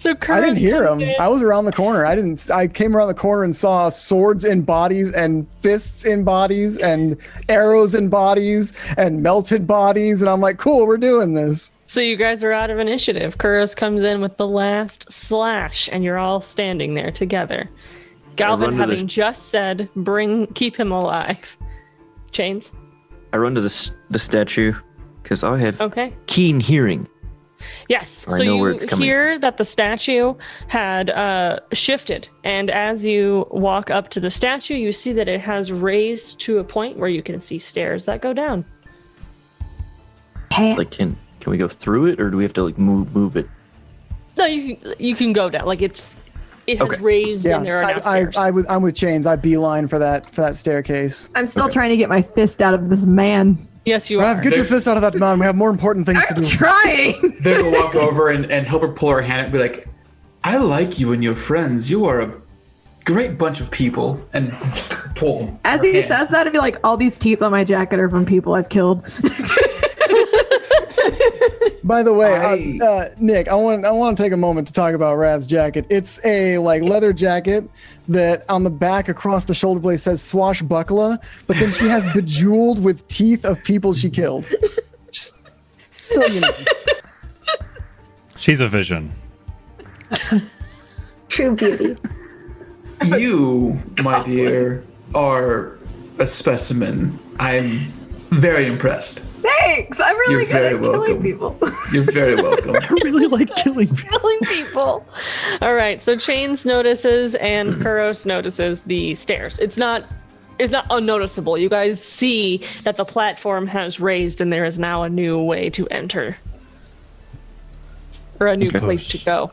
So I didn't Kuros hear comes him. in. I was around the corner. I came around the corner and saw swords in bodies and fists in bodies and arrows in bodies and melted bodies, and I'm like, cool, we're doing this. So you guys are out of initiative. Kuros comes in with the last slash, and you're all standing there together. Galvin, run to having just said, keep him alive. Chains? I run to the statue because I have Okay. keen hearing. Yes. I So know where you it's coming. hear that the statue had shifted, and as you walk up to the statue, you see that it has raised to a point where you can see stairs that go down. Like, can we go through it, or do we have to like move it? No, you can go down. Like it has Okay. raised, Yeah, and there are now stairs. I'm with Chains. I beeline for that staircase. I'm still trying to get my fist out of this man. Yes, you Rav, are. get your fist out of that man. We have more important things to I'm do. trying. Vic will walk over and help her pull her hand and be like, I like you and your friends. You are a great bunch of people. And pull them. As he says that, I'd be like, all these teeth on my jacket are from people I've killed. By the way, Nick, I want to take a moment to talk about Rav's jacket. It's a like leather jacket that on the back across the shoulder blade says swashbuckler, but then she has bejeweled with teeth of people she killed. Just so you know. She's a vision. True beauty. You, my dear, are a specimen. I'm very impressed. Thanks. I'm really You're good very at killing welcome. people. You're very welcome. I really like killing people. Killing people. All right, so Chains notices and Kuros notices the stairs. It's not unnoticeable. You guys see that the platform has raised and there is now a new way to enter. Or a new place to go.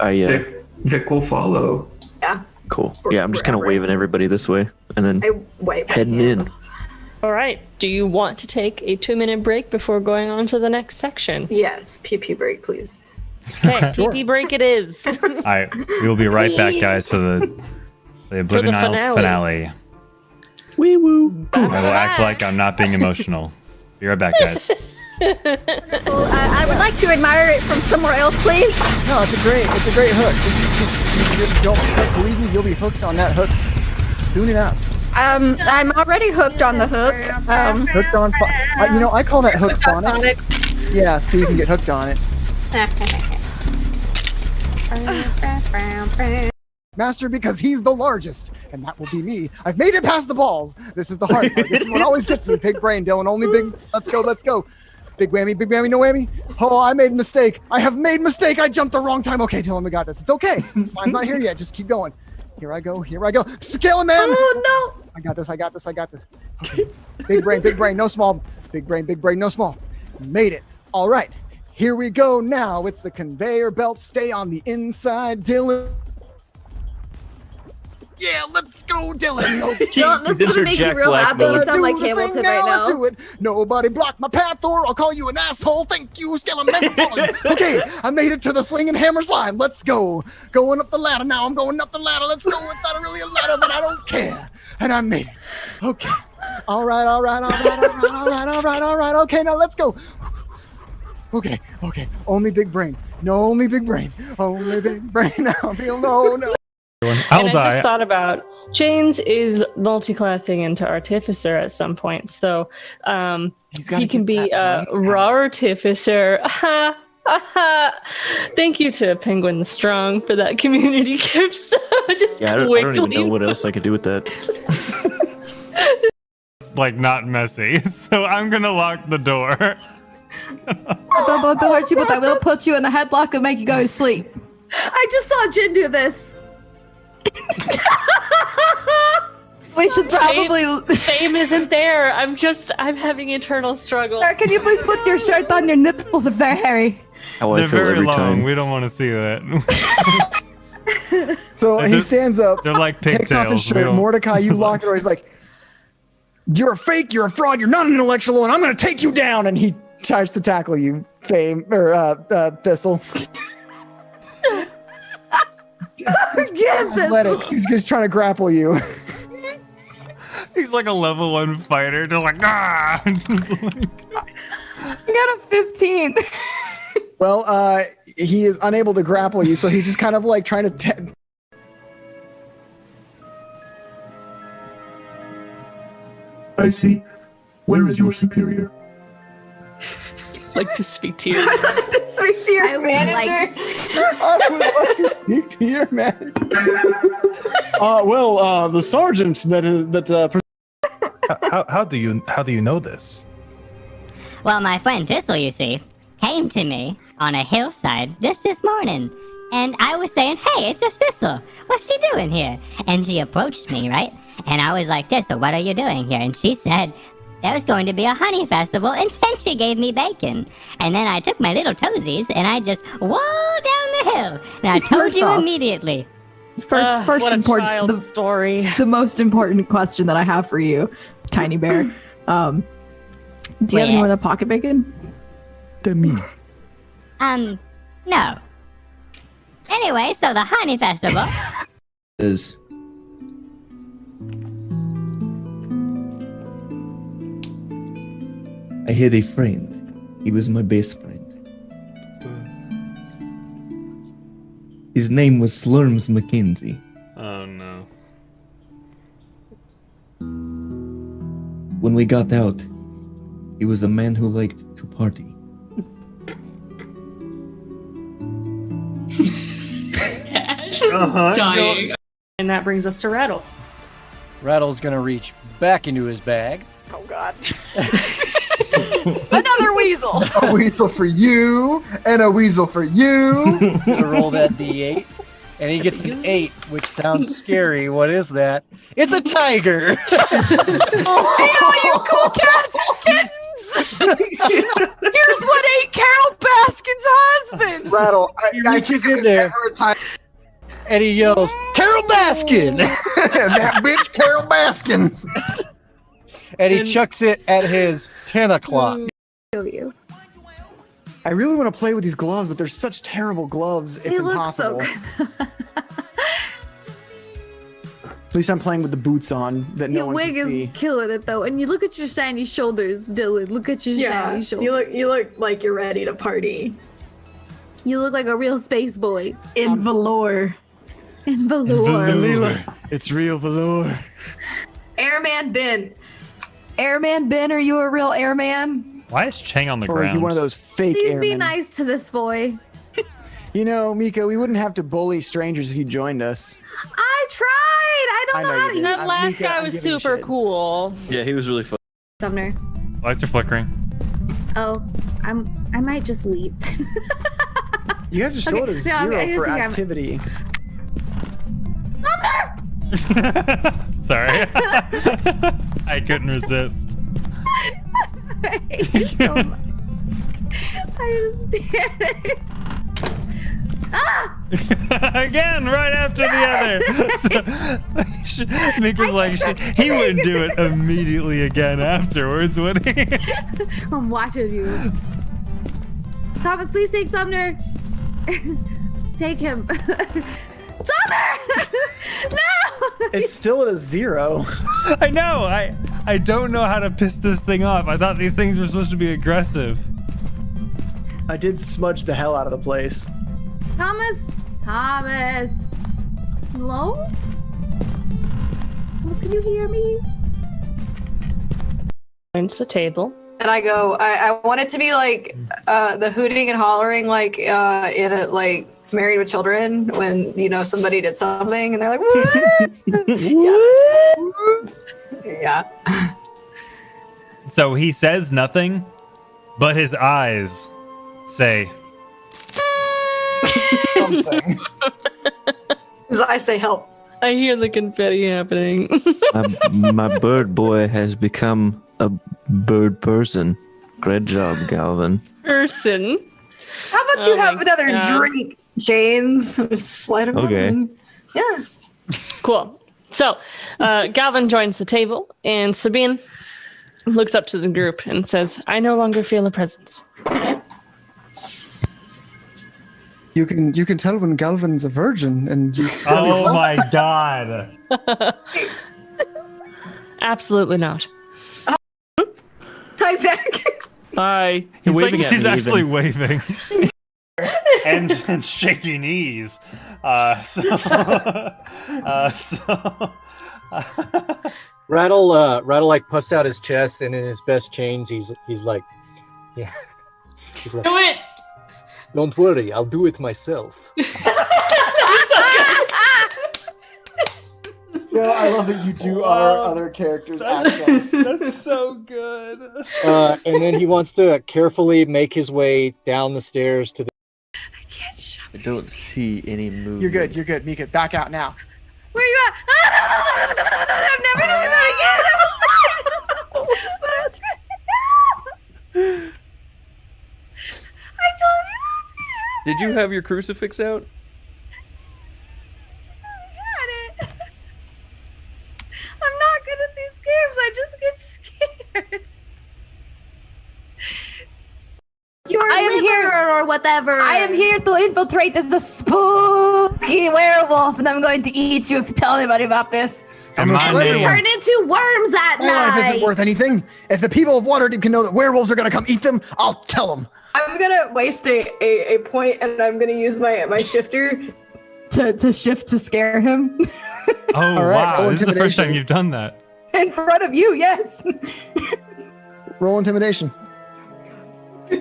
Vic will follow. Yeah. Cool. Yeah, I'm just kind of waving everybody this way, and then I wait. heading in. All right, do you want to take a 2-minute break before going on to the next section? Yes. PP break, please. Okay, TP break it is. All right, we will be right back, guys, for the Oblivion Isles finale. Wee woo. I will act like I'm not being emotional. Be right back, guys. Well, I would like to admire it from somewhere else, please. No, it's a great hook. Just don't believe me. You'll be hooked on that hook soon enough. I'm already hooked on the hook. Hooked on, I call that hook phonics. phonics. Yeah, so you can get hooked on it. Master, because he's the largest, and that will be me. I've made it past the balls. This is the hard part. This is what always gets me. Big brain, Dylan. Only big. Let's go. Big whammy, no whammy. Oh, I made a mistake. I have made mistake. I jumped the wrong time. Okay, Dylan, we got this. It's okay. Slime's not here yet. Just keep going. Here I go. Scale, man. Oh no. I got this. Okay. Big brain, no small. Big brain, no small. Made it. All right. Here we go now. It's the conveyor belt. Stay on the inside, Dylan. Yeah, let's go, Dylan. Okay. Dylan, this is gonna make you real happy. You sound like Hamilton right now. Let's do it. Nobody block my path, or I'll call you an asshole. Thank you, Skeleton, for falling. Okay, I made it to the swinging hammers line. Let's go. Going up the ladder now. I'm going up the ladder. Let's go without really a ladder, but I don't care. And I made it. Okay. All right. Okay, now let's go. Okay. Only big brain. No, only big brain. Only big brain. I'll be alone. I'll I die. just thought about Chains is multi-classing into Artificer at some point, so he can be a raw Artificer. Thank you to Penguin the Strong for that community gift. Just Yeah, I don't quickly. even know what else I could do with that. It's like not messy, so I'm gonna lock the door. Don't hurt you, but I will put you in the headlock and make you go to sleep. I just saw Jin do this. We should probably. Fame isn't there. I'm having internal struggle. Sir, can you please put your shirt on your nipples if they're hairy? How I They're feel very every long. time. We don't want to see that. So he stands up, They're like takes off his pigtails. We shirt. don't- Mordecai, you lock the door. He's like, "You're a fake. You're a fraud. You're not an intellectual, and I'm going to take you down." And he tries to tackle you, Fame or Thistle. Athletics. He's just trying to grapple you. He's like a level 1 fighter. They're like, ah. I got a 15. Well, he is unable to grapple you, so he's just kind of like trying to. I see. Where is your superior? Like to speak to you. Speak to your I would manager. like I would like to speak to your man. The sergeant How do you know this? Well, my friend Thistle, you see, came to me on a hillside just this morning. And I was saying, hey, it's just Thistle. What's she doing here? And she approached me, right? And I was like, Thistle, what are you doing here? And she said, there's going to be a honey festival. And then she gave me bacon. And then I took my little toesies and I just whoa down the hill. And I told First you off- immediately. First What a important child story. the most important question that I have for you, Tiny Bear. Do you have any more of the pocket bacon? No. Anyway, so the honey festival. Is I had a friend. He was my best friend. His name was Slurms Mackenzie. Oh no. When we got out, he was a man who liked to party. Dying. And that brings us to Rattle. Rattle's gonna reach back into his bag. Oh god. Another weasel. A weasel for you, and a weasel for you. He's gonna roll that d8, and he gets an 8, which sounds scary. What is that? It's a tiger. Hey, all you cool cats and kittens! Here's what ate Carol Baskin's husband! Rattle, I think in there. And he yells, Carol Baskin! That bitch, Carol Baskin. And he chucks it at his 10 o'clock. Kill you. I really want to play with these gloves, but they're such terrible gloves. It's They look so impossible. At least I'm playing with the boots on that no Your one wig can is see. killing it though, and you look at your shiny shoulders, Dylan. Look at your shiny shoulders. You look like you're ready to party. You look like a real space boy. In velour. In velour. It's real velour. Airman Ben. Airman Ben, are you a real airman? Why is Chang on the Or are you ground? one of those fake Please airmen? be nice to this boy. You know, Mika, we wouldn't have to bully strangers if you joined us. I tried. I don't I know know how you to. did. That last Mika, guy I'm was giving you super shit. cool. Yeah, he was really fun. Sumner. Lights are flickering. Oh, I might just leave. You guys are still Okay, at a no, zero I just for think I'm- activity. Sorry. I couldn't resist. I hate you so much. I just panicked. Ah! Again, right after the other. Mika's like, he wouldn't do it immediately again afterwards, would he? I'm watching you. Thomas, please take Sumner. Take him. Sumner! No! It's still at a zero. I know. I I don't know how to piss this thing off. I thought these things were supposed to be aggressive. I did smudge the hell out of the place. Thomas. Hello? Thomas, can you hear me? Joins the table. And I go, I want it to be like the hooting and hollering, like in a like Married with Children, when somebody did something and they're like, what? Yeah. So he says nothing, but his eyes say something. His eyes say help. I hear the confetti happening. My bird boy has become a bird person. Great job, Galvin. Person. How about you have my another God. drink, James? Just slide him Okay. on. Yeah. Cool. So, Galvin joins the table, and Sabine looks up to the group and says, I no longer feel a presence. You can tell when Galvin's a virgin, and you. Oh my god. Absolutely not. Hi, Zach. Hi. He's waving at he's me actually even. waving. and shaking knees. Rattle like puffs out his chest, and in his best chains, he's like, yeah. He's like, Do it! don't worry, I'll do it myself. Yeah, I love that you do our other characters' accents. That's so good. And then he wants to carefully make his way down the stairs to the. I don't see any movement. You're good, Mika. Back out now. Where you at? I'm never doing that again. I told you. Did you have your crucifix out? I'm not good at these games. I just get scared. You're I am here. or whatever. I am here to infiltrate as the spooky werewolf, and I'm going to eat you if you tell anybody about this. And my Let me name, Turn into worms at My life night. isn't worth anything. If the people of Waterdeep can know that werewolves are gonna come eat them, I'll tell them. I'm gonna waste a point, and I'm gonna use my shifter to shift to scare him oh All right, wow, roll this is the first time intimidation. you've done that. in front of you. Yes. Roll intimidation.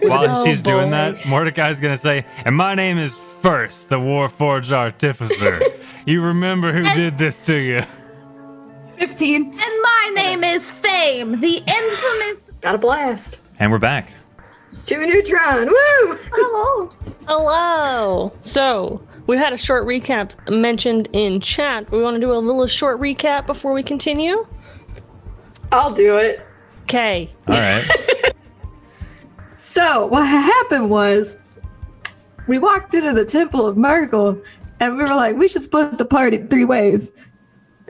While she's doing boy. that, Mordecai's gonna say, and my name is First, the Warforged Artificer. You remember who did this to you. 15. And my name is Fame, the infamous. Got a blast. And we're back. Jimmy Neutron. Woo! Hello. Hello. So, we had a short recap mentioned in chat. We want to do a little short recap before we continue? I'll do it. Okay. All right. So what happened was, we walked into the Temple of Miracle, and we were like, we should split the party 3 ways.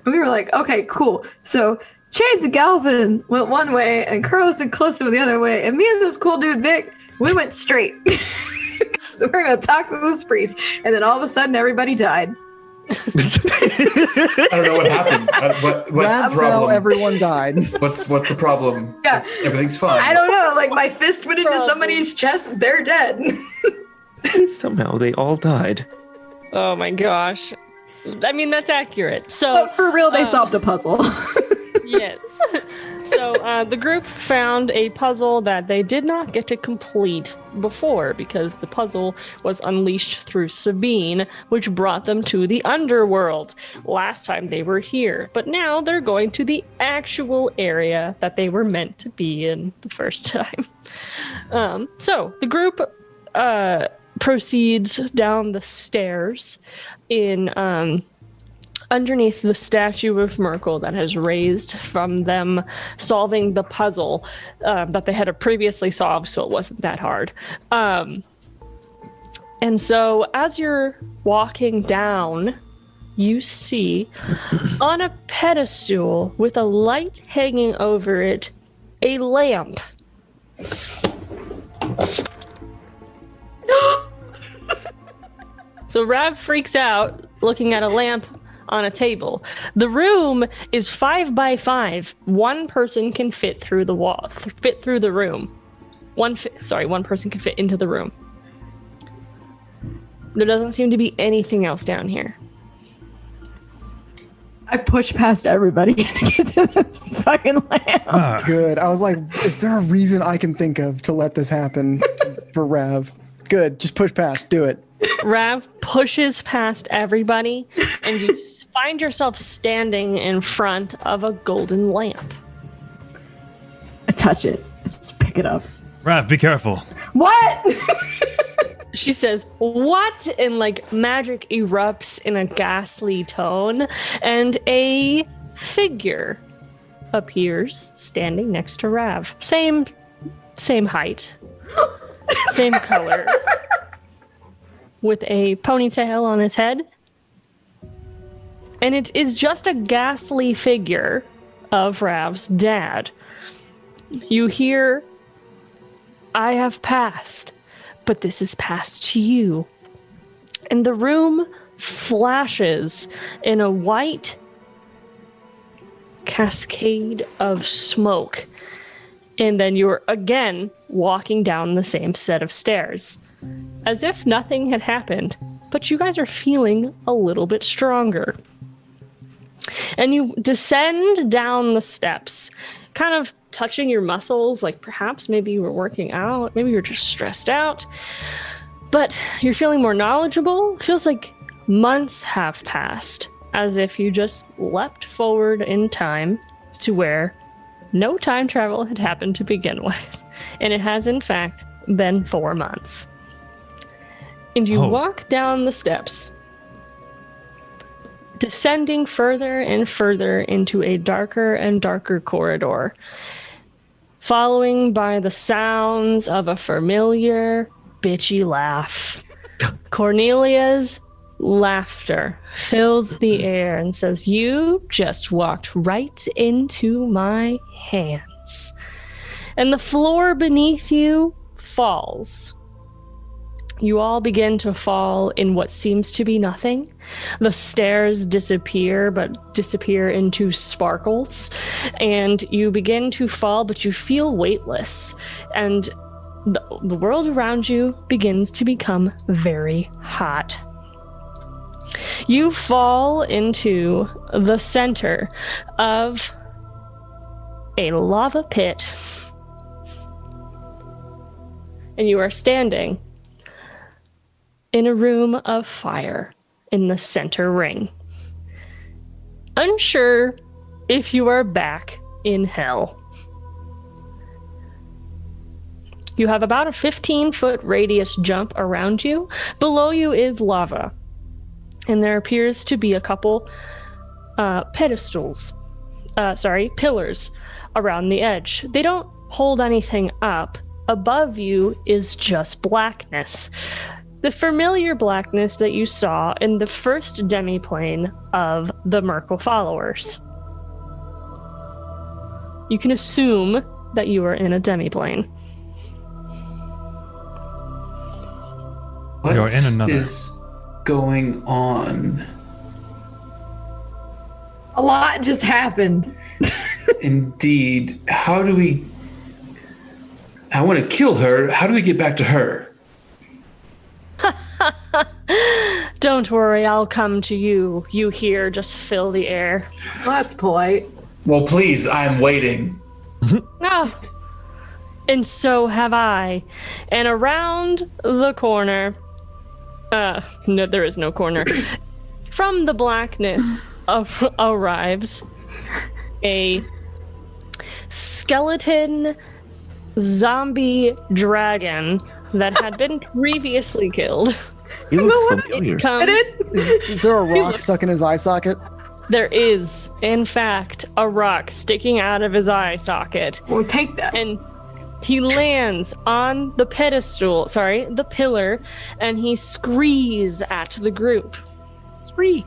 And we were like, okay, cool. So Chains and Galvin went one way, and Carlos and Close went the other way, and me and this cool dude Vic, we went straight. So we're gonna talk to this priest, and then all of a sudden everybody died. I don't know what happened. What's Rav the fell, problem? everyone died. What's the problem? Yeah. Everything's fine. I don't know, like my fist went into somebody's chest, they're dead. Somehow they all died. Oh my gosh. I mean, that's accurate. So, But for real, they solved a puzzle. yes. So the group found a puzzle that they did not get to complete before because the puzzle was unleashed through Sabine, which brought them to the underworld last time they were here. But now they're going to the actual area that they were meant to be in the first time. So the group proceeds down the stairs in underneath the statue of Merkel that has raised from them solving the puzzle that they had previously solved, so it wasn't that hard. And so as you're walking down, you see on a pedestal with a light hanging over it, a lamp. So Rav freaks out looking at a lamp on a table. The room is 5 by 5. One person can fit through the wall, fit through the room. One person can fit into the room. There doesn't seem to be anything else down here. I pushed past everybody to get to this fucking lamp. Good. I was like, is there a reason I can think of to let this happen for Rav? Good. Just push past. Do it. Rav pushes past everybody, and you find yourself standing in front of a golden lamp. I touch it. Just pick it up. Rav, be careful. What? She says, what? And like magic erupts in a ghastly tone, and a figure appears standing next to Rav. Same height, same color, with a ponytail on his head. And it is just a ghastly figure of Rav's dad. You hear, I have passed, but this is passed to you. And the room flashes in a white cascade of smoke. And then you're again walking down the same set of stairs, as if nothing had happened, but you guys are feeling a little bit stronger. And you descend down the steps, kind of touching your muscles, like perhaps maybe you were working out, maybe you're just stressed out, but you're feeling more knowledgeable. It feels like months have passed, as if you just leapt forward in time to where no time travel had happened to begin with. And it has in fact been 4 months. And you walk down the steps, descending further and further into a darker and darker corridor, following by the sounds of a familiar bitchy laugh. Cornelia's laughter fills the air and says, you just walked right into my hands. And the floor beneath you falls. You all begin to fall in what seems to be nothing. The stairs disappear, but disappear into sparkles. And you begin to fall, but you feel weightless. And the world around you begins to become very hot. You fall into the center of a lava pit. And you are standing in a room of fire in the center ring. Unsure if you are back in hell. You have about a 15-foot radius jump around you. Below you is lava. And there appears to be a couple pillars around the edge. They don't hold anything up. Above you is just blackness. The familiar blackness that you saw in the first demiplane of the Merkle followers. You can assume that you are in a demiplane. What You're in another. is going on? A lot just happened. Indeed. How do we... I want to kill her. How do we get back to her? Don't worry, I'll come to you. You here, just fill the air. Well, that's polite. Well, please, I'm waiting. Oh. And so have I. And around the corner... no, there is no corner. From the blackness arrives a skeleton zombie dragon that had been previously killed. He looks familiar. Is there a rock stuck in his eye socket? There is, in fact, a rock sticking out of his eye socket. We'll take that. And he lands on the the pillar, and he screes at the group. Scree.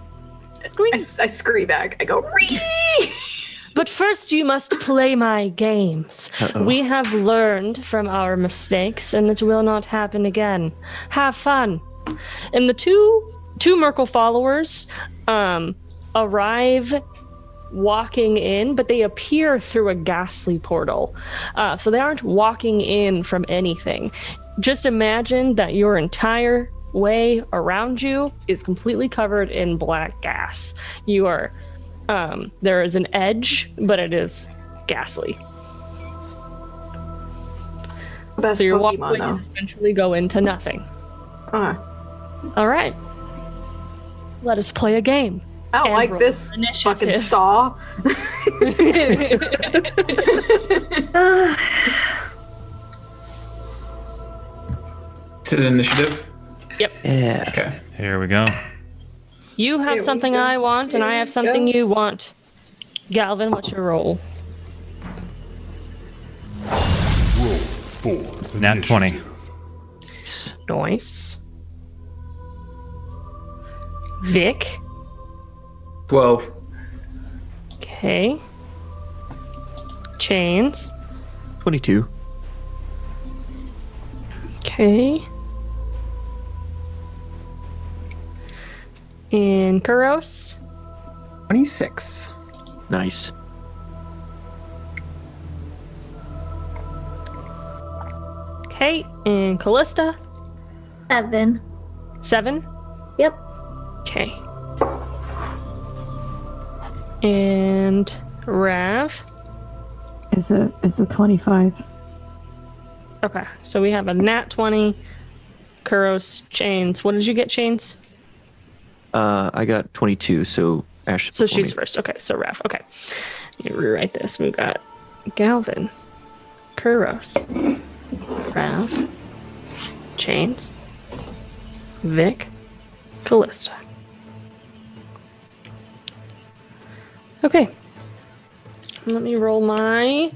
I scree back. I go, ree! But first you must play my games. Uh-oh. We have learned from our mistakes, and it will not happen again. Have fun. And the two Merkle followers arrive walking in, but they appear through a ghastly portal. So they aren't walking in from anything. Just imagine that your entire way around you is completely covered in black gas. You are, there is an edge, but it is ghastly. Best so your Pokemon, walkways though. essentially go into nothing. All right. Let us play a game. I don't And like roll this fucking initiative. saw. Is it initiative? Yep. Yeah. Okay. Here we go. You have Here we something go. I want, and I have Here we something go. you want. Galvin, what's your roll? Roll for Nat 20. Nice. Vic. 12. Okay. Chains. 22. Okay. And Kuros. 26. Nice. Okay. And Callista. 7. 7. Yep. Okay. And Rav. Is it 25? Okay. So we have a nat 20. Kuros, Chains. What did you get, Chains? I got 22, so Ash. So before she's me. first. Okay, so Raph. Okay. Let me rewrite this. We've got Galvin, Kuros, Raph, Chains, Vic, Callista. Okay. Let me roll my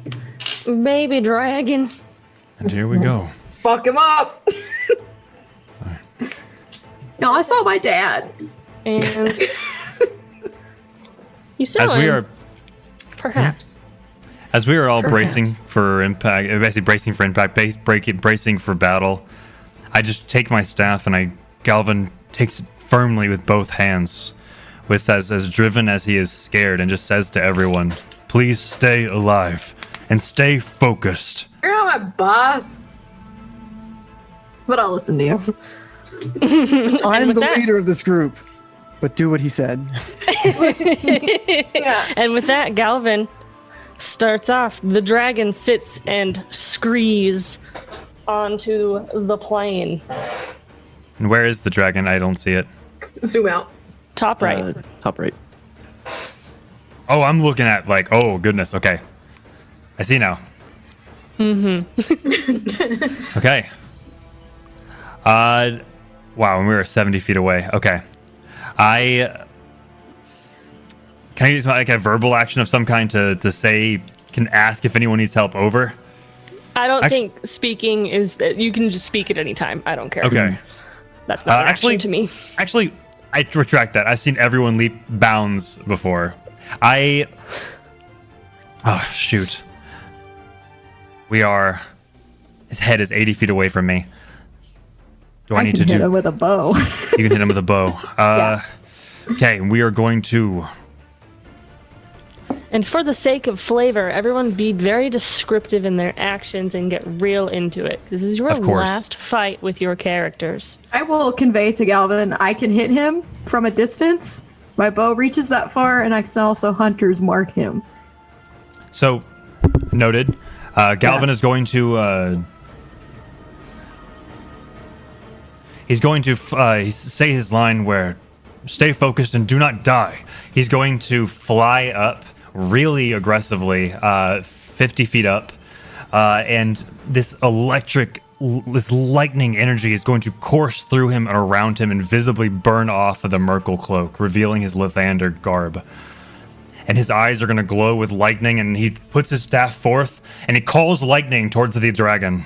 baby dragon. And here we go. Fuck him up. No, I saw my dad. And you saw As we him, are perhaps. As we are all bracing for impact, basically bracing for impact, bracing for battle, I just take my staff and Galvin takes it firmly with both hands, with as driven as he is scared, and just says to everyone, "Please stay alive and stay focused." You're not my boss. But I'll listen to you. I'm with the that- leader of this group, but do what he said. Yeah. And with that, Galvin starts off. The dragon sits and screes onto the plane. And where is the dragon? I don't see it. Zoom out. Top right. Top right. Oh, I'm looking at oh goodness. Okay, I see now. Okay. Wow, and we were 70 feet away. Okay. Can I use a verbal action of some kind to say, can ask if anyone needs help over? I don't Actu- think speaking is that you can just speak at any time. I don't care. Okay. That's not an actually- action to me. Actually, I retract that. I've seen everyone leap bounds before. Oh, shoot. His head is 80 feet away from me. Do I need to hit do... him with a bow. You can hit him with a bow. Okay, we are going to... And for the sake of flavor, everyone be very descriptive in their actions and get real into it. This is your Of course. last fight with your characters. I will convey to Galvin, I can hit him from a distance. My bow reaches that far, and I can also hunter's mark him. So, noted. Galvin is going to... he's going to say his line where, "Stay focused and do not die." He's going to fly up really aggressively, 50 feet up, and this lightning energy is going to course through him and around him and visibly burn off of the Merkle cloak, revealing his Lathander garb. And his eyes are going to glow with lightning, and he puts his staff forth, and he calls lightning towards the dragon.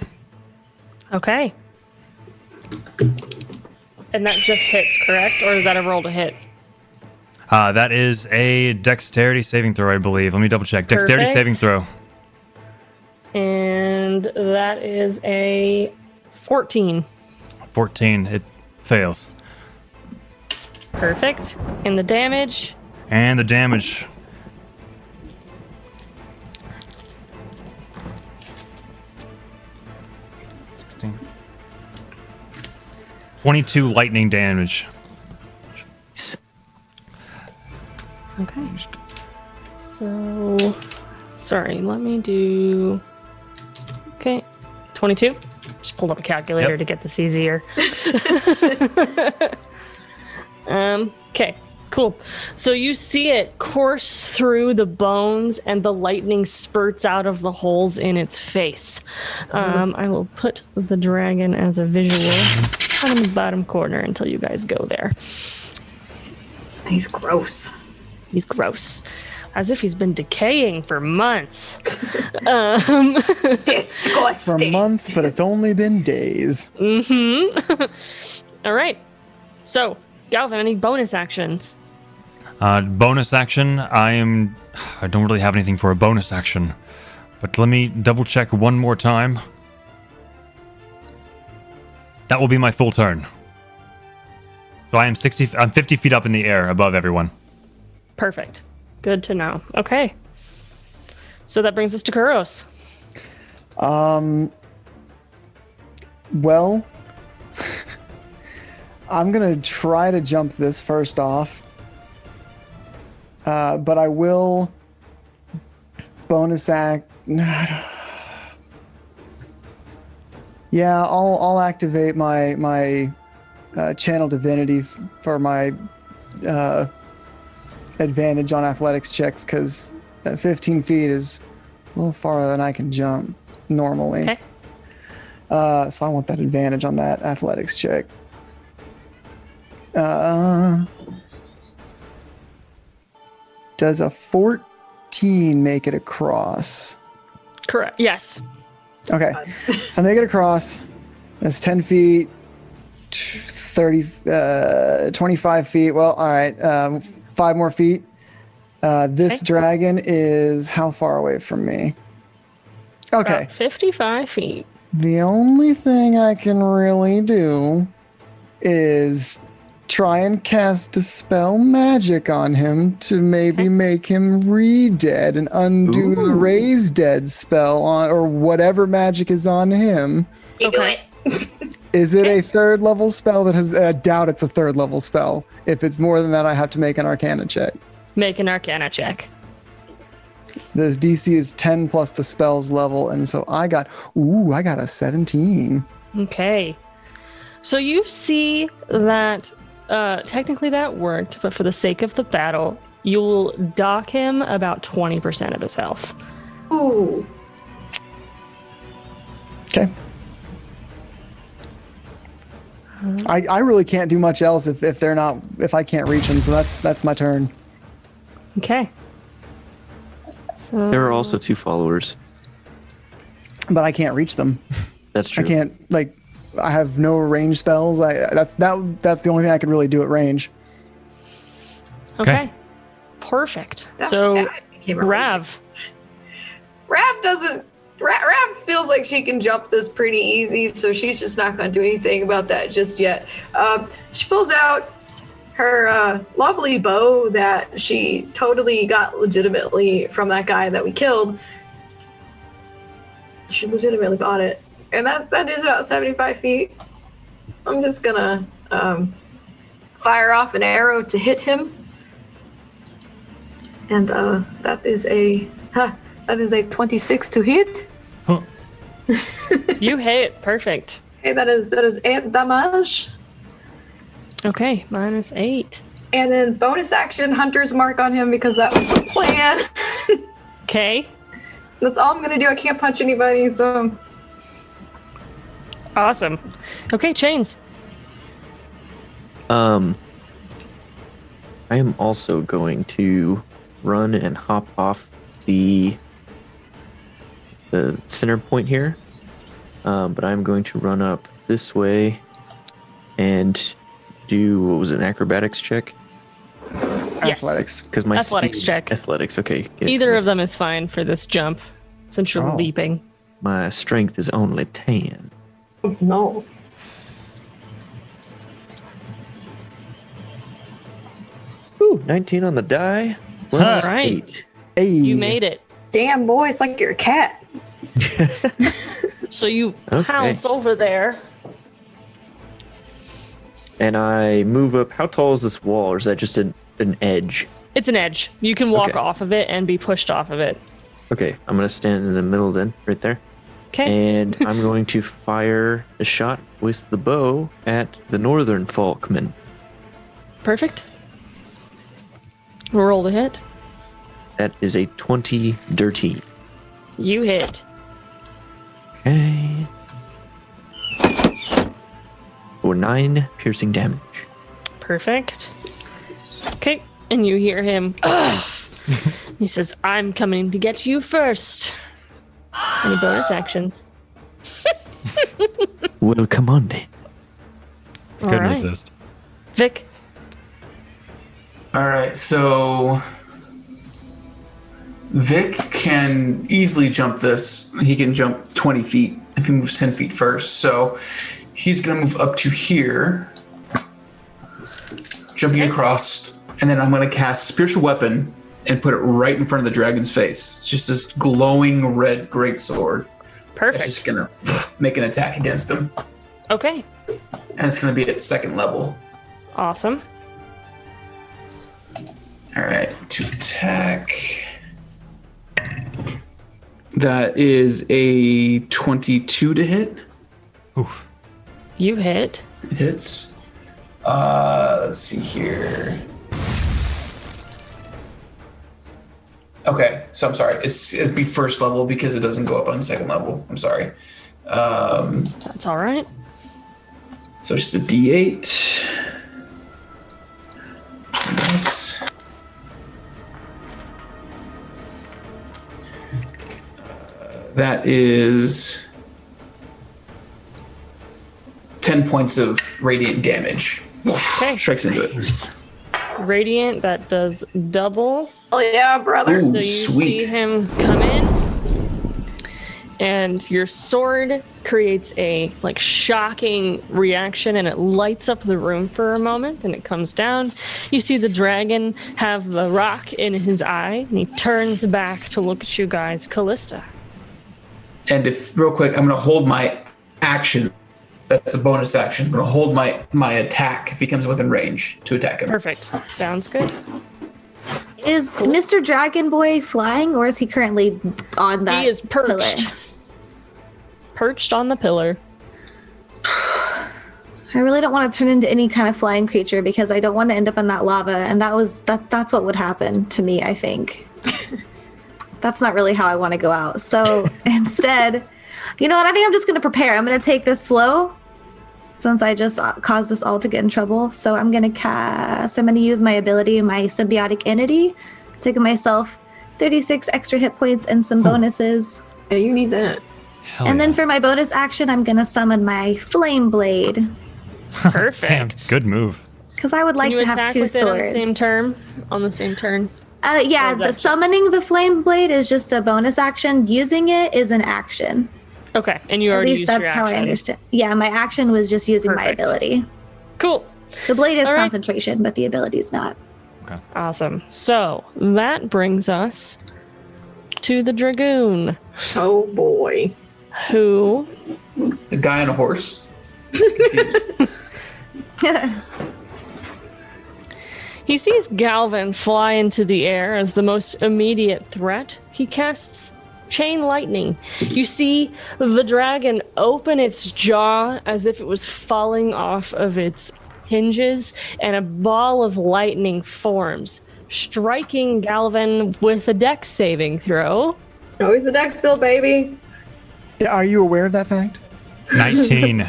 Okay. And that just hits, correct? Or is that a roll to hit? That is a dexterity saving throw, I believe. Let me double check. Dexterity Perfect. saving throw. And that is a 14. 14. It fails. Perfect. And the damage And the damage. $22 lightning damage. Okay. So, sorry, let me do. Okay, 22. Just pulled up a calculator to get this easier. Okay, cool. So you see it course through the bones and the lightning spurts out of the holes in its face. I will put the dragon as a visual on the bottom corner until you guys go there. He's gross. He's gross. As if he's been decaying for months. Disgusting. For months, but it's only been days. Mm-hmm. All right. So, Galvin, any bonus actions? Bonus action. I don't really have anything for a bonus action, but let me double check one more time. That will be my full turn. So I'm 50 feet up in the air above everyone. Perfect. Good to know. Okay. So that brings us to Kuros. Well, I'm going to try to jump this first off. But I will bonus act. Yeah, I'll activate my channel divinity for my advantage on athletics checks, because that 15 feet is a little farther than I can jump normally. Okay. So I want that advantage on that athletics check. Does a 14 make it across? Correct. Yes. Okay. So I make it across. That's 10 feet, 25 feet. Well, all right. 5 more feet. This dragon is how far away from me? Okay. About 55 feet. The only thing I can really do is try and cast Dispel Magic on him to maybe make him re-dead and undo the Raise Dead spell on, or whatever magic is on him. Okay. Is it a 3rd level spell that has... I doubt it's a 3rd level spell. If it's more than that, I have to make an Arcana check. Make an Arcana check. The DC is 10 plus the spell's level, and so I got a 17. Okay. So you see that technically that worked, but for the sake of the battle, you'll dock him about 20% of his health. Ooh. Okay. I really can't do much else if I can't reach them, so that's my turn. Okay. So There are also 2 followers. But I can't reach them. That's true. I can't, I have no range spells. That's the only thing I could really do at range. Okay. Perfect. That's so bad. I can't remember. Rav. Rav doesn't. Rav feels like she can jump this pretty easy, so she's just not going to do anything about that just yet. She pulls out her lovely bow that she totally got legitimately from that guy that we killed. She legitimately bought it. And that is about 75 feet. I'm just going to fire off an arrow to hit him. And that is a 26 to hit. Huh. You hit. Perfect. Okay, that is 8 damage. Okay, -8. And then bonus action, Hunter's Mark on him, because that was the plan. Okay. That's all I'm gonna do. I can't punch anybody, so. Awesome. Okay, Chains. I am also going to run and hop off the center point here, but I'm going to run up this way and do, what was it, an acrobatics check? Yes. Athletics. Because my Athletics speed- check. Athletics, okay. Either of them is fine for this jump, since you're leaping. My strength is only 10. No. Woo! 19 on the die. Plus All right. 8. Hey. You made it. Damn, boy, it's like you're a cat. So you Okay. pounce over there. And I move up. How tall is this wall, or is that just an edge? It's an edge. You can walk Okay. off of it and be pushed off of it. Okay, I'm going to stand in the middle then, right there. Okay. And I'm going to fire a shot with the bow at the northern Falkman. Perfect. Roll to hit. That is a 20 dirty. You hit. Okay. For 9 piercing damage. Perfect. Okay. And you hear him. He says, I'm coming to get you first. Any bonus actions? Well, come on then. All Couldn't right. resist. Vic. All right, so Vic can easily jump this. He can jump 20 feet if he moves 10 feet first. So he's going to move up to here, jumping across, and then I'm going to cast Spiritual Weapon and put it right in front of the dragon's face. It's just this glowing red greatsword. Perfect. It's just going to make an attack against him. Okay. And it's going to be at second level. Awesome. All right, to attack. That is a 22 to hit. Oof. You hit. It hits. Let's see here. Okay, so I'm sorry. It'd be first level because it doesn't go up on second level. I'm sorry. That's all right. So just a D8. Yes. That is 10 points of radiant damage. Okay. Strikes into it. Radiant, that does double. Oh yeah, brother. Ooh, So you sweet. see him come in, and your sword creates a shocking reaction, and it lights up the room for a moment, and it comes down. You see the dragon have the rock in his eye, and he turns back to look at you guys. Callista. And if real quick, I'm going to hold my action. That's a bonus action. I'm going to hold my attack if he comes within range to attack him. Perfect. Sounds good. Is Mr. Dragon Boy flying, or is he currently on that? He is perched. pillar? Perched on the pillar. I really don't want to turn into any kind of flying creature because I don't want to end up in that lava, and that's what would happen to me, I think. That's not really how I want to go out. So instead, you know what? I think I'm just going to prepare. I'm going to take this slow since I just caused us all to get in trouble. So I'm going to use my ability, my symbiotic entity, taking myself 36 extra hit points and some bonuses. Yeah, you need that. And then for my bonus action, I'm going to summon my flame blade. Perfect. Damn, good move. Because I would like Can you to have attack two with it swords. on the same turn? Yeah, Or the that's summoning the flame blade is just a bonus action. Using it is an action. Okay, and you At already least used that's your how I action. understand. Yeah, my action was just using my Perfect. ability. Cool. The blade is All right. concentration, but the ability is not. Awesome. So that brings us to the dragoon, Oh boy. who The guy on a horse. he sees Galvin fly into the air as the most immediate threat. He casts chain lightning. You see the dragon open its jaw as if it was falling off of its hinges, and a ball of lightning forms, striking Galvin with a dex saving throw. Always the dex build, baby. Yeah, are you aware of that fact? 19.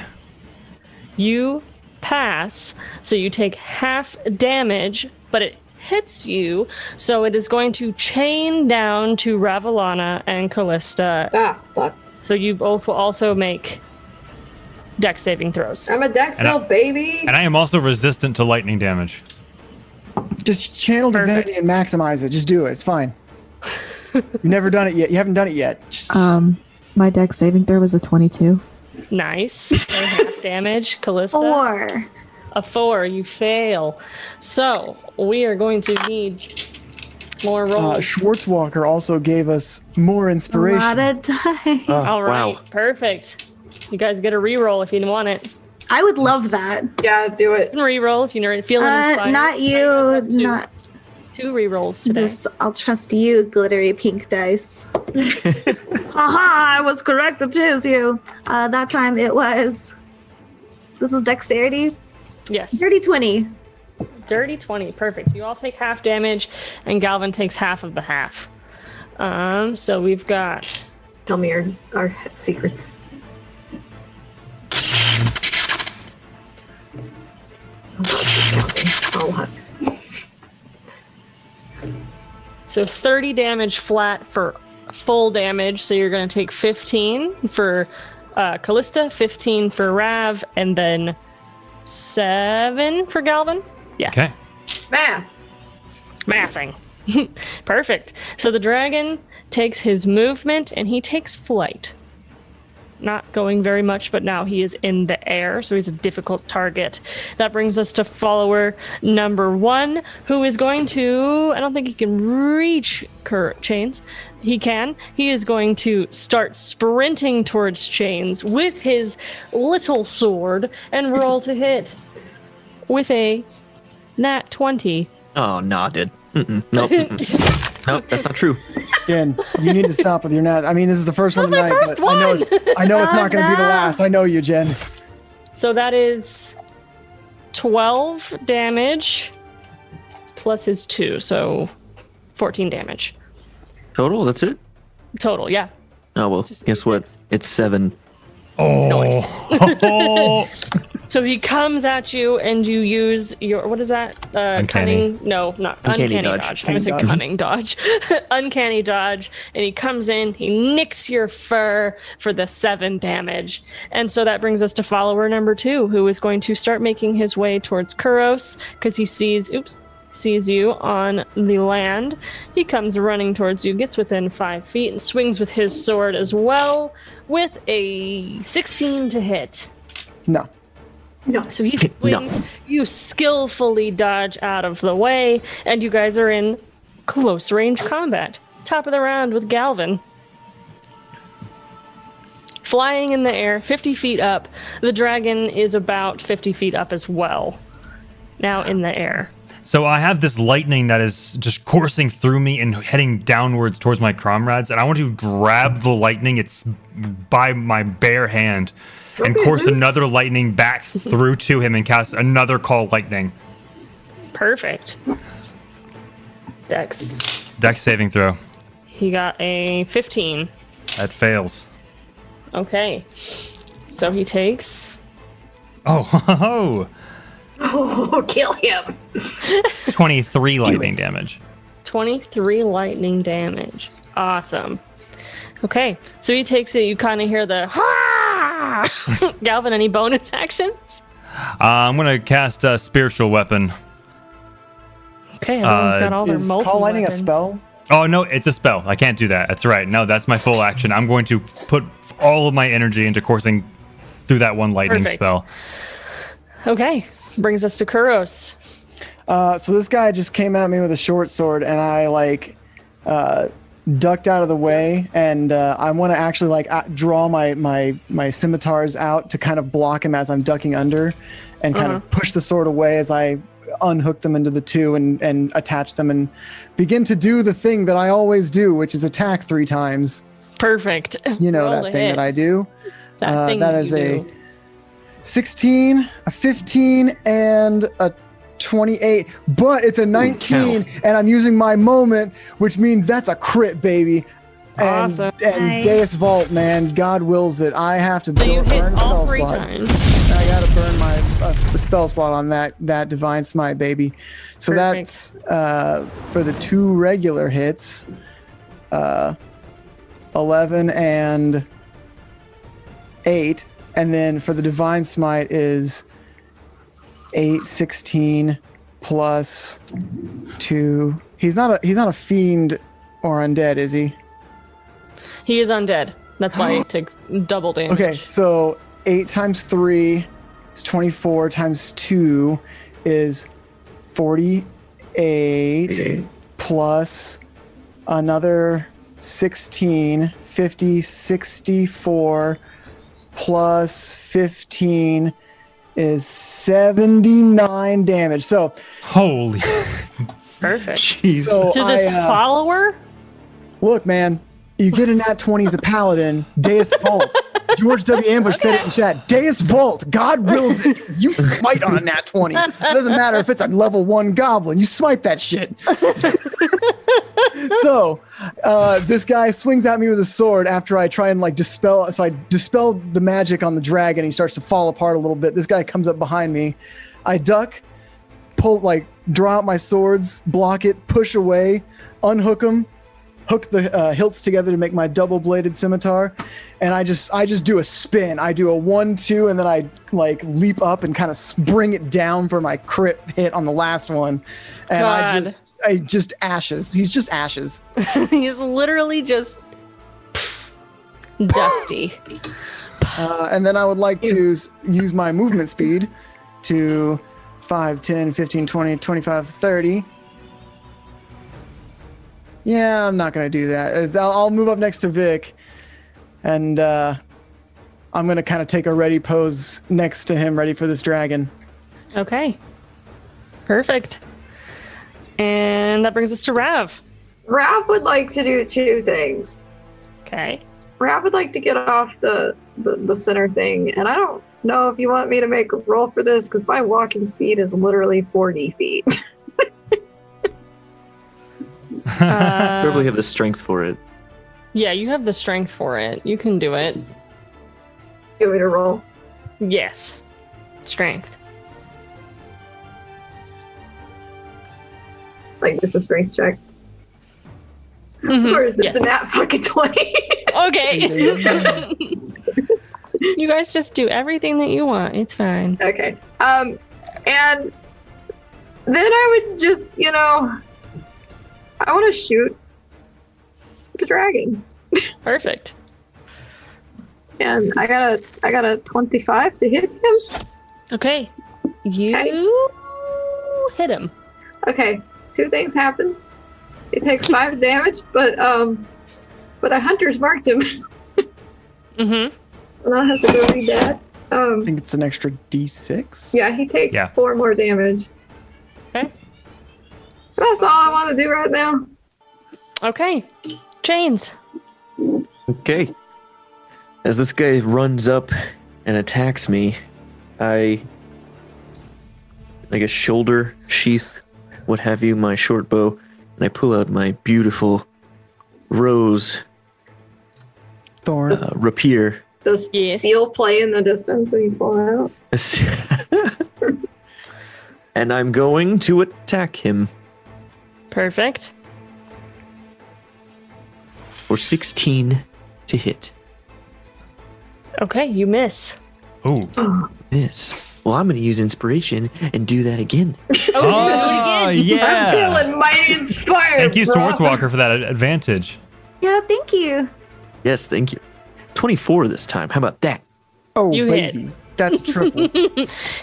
You pass, so you take half damage, but it hits you, so it is going to chain down to Ravellana and Callista. Ah, fuck. So you both will also make dex saving throws. I'm a dex And I- build, baby. And I am also resistant to lightning damage. Just channel divinity and maximize it. Just do it. It's fine. You've never done it yet. You haven't done it yet. Just, My dex saving throw was a 22. Nice. So half damage, Callista. 4. A 4, you fail. So we are going to need more rolls. Schwartzwalker also gave us more inspiration. A lot of dice. All right, perfect. You guys get a reroll if you want it. I would love that. Yeah, do it. You can reroll if you're feeling inspired. Not you. Not 2 rerolls today. this. I'll trust you, glittery pink dice. Haha! I was correct to choose you. That time it was. This is dexterity. Yes. Dirty 20. Dirty 20. Perfect. You all take half damage, and Galvin takes half of the half. So we've got. Tell me our secrets. So 30 damage flat for full damage. So you're going to take 15 for Callista, 15 for Rav, and then 7 for Galvin. Yeah. Okay. Mathing. Perfect. So the dragon takes his movement and he takes flight. Not going very much, but now he is in the air, so he's a difficult target. That brings us to follower number 1, who is going to... I don't think he can reach Chains. He can. He is going to start sprinting towards Chains with his little sword and roll to hit with a nat 20. Oh, nah, dude. Nope. Nope, that's not true. Again, you need to stop with your nat. I mean, this is the first one tonight, first but I know it's not going to be the last. I know you, Jen. So that is 12 damage plus his 2, so 14 damage. Total? That's it? Total, yeah. Oh, well, guess what? It's 7. Nice. So he comes at you and you use your, what is that? Uncanny. Cunning? No, not uncanny dodge. I said cunning dodge. Uncanny dodge. And he comes in, he nicks your fur for the 7 damage. And so that brings us to follower number 2, who is going to start making his way towards Kuros because he sees you on the land. He comes running towards you, gets within 5 feet, and swings with his sword as well with a 16 to hit. No. So he swings, you skillfully dodge out of the way, and you guys are in close range combat. Top of the round with Galvin. Flying in the air, 50 feet up. The dragon is about 50 feet up as well. Now in the air. So I have this lightning that is just coursing through me and heading downwards towards my comrades, and I want to grab the lightning. It's by my bare hand, and course another lightning back through to him and cast another call lightning. Perfect. Dex saving throw. He got a 15. That fails. Okay. So he takes... Oh, kill him. 23 lightning damage. 23 lightning damage. Awesome. Okay, so he takes it. You kind of hear the ha! Galvin, any bonus actions? I'm going to cast a spiritual weapon. Okay, everyone's got all their Is multi call lightning weapons. a spell? Oh, no, it's a spell. I can't do that. That's right. No, that's my full action. I'm going to put all of my energy into coursing through that one lightning Perfect. spell. Okay, brings us to Kuros. So this guy just came at me with a short sword, and I ducked out of the way, and I want to actually draw my scimitars out to kind of block him as I'm ducking under, and kind of push the sword away as I unhook them into the 2 and attach them and begin to do the thing that I always do, which is attack 3 times. Perfect. You know Roll that a thing hit. that I do. That is you a do. 16, a 15, and a 28, but it's a 19, and I'm using my moment, which means that's a crit, baby. And, Awesome. And Nice. Deus Vault, man, God wills it. I have to So you hit burn a all spell 3 slot. times. I gotta burn my spell slot on that divine smite, baby. So Perfect. that's for the 2 regular hits, 11 and 8, and then for the divine smite is 8, 16 plus 2. He's not a fiend or undead, is he? He is undead. That's why he took double damage. Okay, so 8 times 3 It's 24 times 2 is 48 plus another 16, 50, 64 plus 15 is 79 damage. So holy Perfect. jeez. So To this follower? Look, man, you get a nat 20 as a paladin, Deus Vault. George W. Ambush said it in chat. Deus Vault, God wills it. You smite on a nat 20. It doesn't matter if it's a level 1 goblin. You smite that shit. So, this guy swings at me with a sword after I try and dispel. So I dispel the magic on the dragon. He starts to fall apart a little bit. This guy comes up behind me. I duck, draw out my swords, block it, push away, unhook him, hook the hilts together to make my double-bladed scimitar, and I just do a spin. I do a 1-2, and then I leap up and kind of bring it down for my crit hit on the last one, and I just ashes. He's just ashes. He's literally just dusty. And then I would like to use my movement speed to 5, 10, 15, 20, 25, 30. Yeah, I'm not going to do that. I'll move up next to Vic, and I'm going to kind of take a ready pose next to him, ready for this dragon. Okay. Perfect. And that brings us to Rav. Rav would like to do 2 things. Okay. Rav would like to get off the center thing, and I don't know if you want me to make a roll for this, because my walking speed is literally 40 feet. Probably have the strength for it. Yeah, you have the strength for it. You can do it. Give it a roll. Yes. Strength. Just a strength check. Mm-hmm. Of course, it's a nat fucking 20. Okay. You guys just do everything that you want. It's fine. Okay. And then I would just, I want to shoot the dragon. Perfect. And I got a 25 to hit him. Okay. You hit him. Okay. 2 things happen. It takes 5 damage, but I hunter's marked him. Mm-hmm. And I'll have to go read that. I think it's an extra D6. Yeah, he takes 4 more damage. Okay. That's all I want to do right now. Okay. Chains. Okay. As this guy runs up and attacks me, I shoulder sheath, what have you, my short bow, and I pull out my beautiful rose thorn rapier. Does seal play in the distance when you pull out? And I'm going to attack him. Perfect. For 16 to hit. Okay, you miss. Oh. Miss. Well, I'm going to use inspiration and do that again. Oh, yeah. I'm feeling mighty inspired. Thank you, bro. Swordswalker, for that advantage. Yeah, thank you. Yes, thank you. 24 this time. How about that? Oh, You baby. hit. That's triple.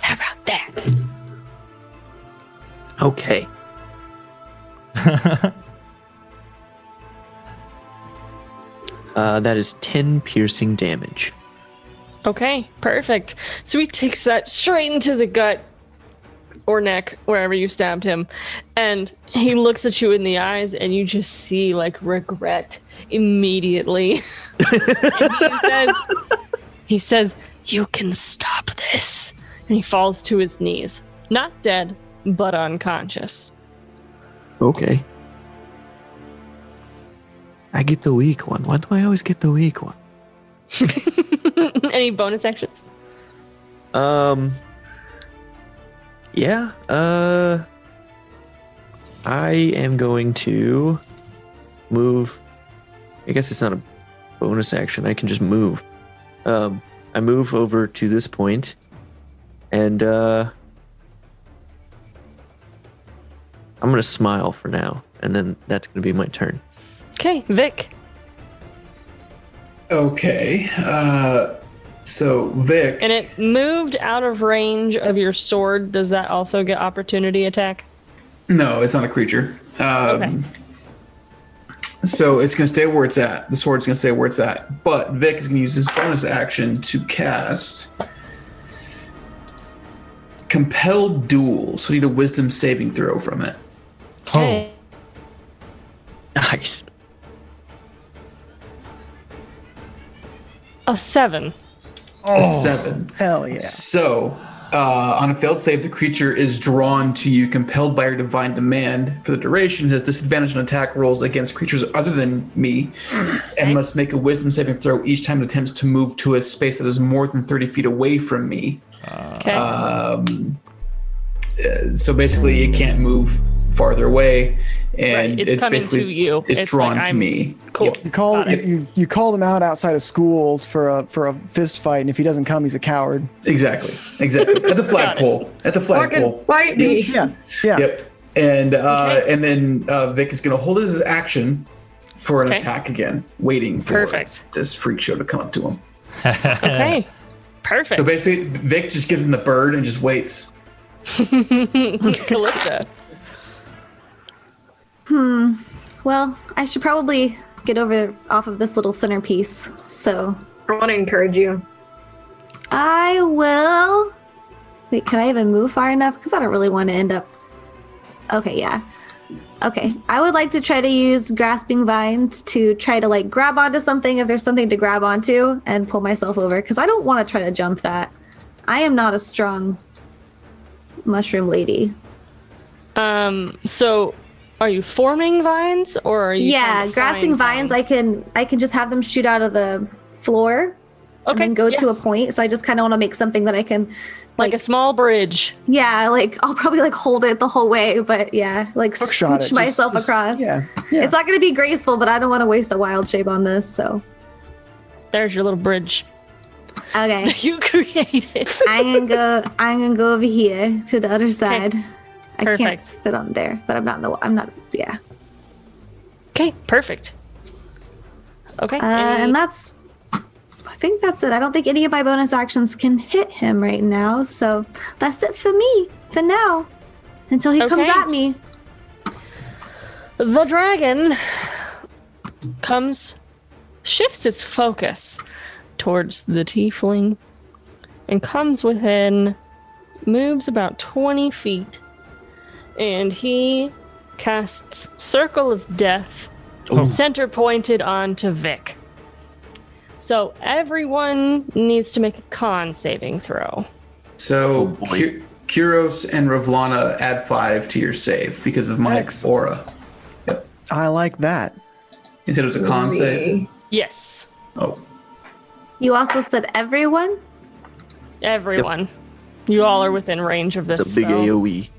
How about that? Okay. That is 10 piercing damage. Okay, perfect. So he takes that straight into the gut or neck, wherever you stabbed him, and he looks at you in the eyes, and you just see regret immediately. And he says, "You can stop this," and he falls to his knees, not dead, but unconscious. Okay. I get the weak one. Why do I always get the weak one? Any bonus actions? Yeah. I am going to move. I guess it's not a bonus action. I can just move. I move over to this point, and I'm gonna smile for now, and then that's gonna be my turn. Okay, Vic. Okay. So Vic. And it moved out of range of your sword. Does that also get opportunity attack? No, it's not a creature. Okay. So it's going to stay where it's at. The sword's going to stay where it's at. But Vic is going to use his bonus action to cast Compelled Duel. So you need a wisdom saving throw from it. Okay. Nice. A 7. A 7. Hell yeah. So, on a failed save, the creature is drawn to you, compelled by your divine demand for the duration, has disadvantage on attack rolls against creatures other than me, and must make a wisdom saving throw each time it attempts to move to a space that is more than 30 feet away from me. Okay. So basically, it can't move farther away, and Right, it's coming basically to you. It's It's drawn like, to I'm- me. Cool. Yep. You called him out outside of school for a fist fight, and if he doesn't come, he's a coward. Exactly. At the flagpole. At the flagpole. Fight me. Yeah. Yep. And and then Vic is going to hold his action for an Okay. attack again, waiting for Perfect. this freak show to come up to him. Okay. Perfect. So basically, Vic just gives him the bird and just waits. Callista. Well, I should probably get off of this little centerpiece. So I want to encourage you. I will. Wait, can I even move far enough? Because I don't really want to end up. Okay, yeah. Okay, I would like to try to use grasping vines to try to like grab onto something if there's something to grab onto and pull myself over because I don't want to try to jump that. I am not a strong mushroom lady. So are you forming vines or are you Yeah, grasping vines, I can just have them shoot out of the floor and then go to a point. So I just kind of want to make something that I can like a small bridge. Yeah, like I'll probably like hold it the whole way, but yeah, like Shot it. scooch myself across. Yeah. It's not going to be graceful, but I don't want to waste a wild shape on this, so. There's your little bridge. Okay. That you created. I'm gonna go over here to the other side. I can't Perfect. fit on there, but yeah. Okay, perfect. Okay. And I think that's it. I don't think any of my bonus actions can hit him right now, so that's it for me for now. Until he comes Okay. at me. The dragon shifts its focus towards the tiefling and moves about 20 feet, and he casts Circle of Death center pointed onto Vic. So everyone needs to make a con saving throw. So Kuros and Ravlana add 5 to your save because of my aura. Yep. I like that. You said it was a con save? Yes. Oh. You also said everyone? Everyone. You all are within range of this It's a big spell. AoE.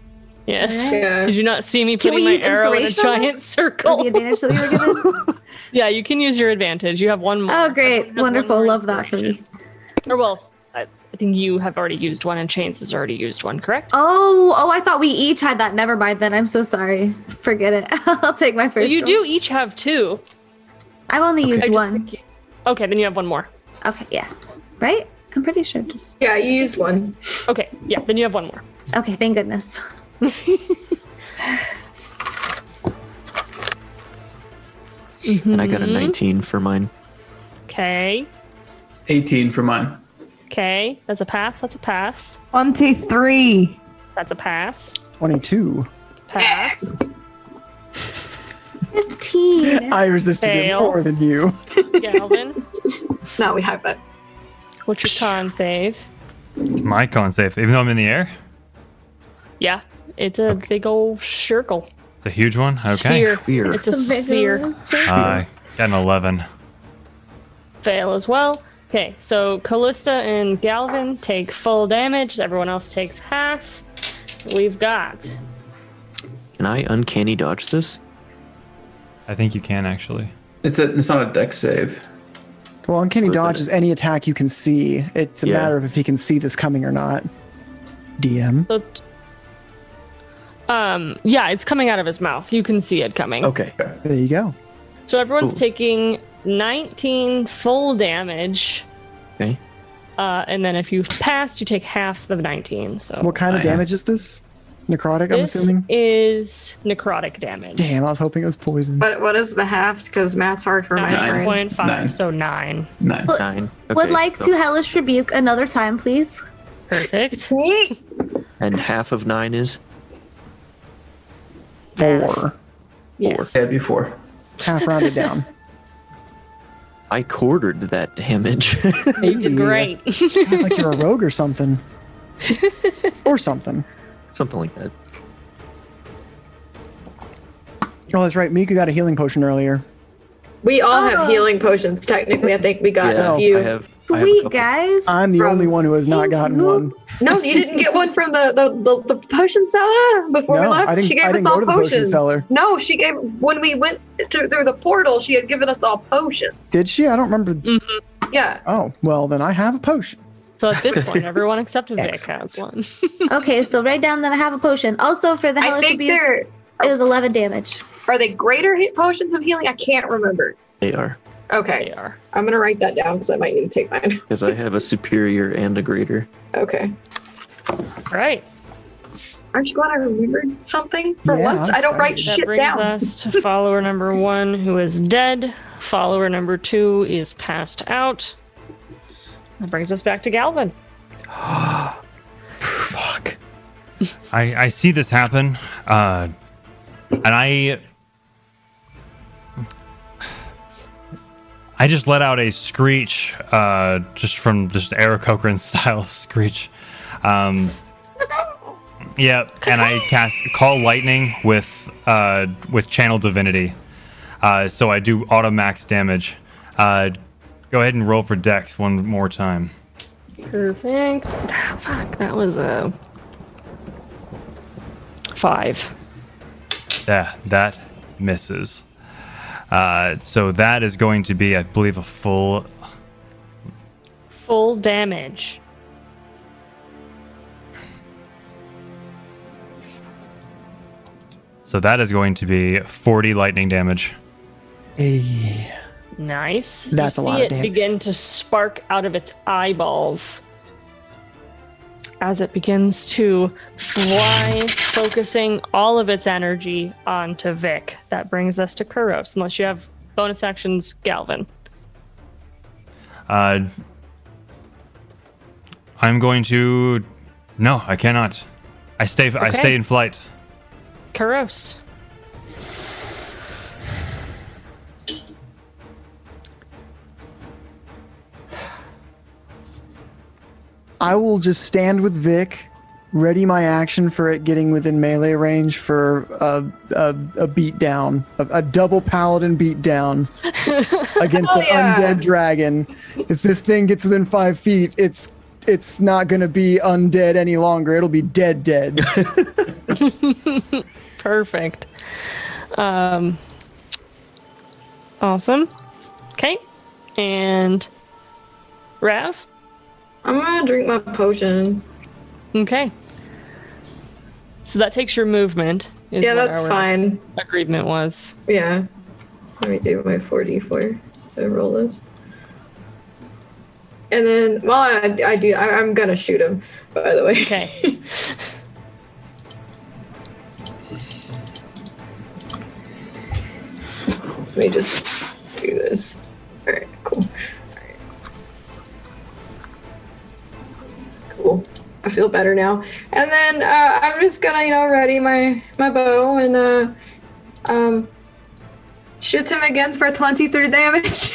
Yes. Yeah. Did you not see me Can putting we my use arrow in a inspiration on giant this? circle? Or the advantage that you were given? Yeah, you can use your advantage. You have one more. Oh, great. Everyone has one Wonderful. more Love that for me. inspiration. Or well, I think you have already used one and Chains has already used one, correct? Oh, I thought we each had that. Never mind then. I'm so sorry. Forget it. I'll take my first You one. do each have 2. I've only I used just one. think okay, then you have one more. Okay, yeah. Right? I'm pretty sure. Just Yeah, you used one. Okay, yeah, then you have one more. okay. Thank goodness. And I got a 19 for mine. Okay. 18 for mine. Okay. That's a pass. That's a pass. 23. That's a pass. 22. Pass. 15. I resisted it Fail. more than you. Galvin, No, we have that. what's your con save? My con save, even though I'm in the air. Yeah, it's a big old circle. It's a huge one. Okay. Sphere. It's a sphere. I got an 11. Fail as well. Okay, so Callista and Galvin take full damage. Everyone else takes half. We've got. Can I uncanny dodge this? I think you can actually. It's not a dex save. Well, uncanny What is dodge that? is any attack you can see. It's a Yeah. matter of if he can see this coming or not. DM. So, yeah, it's coming out of his mouth. You can see it coming. Okay. There you go. So everyone's Ooh. taking 19 full damage. Okay. And then if you've passed, you take half of 19. So What kind of damage is this? Necrotic, I'm this assuming? is necrotic damage. Damn, I was hoping it was poison. What is the half? Because math's hard for my brain. 9.5, so 9. 9. Would like to Hellish Rebuke another time, please. Perfect. And half of 9 is 4. Yes. That'd be 4. Half rounded down. I quartered that damage. You did great. Sounds like you're a rogue or something. Or something. Something like that. Oh, that's right. Mika got a healing potion earlier. We all have healing potions, technically. I think we got a few. I have Sweet, guys. I'm the only one who has not gotten one. No, you didn't get one from the potion seller before we No, left. I didn't- She I gave us didn't all go to the potion potions. seller. No, she gave when we went through the portal. She had given us all potions. Did she? I don't remember. Yeah. Oh, well, then I have a potion. So at this point, everyone except Vic has one. Okay, so write down that I have a potion. Also, for the I Hellish think Rebuke, it was 11 damage. Are they greater hit potions of healing? I can't remember. They are. Okay. They are. I'm gonna write that down because I might need to take mine. Because I have a superior and a greater. Okay. Right. Aren't you glad I remembered something? For Yeah, once, I'm I don't write That shit brings down. us to follower number 1, who is dead. Follower number 2 is passed out. That brings us back to Galvin. Fuck. I see this happen, and I just let out a screech, just Eric Cochran style screech. Yeah, and I call lightning with channel divinity, so I do auto max damage. Go ahead and roll for Dex one more time. Perfect. Fuck, that was a 5. Yeah, that misses. So that is going to be, I believe, a full. Full damage. So that is going to be 40 lightning damage. Hey. Nice. That's a you lot see of it damage. begin to spark out of its eyeballs as it begins to fly, focusing all of its energy onto Vic. That brings us to Kuros, unless you have bonus actions, Galvin. I'm going to. No, I cannot. I stay in flight. Kuros. I will just stand with Vic, ready my action for it getting within melee range for a beat down, a double paladin beat down against an undead dragon. If this thing gets within 5 feet, it's not going to be undead any longer. It'll be dead. Perfect. Awesome. Okay. And Rav? I'm gonna drink my potion. Okay. So that takes your movement. Is Yeah, what that's our fine. Agreement was. Yeah. Let me do my 4d4. So I roll this. And then, well, I'm gonna shoot him, by the way. Okay. Let me just do this. Alright, cool. Cool. I feel better now. And then I'm just gonna, ready my bow and shoot him again for 23 damage.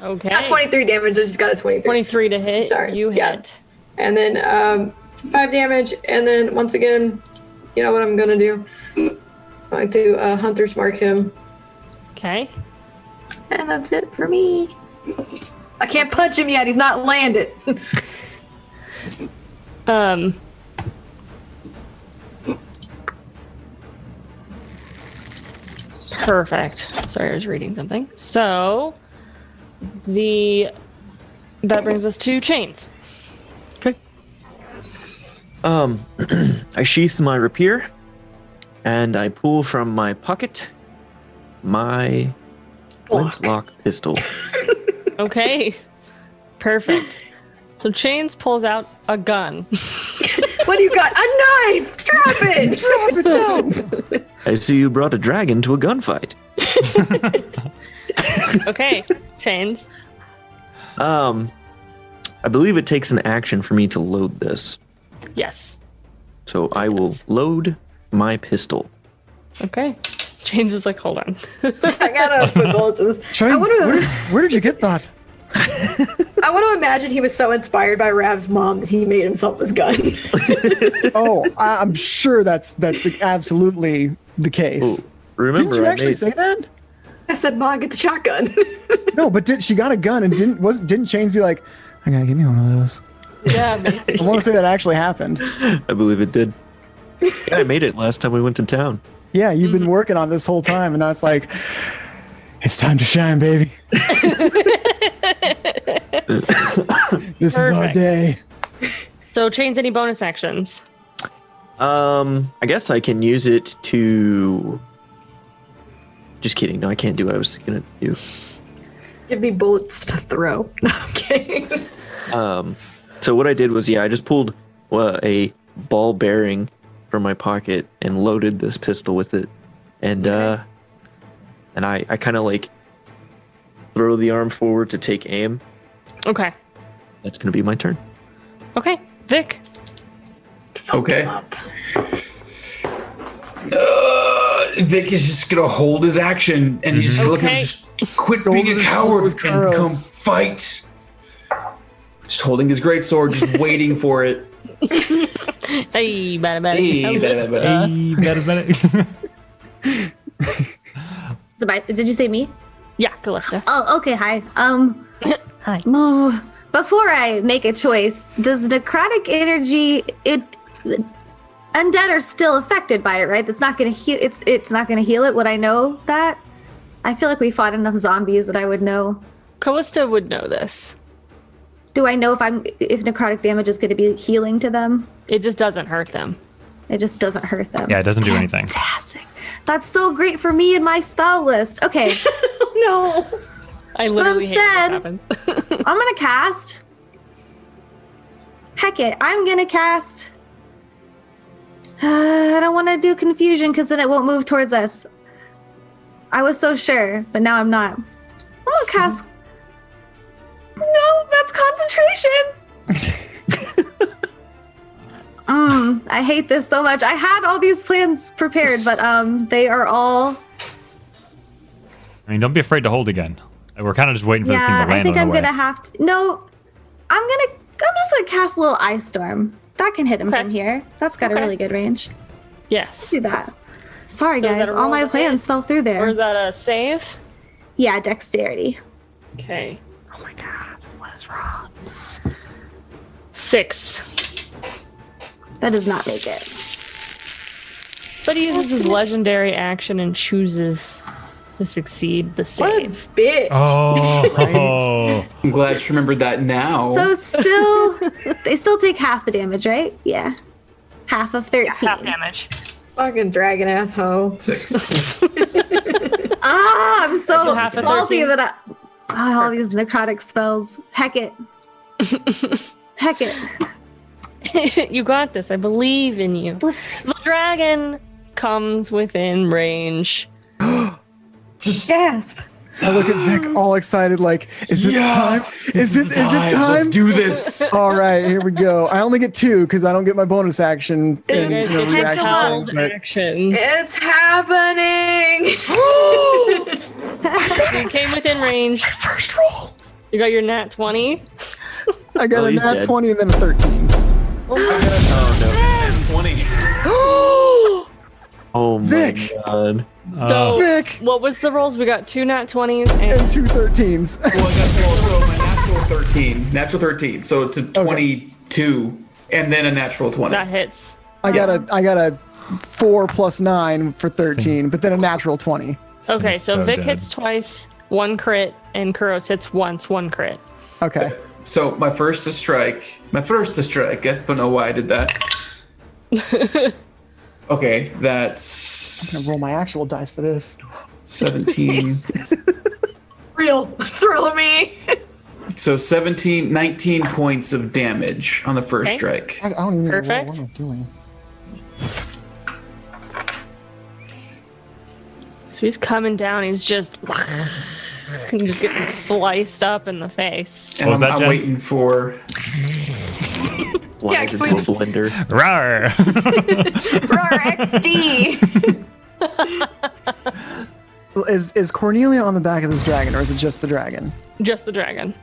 Okay. Not 23 damage, I just got a 23. 23 to hit. Sorry, You yeah. hit. And then 5 damage, and then once again, you know what I'm gonna do? I'm going to Hunter's Mark him. Okay. And that's it for me. I can't punch him yet, he's not landed. Perfect. Sorry, I was reading something. So that brings us to chains. I sheath my rapier, and I pull from my pocket my flintlock pistol. Okay. Perfect. So So Chains pulls out a gun. What do you got? A knife! Drop it! Drop it, no! I see you brought a dragon to a gunfight. Okay, Chains. I believe it takes an action for me to load this. Yes. So I will load my pistol. Okay. Chains is like, hold on. I gotta put bullets in this. Chains, where did you get that? I want to imagine he was so inspired by Rav's mom that he made himself his gun. Oh, I'm sure that's absolutely the case. Oh, remember, didn't you actually say that? I said, "Mom, get the shotgun." No, but she got a gun and didn't Chains be like, I gotta give me one of those? Yeah, maybe. I want to say that actually happened. I believe it did. Yeah, I made it last time we went to town. Yeah, you've been working on this whole time, and now it's like, it's time to shine, baby. This is our day. So, Chains, any bonus actions? I guess I can use it to. Just kidding. No, I can't do what I was gonna do. Give me bullets to throw. No, I'm kidding. So what I did was, I just pulled a ball bearing from my pocket and loaded this pistol with it, and I kind of like throw the arm forward to take aim. Okay. That's gonna be my turn. Okay, Vic. Okay. Vic is just gonna hold his action, and he's just gonna look at him, just quit being a coward and come fight. Just holding his greatsword, just waiting for it. Hey, bada. Did you say me? Yeah, Callista. Oh, okay. Hi. Hi. Before I make a choice, does necrotic energy undead are still affected by it, right? It's not gonna heal. It's not gonna heal it. Would I know that? I feel like we fought enough zombies that I would know. Callista would know this. Do I know if necrotic damage is going to be healing to them? It just doesn't hurt them. It just doesn't hurt them. Yeah, it doesn't do anything. Fantastic. That's so great for me and my spell list. Okay. No. I literally hate when that happens. I'm gonna cast. Heck it, I'm gonna cast. I don't want to do confusion because then it won't move towards us. I was so sure, but now I'm not. I'm gonna cast. No, that's concentration. I hate this so much. I had all these plans prepared, but they are all. I mean, don't be afraid to hold again. We're kind of just waiting for this thing to land. I think on I'm the way. gonna have to. No, I'm just gonna cast a little ice storm. That can hit him from here. That's got a really good range. Yes. Let's do that. Sorry, So is guys. that a All roll my to plans hit? fell through there. Or is that a save? Yeah, dexterity. Okay. Oh my god. What is wrong? 6. That does not make it. But he uses his legendary action and chooses to succeed the What a save. bitch. Oh. I'm glad she remembered that now. So still, they still take half the damage, right? Yeah. Half of 13. Half damage. Fucking dragon asshole. 6. I'm so half of salty 13? that all these necrotic spells. Heck it. Heck it. You got this. I believe in you. The dragon comes within range. Just gasp. I look at Vic all excited, like, is it time? Is it time? Let's do this. All right, here we go. I only get 2 because I don't get my bonus action and It's reaction held thing. But action. It's happening. You came within range. first roll. You got your nat 20. I got a he's nat dead. 20 and then a 13. Oh no. 20. Oh my Vic. god. So, Vic. what was the rolls? We got 2 nat 20s and And 2 13s. Well, I got so my natural 13. Natural 13. So it's a 22 and then a natural 20. that hits. I got a 4 plus 9 for 13, but then a natural 20. Okay, He's so so Vic dead. hits twice, 1 crit, and Kuros hits once, 1 crit. Okay. So my first to strike. I don't know why I did that. Okay, I'm that's gonna roll my actual dice for this. 17. Real. It's real of me. So 19 points of damage on the first Okay. strike. I don't even Perfect. know what am I doing. So he's coming down. He's just getting sliced up in the face. And was that, I'm Jen? waiting for. Flies into a blender. Rawr. Roar XD. Is Cornelia on the back of this dragon, or is it just the dragon? Just the dragon.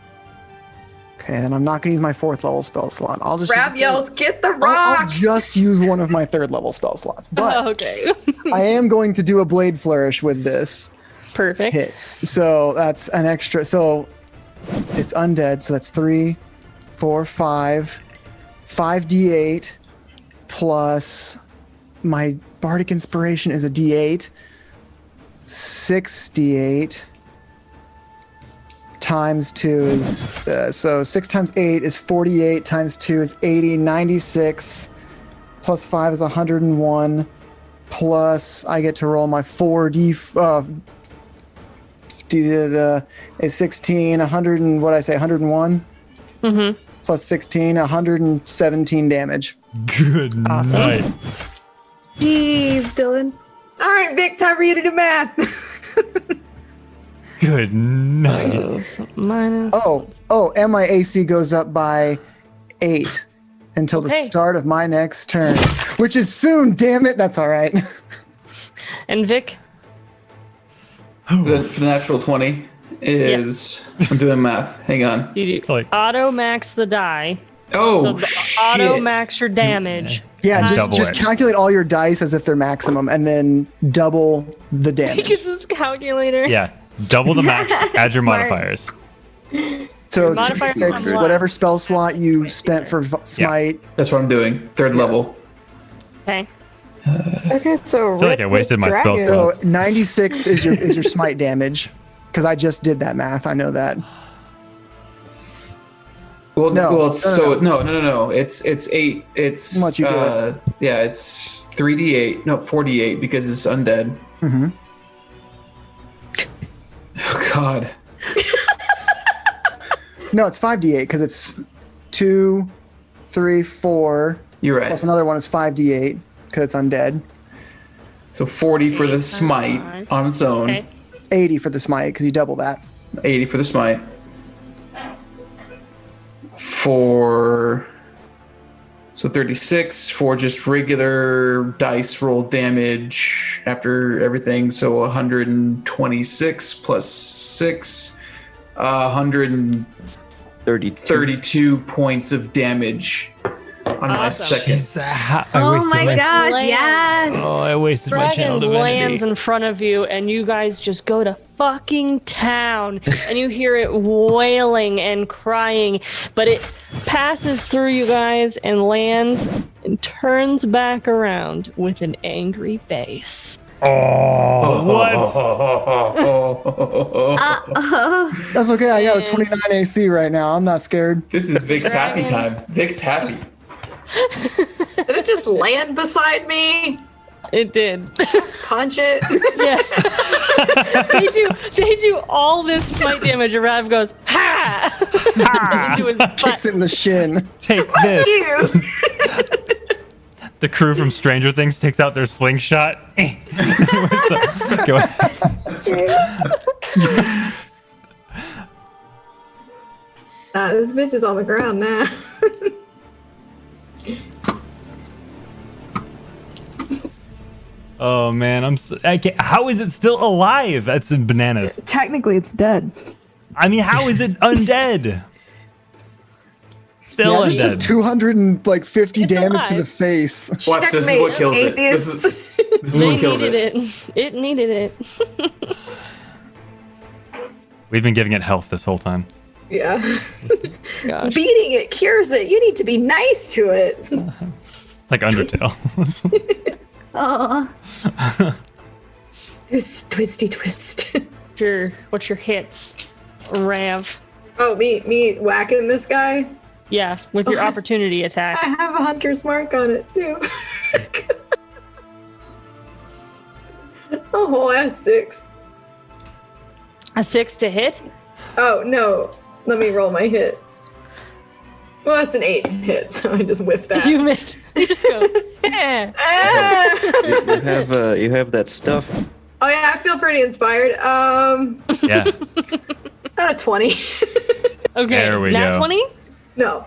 Okay, then I'm not gonna use my 4th level spell slot. I'll just Rab yells, "Get the I'll rock!" just use one of my 3rd level spell slots. But Okay. I am going to do a blade flourish with this Perfect. hit. So that's an extra. So it's undead. So that's 3, 4, 5, 5d8 plus my bardic inspiration is a d8. 6d8 times 2 is so 6 times 8 is 48 times 2 is 80, 96 plus 5 is 101 plus I get to roll my 4d is 16, 100 and what I say 101 plus 16, 117 damage. Good night. Jeez, Dylan. All right, Vic, time for you to do math. Good night. Minus. And my AC goes up by 8 until the Okay. start of my next turn, which is soon. Damn it, that's all right. And Vic, The natural 20 is. I'm doing math. Hang on. you do Like- auto max the die. Oh, So shit. auto max your damage. Yeah, Double just it. calculate all your dice as if they're maximum, and then double the damage. Because this calculator. Yeah. Double the max, add your Smart. modifiers. So Your modifier 2d6, on what? whatever spell slot you spent for smite. That's what I'm doing. 3rd level. Okay. Okay, so I feel like I wasted my spell So slots. 96 is your smite damage, because I just did that math. I know that. Well, No, well, no, so no. It's 8. It's Much you do it. yeah, it's 3d8. No, 4d8 because it's undead. Mm-hmm. Oh God. No, it's 5d8 because it's 2, 3, 4. You're right. Plus another one is 5d8 because it's undead. So 40 for the smite on its own. Okay. 80 for the smite because you double that. 80 for the smite. For so 36 for just regular dice roll damage after everything. So 126 plus 6, 132 points of damage on my Awesome. second. Oh my gosh, Land. yes. Oh, I wasted my channel Dragon divinity. lands in front of you, and you guys just go to fucking town, and you hear it wailing and crying, but it passes through you guys and lands and turns back around with an angry face. Oh, what? That's okay. I got a 29 AC right now. I'm not scared. This is Vic's happy time. Vic's happy. Did it just land beside me? It did. Punch it? Yes. they do all this smite damage, and Rav goes, ha! Into his butt. Kicks it in the shin. Take this. You. The crew from Stranger Things takes out their slingshot. Go ahead. This bitch is on the ground now. Oh man, how is it still alive? That's bananas. Technically, it's dead. I mean, how is it undead? Still Yeah, I just took undead. 250 damage to alive. the face. Watch, this is what kills it. This is They what kills needed it. it. It needed it. We've been giving it health this whole time. Yeah. Gosh. Beating it cures it. You need to be nice to it. It's like Undertale. Oh, Twist, twisty, twist. What's your hits, Rav? Oh, me whacking this guy? Yeah, with your opportunity I attack. have a hunter's mark on it too. Oh, that's 6. A 6 to hit? Oh no, Let me roll my hit. Well, that's an 8 hit, so I just whiffed that. You missed. You just go. Eh. You have that stuff. Oh yeah, I feel pretty inspired. Yeah. Not a 20. Okay. There we Nat go. 20? No,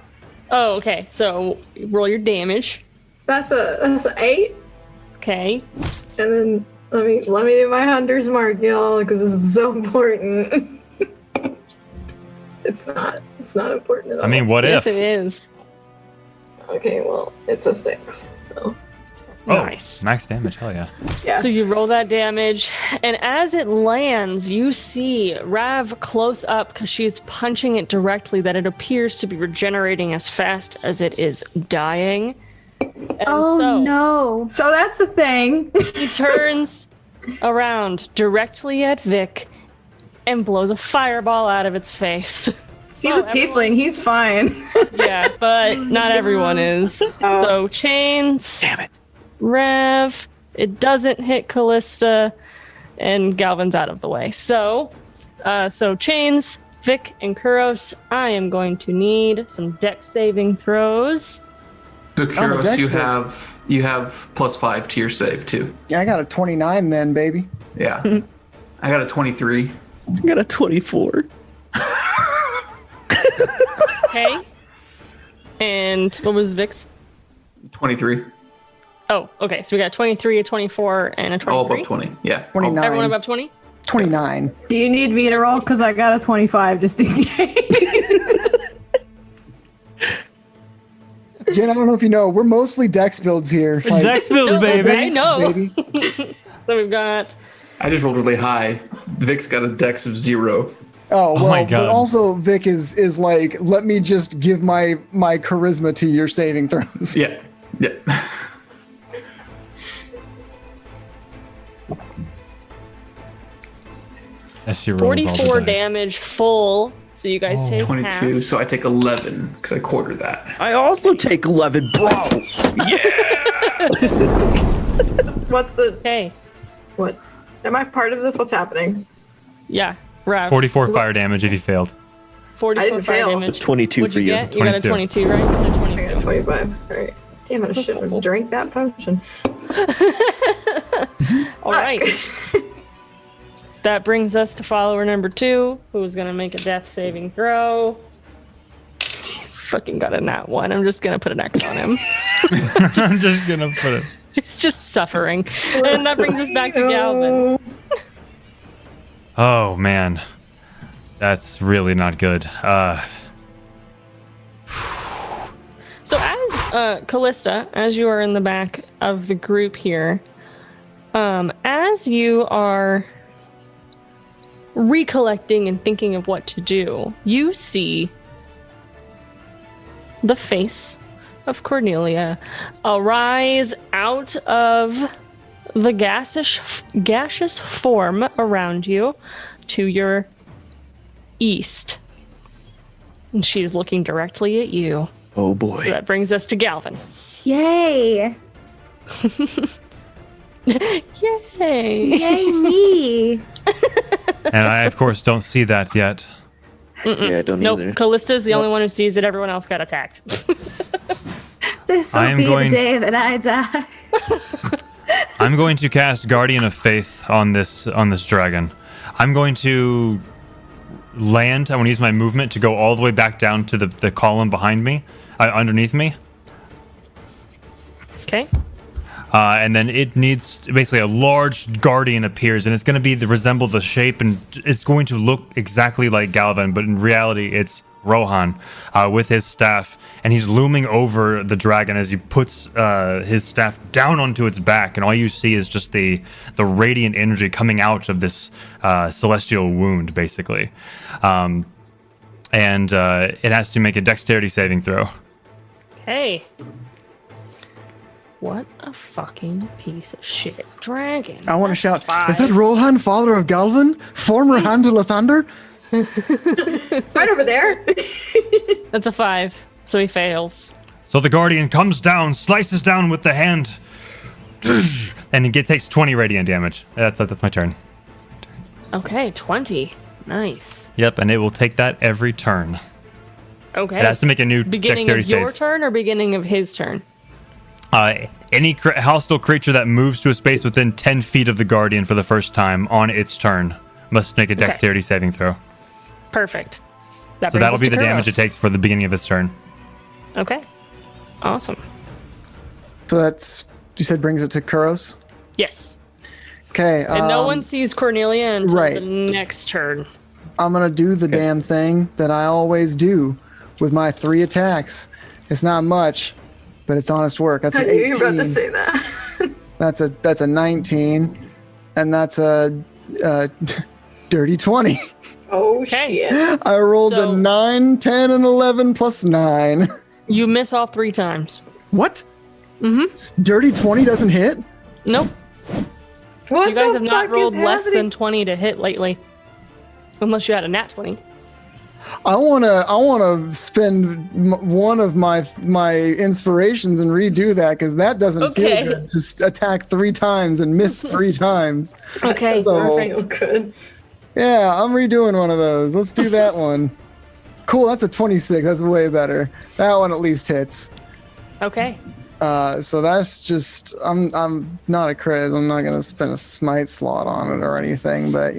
Oh, okay. So roll your damage. that's a 8. Okay. And then let me do my hunter's mark, y'all, because this is so important. It's not important at all. I mean, what Yes, if? it is. Okay, well, it's a 6. So Oh, Nice. max damage. Hell yeah. yeah. So you roll that damage, and as it lands, you see Rav close up because she's punching it directly that it appears to be regenerating as fast as it is dying. And Oh so no. So that's the thing. he turns around directly at Vic and blows a fireball out of its face. He's a tiefling. He's fine. Yeah, but not everyone is. Oh. So Chains, Damn it. Rev, it doesn't hit Callista, and Galvin's out of the way. So Chains, Vic, and Kuros, I am going to need some dex saving throws. So the Kuros, dex you save. have +5 to your save too. Yeah, I got a 29 then, baby. Yeah. I got a 23. I got a 24. Okay. And what was Vic's? 23. Oh, okay. So we got 23, a 24, and a 23. All above 20. Yeah. 29. Everyone above 20? 29. Do you need me to roll? Because I got a 25 just in case. Jen, I don't know if you know, we're mostly dex builds here. Like, Dex builds, baby. I know. baby. So we've got I just rolled really high. Vic's got a dex of 0. Oh, well, my but God. also Vic is like, let me just give my charisma to your saving throws. Yeah. Yeah. As she rolls all the 44 dice. damage full. So you guys take 22. half. So I take 11 because I quartered that. I also take 11, bro. What's the Okay. what? Am I part of this? What's happening? Yeah. Rav. 44 fire damage if you failed. 44 I didn't fire fail. damage. 22 What'd for you you. get? You got a 22, right? So I 22. got 25. All right. Damn it! I should have drank that potion. All right. That brings us to follower number 2, who's gonna make a death saving throw. Fucking got a nat 1. I'm just gonna put an X on him. I'm just gonna put it. He's just suffering. And that brings us back to Galvin. Oh man, that's really not good. So as Callista, as you are in the back of the group here, as you are recollecting and thinking of what to do, you see the face of Cornelia arise out of the gaseous form around you to your east. And she's looking directly at you. Oh boy. So that brings us to Galvin. Yay. Yay! Yay me. And I, of course, don't see that yet. Yeah, I don't Nope, either. Callista's the only one who sees it. Everyone else got attacked. This I will am be going- the day that I die. I'm going to cast Guardian of Faith on this dragon. I'm going to land. I want to use my movement to go all the way back down to the column behind me, underneath me. Okay. And then it needs basically a large guardian appears, and it's going to resemble the shape, and it's going to look exactly like Galvin, but in reality, it's Rohan with his staff, and he's looming over the dragon as he puts his staff down onto its back, and all you see is just the radiant energy coming out of this celestial wound, basically. And it has to make a dexterity saving throw. Hey. What a fucking piece of shit dragon. I want to shout, Five. is that Rohan, father of Galvin? Former hand to Lathander? Right over there. That's a 5, so he fails. So the guardian comes down, slices down with the hand, and it takes 20 radiant damage. That's my turn. Okay, 20. Nice. Yep, and it will take that every turn. Okay. It has to make a new Beginning dexterity of your save. turn or beginning of his turn? Any hostile creature that moves to a space within 10 feet of the Guardian for the first time on its turn must make a dexterity saving throw. Perfect. So that'll be the damage it takes for the beginning of its turn. Okay. Awesome. So that's, you said brings it to Kuros? Yes. Okay. And no one sees Cornelia until right. the next turn. I'm going to do the damn thing that I always do with my 3 attacks. It's not much, but it's honest work. That's I an knew 18. you were about to say that. That's a 19, and that's a dirty 20. Oh, shit. I rolled a 9, 10, and 11 plus 9. You miss all 3 times. What? Mm-hmm. Dirty 20 doesn't hit? Nope. What you guys the have not fuck rolled is less happening? than 20 to hit lately. Unless you had a nat 20. I wanna spend one of my inspirations and redo that because that doesn't feel good to attack 3 times and miss 3 times. Okay, Feel good. Yeah, I'm redoing one of those. Let's do that one. Cool, that's a 26. That's way better. That one at least hits. Okay. So that's just I'm not a crit. I'm not gonna spend a smite slot on it or anything, but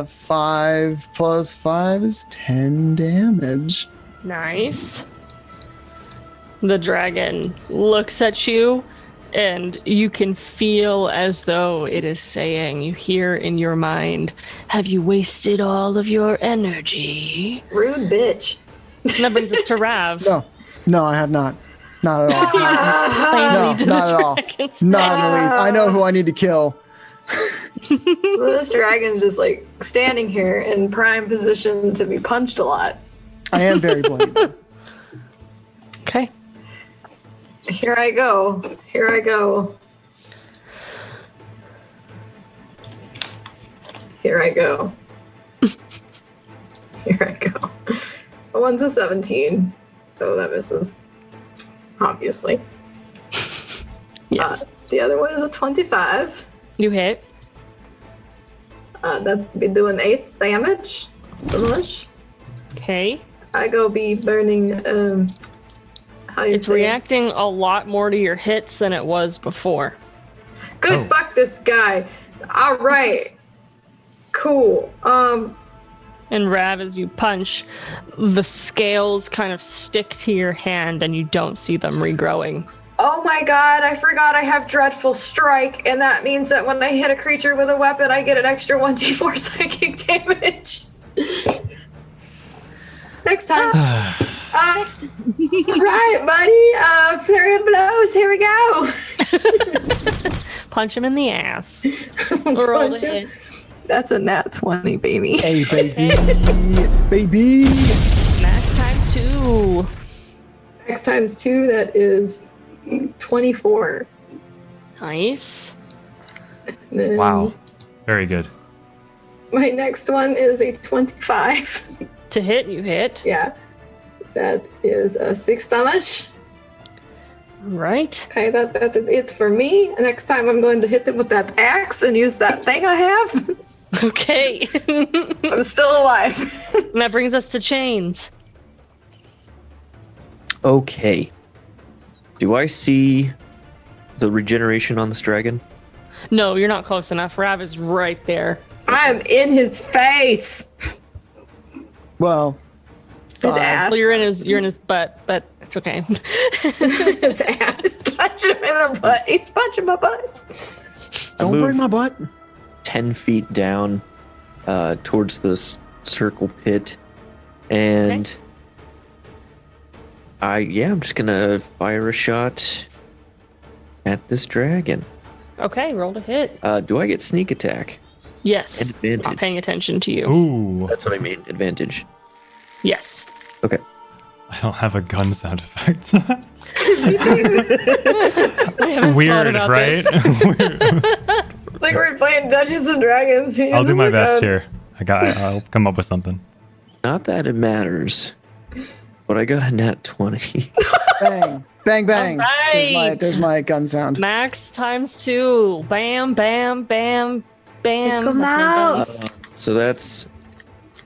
5 plus 5 is 10 damage. Nice. The dragon looks at you, and you can feel as though it is saying, you hear in your mind, have you wasted all of your energy? Rude bitch. And that brings us to Rav. No, I have not. Not at all. Plainly to the not at all. dragon's Not in the least. I know who I need to kill. This dragon's just like standing here in prime position to be punched a lot. I am very bloody. Okay. Here I go. Here I go. Here I go. Here I go. One's a 17, so that misses. Obviously. Yes. The other one is a 25. You hit. That'd be doing 8 damage. Okay. I go be burning. How you It's say? reacting a lot more to your hits than it was before. Good. Fuck this guy. All right. Cool. And Rav, as you punch, the scales kind of stick to your hand and you don't see them regrowing. Oh my god, I forgot I have Dreadful Strike, and that means that when I hit a creature with a weapon, I get an extra 1d4 psychic damage. Next time. Right, buddy. Flurry of blows. Here we go. Punch him in the ass. Roll Punch to him. hit. That's a nat 20, baby. Hey, baby. Baby. Max times 2. X times 2, that is 24. Nice. Then Wow. Very good. My next one is a 25. To hit, you hit. Yeah. That is a 6 damage. Right. Okay, that is it for me. Next time I'm going to hit him with that axe and use that thing I have. Okay. I'm still alive. And that brings us to chains. Okay. Do I see the regeneration on this dragon? No, you're not close enough. Rav is right there. I'm in his face. Well, his ass. Well, you're in his butt, but it's okay. His ass. Punch him in the butt. He's punching my butt. Don't move break my butt. 10 feet down towards this circle pit. And I'm just gonna fire a shot at this dragon. Okay, roll to hit. Do I get sneak attack? Yes. Advantage. It's not paying attention to you. Ooh. That's what I mean. Advantage. Yes. Okay. I don't have a gun sound effect. We haven't Weird, thought about right? this. It's like we're playing Dungeons and Dragons. I'll do my best here. I'll come up with something. Not that it matters, but I got a nat 20. Bang. Bang, bang. All right. There's my gun sound. Max times 2. Bam, bam, bam, bam. Come out. So that's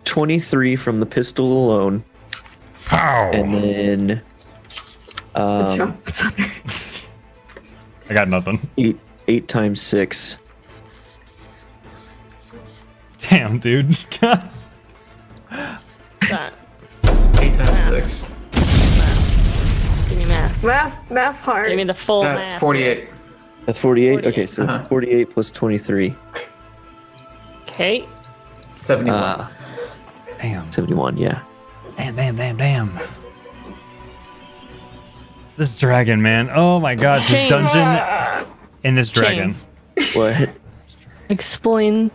23 from the pistol alone. Pow! And then Good job. I got nothing. 8 times 6. Damn, dude. That. 8 times 6. Give me math. Math hard. Give me the full That's math. 48. That's 48? 48. Okay, so 48 plus 23. Okay. 71. Damn. 71, yeah. Damn. This dragon, man. Oh my god, this Chains. dungeon in this dragon. Chains. What? Explain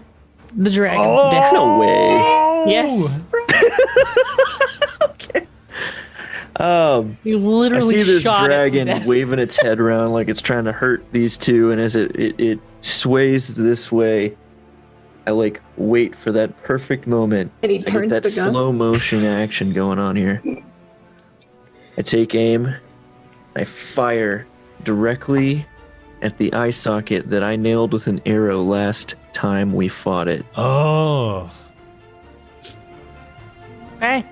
the dragon's death. No way. Yes. You I literally see this shot it to dragon death. waving its head around like it's trying to hurt these two, and as it sways this way, I like wait for that perfect moment. And he I get turns that the gun. slow motion action going on here. I take aim, I fire directly at the eye socket that I nailed with an arrow last time we fought it. Oh. Okay.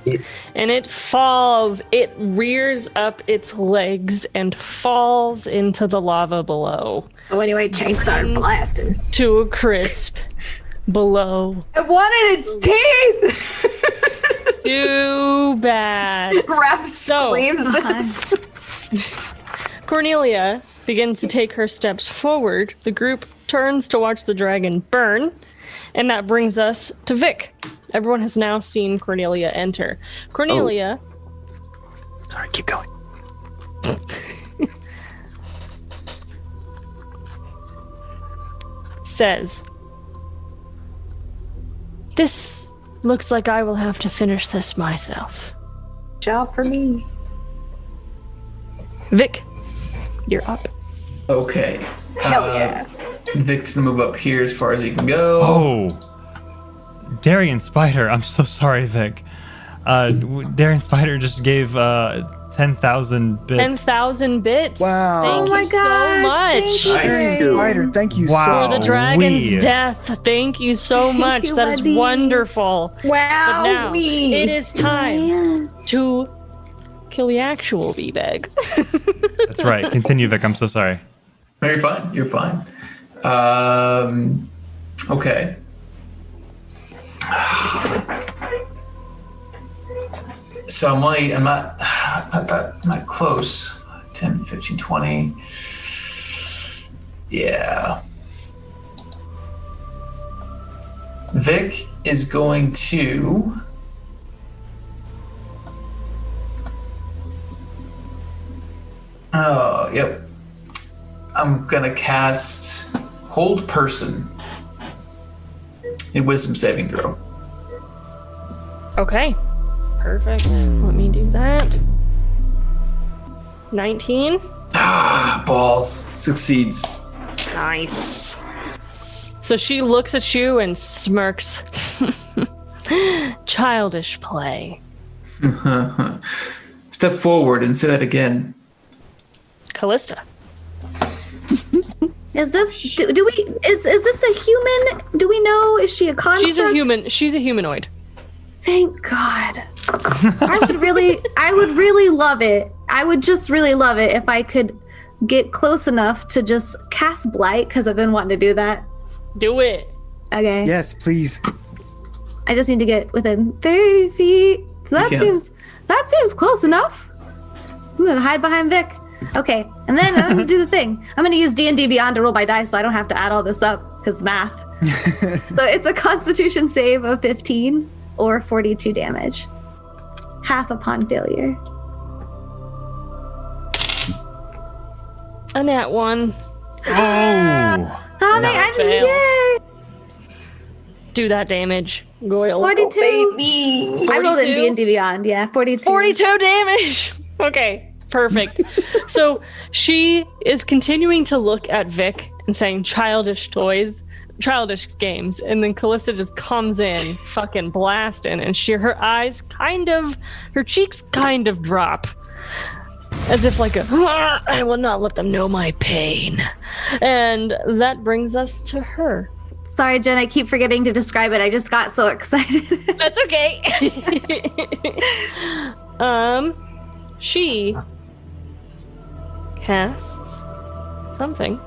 And it falls. It rears up its legs and falls into the lava below. Oh, anyway, Chain started blasting. To a crisp below. It wanted its teeth! Too bad. Raph screams this. Cornelia begins to take her steps forward. The group turns to watch the dragon burn. And that brings us to Vic. Everyone has now seen Cornelia enter. Cornelia. Sorry, keep going. Says, "This looks like I will have to finish this myself." Job for me. Vic, you're up. Okay. Hell yeah. Vic's gonna move up here as far as he can go. Oh. Darian Spider, I'm so sorry, Vic. Darian Spider just gave 10,000 bits. 10,000 bits. Wow. Thank Oh my you so gosh, much. thank you. Nice. Spider, thank you Wow. For the dragon's Wee. death. Thank you so much. you, That is buddy. wonderful. Wow. But now it is time to kill the actual V-Bag. That's right. Continue, Vic. I'm so sorry. No, you're fine. You're fine. Okay. So I'm not that close. 10, 15, 20. Yeah. Vic is going to oh, yep. I'm gonna cast Hold Person in Wisdom saving throw. Okay. Perfect. Let me do that. 19. Ah, balls. Succeeds. Nice. So she looks at you and smirks. Childish play. Step forward and say that again. Callista. Is this do we is this a human? Do we know? Is she a construct? She's a human. She's a humanoid. Thank God. I would really love it. I would just really love it if I could get close enough to just cast Blight, because I've been wanting to do that. Do it. Okay. Yes, please. I just need to get within 30 feet. That seems close enough. I'm gonna hide behind Vic. Okay, and then I'm gonna do the thing. I'm gonna use D&D Beyond to roll my dice, so I don't have to add all this up because math. So it's a Constitution save of 15 or 42 damage, half upon failure. A nat 1. Oh. I just fail. yay! Do that damage. Goyle. 42. Baby. I rolled in 42? D&D Beyond. Yeah, 42. 42 damage. Okay, perfect. So she is continuing to look at Vic and saying childish toys, childish games, and then Callista just comes in fucking blasting, and her cheeks kind of drop. As if like I will not let them know my pain. And that brings us to her. Sorry, Jen, I keep forgetting to describe it. I just got so excited. That's okay. She casts something.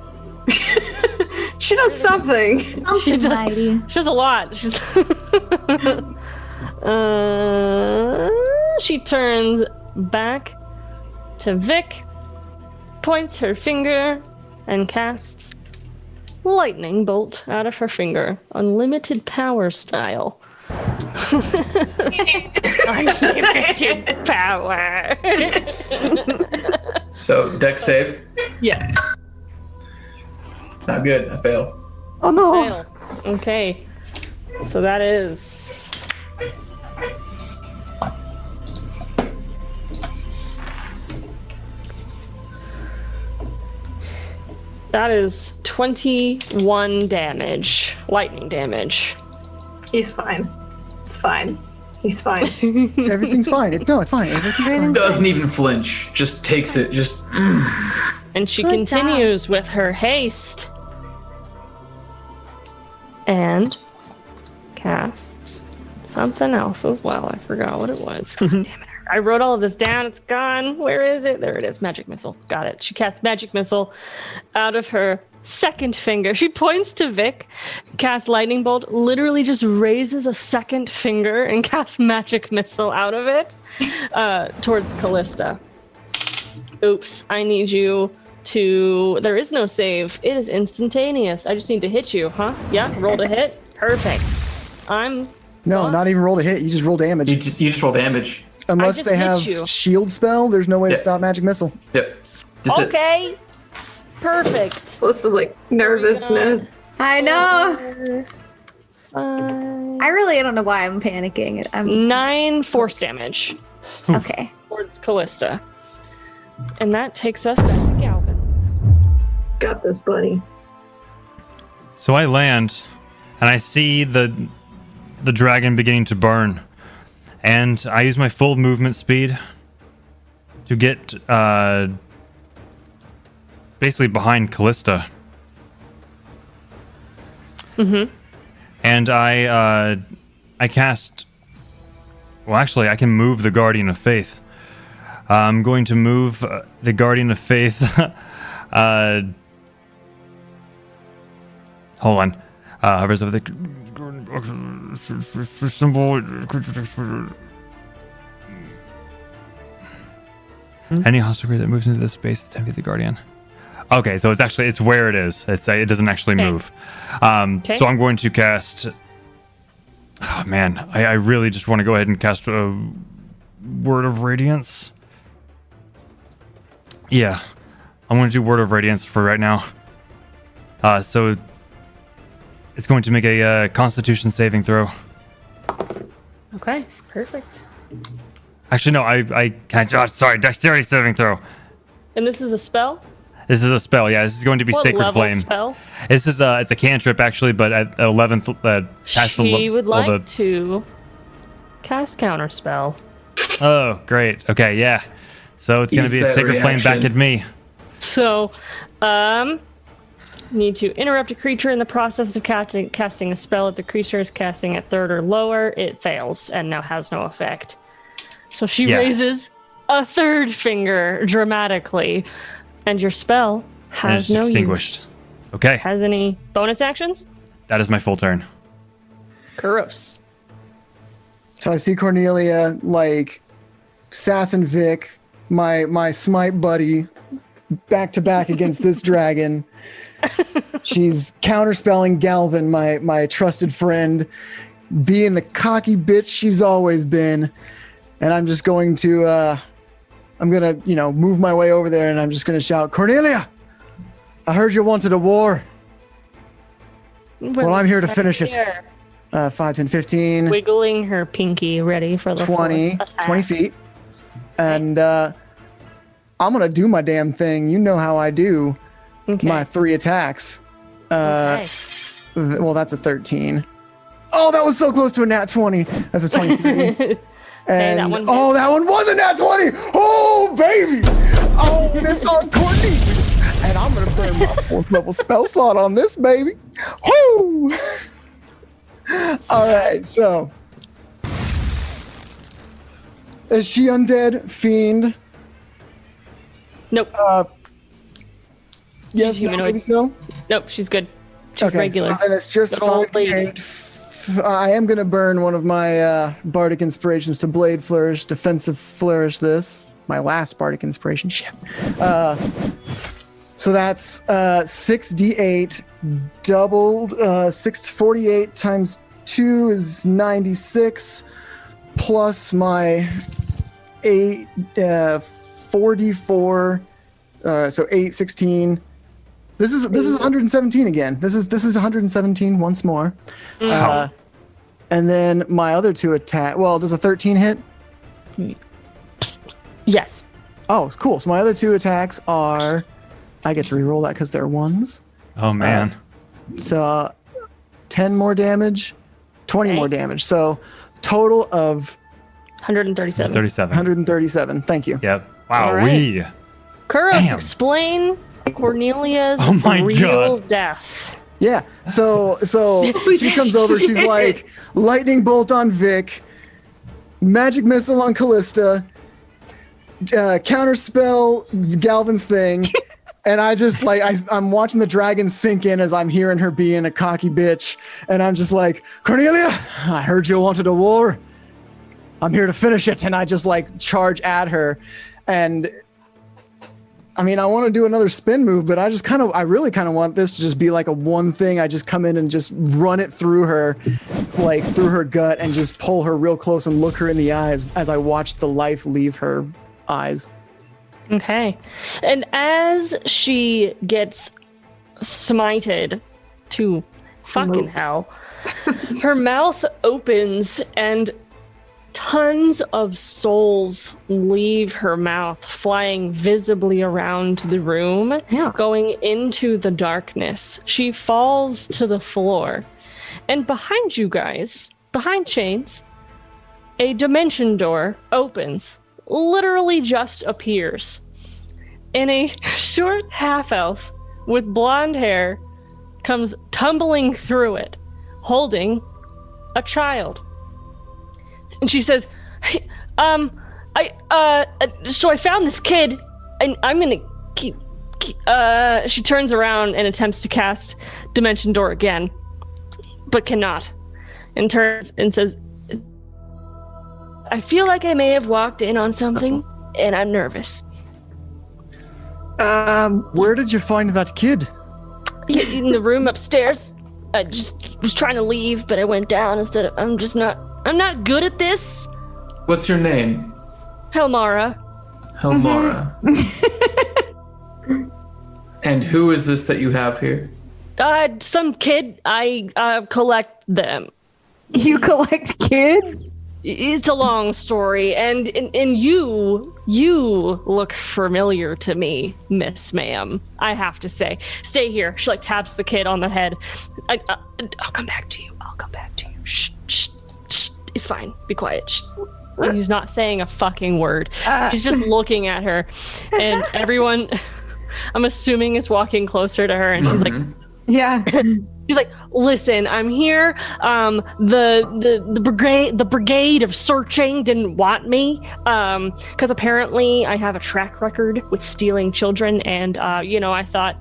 She does something. She does a lot. She turns back to Vic, points her finger, and casts lightning bolt out of her finger, unlimited power style. Unlimited power. So, dex save. Yes. Not good. I fail. Oh no. Fail. Okay. So that is. That is 21 damage. Lightning damage. He's fine. It's fine. He's fine. Everything's fine. No, it's fine. Everything's fine. Doesn't even flinch. Just takes it. Just. And she Good continues with her haste. And casts something else as well. I forgot what it was. Damn it. I wrote all of this down. It's gone. Where is it? There it is. Magic missile. Got it. She casts magic missile out of her second finger. She points to Vic, casts lightning bolt, literally just raises a second finger and casts magic missile out of it towards Callista. Oops. I need you to... There is no save. It is instantaneous. I just need to hit you, huh? Yeah, roll to hit. Perfect. No, not even roll to hit. You just roll damage. You just roll damage. Unless they have shield spell, there's no way to stop magic missile. Yep. Just okay. Perfect. This is like nervousness. I know. I really don't know why I'm panicking. 9 force damage. Okay. Towards Callista. And that takes us back to Galvin. Got this, buddy. So I land, and I see the dragon beginning to burn. And I use my full movement speed to get basically behind Callista. Mm-hmm. And I cast... Well, actually, I can move the Guardian of Faith. I'm going to move the Guardian of Faith. Hold on. Hovers over the symbol. Any hostile creature that moves into this space is 10 feet the Guardian. Okay, so it's where it is. It doesn't actually move. So I'm going to cast. Oh man, I really just want to go ahead and cast a Word of Radiance. Yeah, I'm going to do Word of Radiance for right now. So it's going to make a Constitution saving throw. Okay, perfect. Actually, no, I can't. Oh, sorry, Dexterity saving throw. And this is a spell? This is a spell. Yeah, this is going to be What Sacred level Flame. Spell? This is it's a cantrip actually, but at 11th, past She would like to cast Counterspell. Oh, great. Okay, yeah. So it's going to be a Sacred Flame back at me. So, need to interrupt a creature in the process of casting a spell. If the creature is casting at 3rd or lower, it fails and now has no effect. So she raises a 3rd finger dramatically, and your spell has no extinguished. use. Okay. Has any bonus actions? That is my full turn. Gross. So I see Cornelia like Sass and Vic, my smite buddy, back to back against this dragon. She's counterspelling Galvin, my trusted friend, being the cocky bitch she's always been. And I'm just going to move my way over there, and I'm just gonna shout, Cornelia, I heard you wanted a war. Well, I'm here to finish it. 5, 10, 15. Wiggling her pinky, ready for the 20 feet. And I'm going to do my damn thing. You know how I do my 3 attacks. Well, that's a 13. Oh, that was so close to a nat 20. That's a 23. And that one was a nat 20. Oh, baby. Oh, and it's on Courtney. And I'm gonna burn my 4th level spell slot on this baby. Woo! All right, so is she undead, fiend? Nope. Yes, She's no, humanoid. maybe so. Nope, she's good. She's Okay, regular. so, and it's just Good old 5d8. I am gonna burn one of my bardic inspirations to blade flourish, defensive flourish. This my last bardic inspiration. Shit. So that's 6d8 doubled. 648 times 2 is 96, plus my 4d4. So 8, 16. This is 117 again. This is 117 once more. And then my other 2 attack. Well, does a 13 hit? Yes. Oh, cool. So my other 2 attacks are. I get to reroll that because they're 1s. Oh man. So 10 more damage, 20 more damage. So total of 137. 137. Thank you. Yep. Wow. All right. Kuros, Damn. explain Cornelia's Oh my real God. death. Yeah. So she comes over. She's like, lightning bolt on Vic, magic missile on Callista, counter spell Galvin's thing, and I just like I'm watching the dragon sink in as I'm hearing her being a cocky bitch, and I'm just like, Cornelia, I heard you wanted a war. I'm here to finish it, and I just like charge at her, and. I mean, I want to do another spin move, but I really kind of want this to just be like a one thing. I just come in and just run it through her, like through her gut, and just pull her real close and look her in the eyes as I watch the life leave her eyes. Okay. And as she gets smited to fucking hell, her mouth opens and tons of souls leave her mouth, flying visibly around the room, going into the darkness. She falls to the floor. And behind you guys, behind Chains, a dimension door opens, literally just appears. And a short half-elf with blonde hair comes tumbling through it, holding a child. And she says, hey, so I found this kid, and I'm gonna keep she turns around and attempts to cast Dimension Door again, but cannot, and turns and says, I feel like I may have walked in on something, and I'm nervous. Where did you find that kid? In the room upstairs. I just was trying to leave, but I went down instead of, I'm not good at this. What's your name? Helmara. Helmara. And who is this that you have here? Some kid. I collect them. You collect kids? It's a long story, and you look familiar to me, Miss Ma'am. I have to say, stay here. She like taps the kid on the head. I'll come back to you. Shh, shh, shh. It's fine. Be quiet. Shh. And he's not saying a fucking word. He's just looking at her, and everyone, I'm assuming, is walking closer to her, and she's like, yeah. She's like, listen, I'm here. The brigade of searching didn't want me because apparently I have a track record with stealing children, and I thought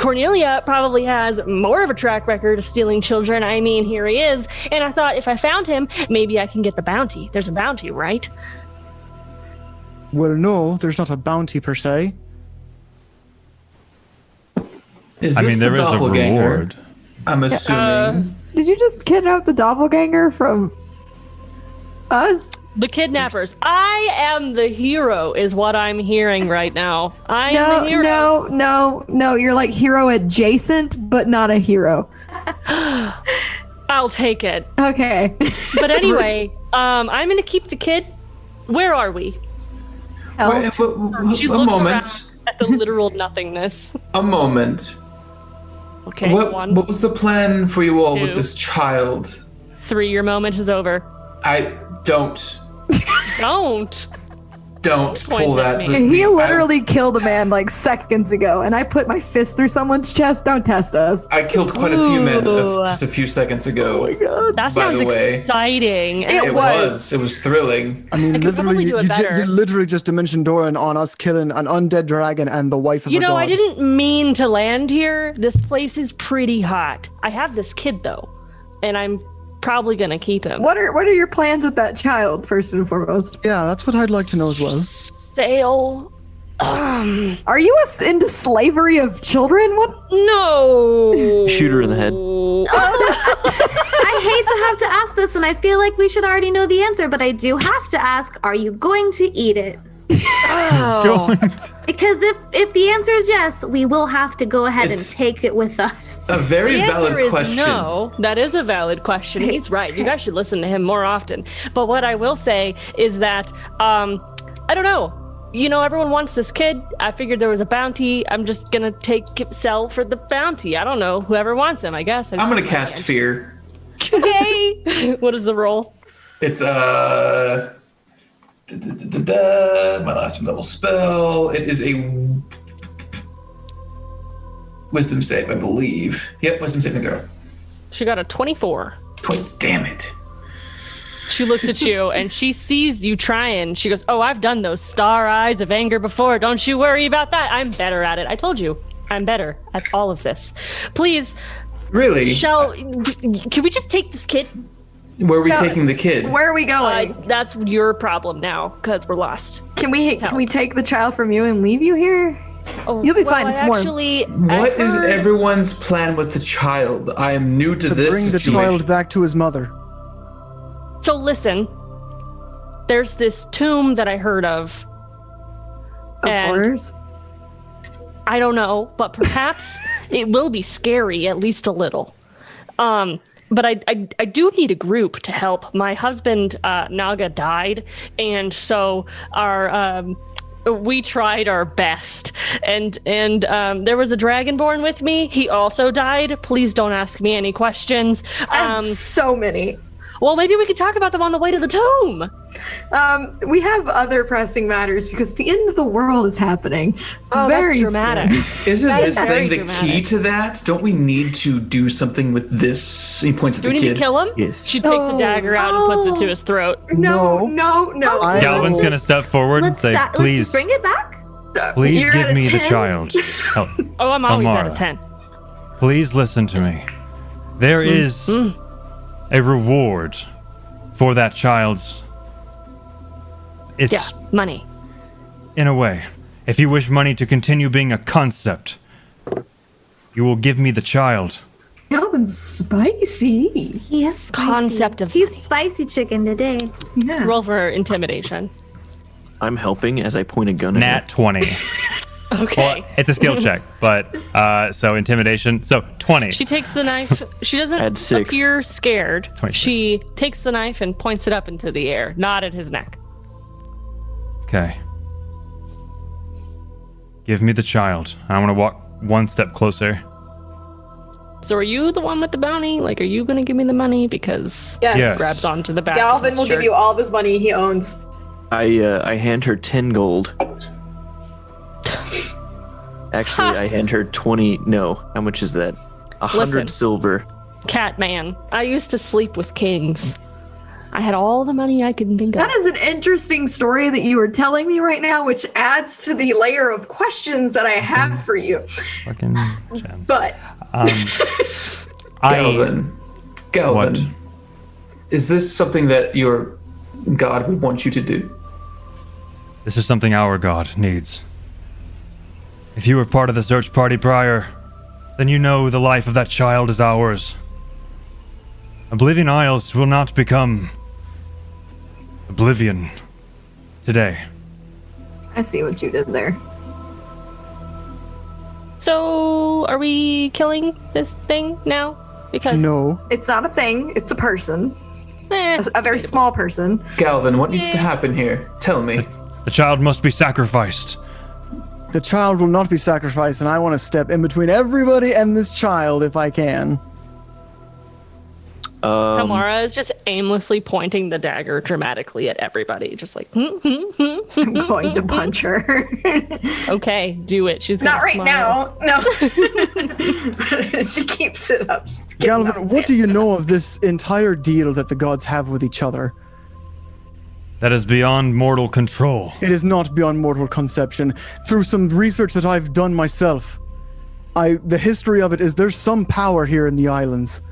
Cornelia probably has more of a track record of stealing children. I mean, here he is, and I thought if I found him, maybe I can get the bounty. There's a bounty, right? Well, no, there's not a bounty per se. Is this there the is a doppelganger? reward. I'm assuming. Did you just kidnap the doppelganger from us? The kidnappers. I am the hero, is what I'm hearing right now. I am the hero. No. You're like hero adjacent, but not a hero. I'll take it. Okay. But anyway, I'm gonna keep the kid. Where are we? Wait, She a looks moment. around at the literal nothingness. A moment. Okay, What was the plan for you all with 2. this child? 3, your moment is over. I don't. Don't. Don't pull that. me. with He me. literally killed a man like seconds ago, and I put my fist through someone's chest. Don't test us. I killed quite a few men Ooh. just a few seconds ago. Oh my god. That By sounds the way. exciting. It was. It was thrilling. I mean, I could probably do it better. you literally just dimension Doran on us killing an undead dragon and the wife of You a know, god. I didn't mean to land here. This place is pretty hot. I have this kid though, and I'm probably gonna keep him. What are your plans with that child, first and foremost? Yeah, that's what I'd like to know as well. Sail. Are you into slavery of children? What? No. Shoot her in the head. I hate to have to ask this, and I feel like we should already know the answer, but I do have to ask: are you going to eat it? Oh. Because if the answer is yes, we will have to go ahead It's and take it with us. A very The valid answer is question. no. That is a valid question. He's right. You guys should listen to him more often. But what I will say is that I don't know. You know, everyone wants this kid. I figured there was a bounty. I'm just gonna sell for the bounty. I don't know. Whoever wants him, I guess. I'm gonna cast fear. Okay. What is the roll? It's my last level spell. It is a wisdom save, I believe. Yep, wisdom saving throw. She got a 24. 20. Damn it. She looks at you and she sees you trying. She goes, "Oh, I've done those star eyes of anger before. Don't you worry about that. I'm better at it. I told you, I'm better at all of this. Please, Really? can we just take this kid? Where are we taking the kid? Where are we going? That's your problem now, because we're lost. Can we take the child from you and leave you here? Oh, You'll be well, fine. It's I warm. actually, What is heard- everyone's plan with the child? I am new to this Bring the situation. child back to his mother. So listen, there's this tomb that I heard of. Of and horrors? I don't know, but perhaps it will be scary, at least a little. But I do need a group to help. My husband, Naga, died, and so we tried our best. And there was a dragonborn with me. He also died. Please don't ask me any questions. I have so many. Well, maybe we could talk about them on the way to the tomb. We have other pressing matters because the end of the world is happening. Oh, very that's dramatic. soon. Isn't That this is very thing the key dramatic. to that? Don't we need to do something with this? He points at Do the we kid. need to kill him? Yes. She takes a dagger out and puts it to his throat. No. Galvin's gonna step forward and say, Let's "Please, just bring it back. please You're give at a me the 10? child. Oh, Oh, I'm always at a Amara. 10. Please listen to me. There is a reward for that child's. It's Yeah, money. in a way. If you wish money to continue being a concept, you will give me the child. Galvin's spicy. He is spicy. Concept of He's spicy chicken today. Yeah. Roll for intimidation. I'm helping as I point a gun at Nat 20. Okay. Well, it's a skill check, but so intimidation. So 20. She takes the knife. She doesn't Add 6. appear scared. 26. She takes the knife and points it up into the air, not at his neck. Okay. Give me the child. I want to walk one step closer. So are you the one with the bounty? Like, are you going to give me the money? Because Yes. Yes. grabs onto the back. of Galvin his will give shirt. you all of his money he owns. I hand her 10 gold. Actually, I hand her 20. No, how much is that? 100 Listen. silver. Catman. I used to sleep with kings. I had all the money I could think of. That is an interesting story that you are telling me right now, which adds to the layer of questions that I have for you. Fucking gem. But Galvin. What? Is this something that your god would want you to do? This is something our god needs. If you were part of the search party prior, then you know the life of that child is ours. Oblivion Isles will not become Oblivion today. I see what you did there. So, are we killing this thing now? Because No. It's not a thing, it's a person. eh, A very small person. Galvin, what needs to happen here? Tell me. The child must be sacrificed. The child will not be sacrificed, and I want to step in between everybody and this child if I can. Tamara is just aimlessly pointing the dagger dramatically at everybody, just like, I'm going to punch her. Okay, do it. She's Not gonna right smile. now. No. She keeps it up. She's getting Galvin, up what do you pissed. know of this entire deal that the gods have with each other? That is beyond mortal control. It is not beyond mortal conception. Through some research that I've done myself, the history of it is there's some power here in the islands.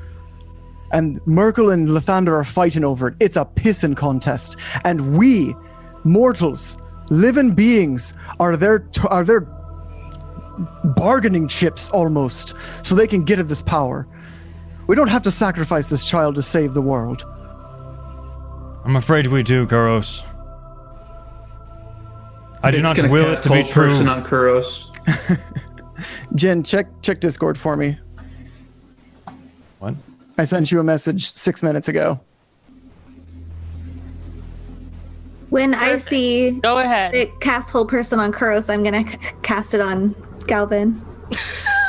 And Merkel and Lathander are fighting over it. It's a pissing contest. And we, mortals, living beings, are their bargaining chips almost, so they can get at this power. We don't have to sacrifice this child to save the world. I'm afraid we do, Kuros. I do not will it to be true. Person on Kuros. Jen, check Discord for me. What? I sent you a message 6 minutes ago. When I see Go ahead. it cast whole person on Kuros, I'm gonna cast it on Galvin.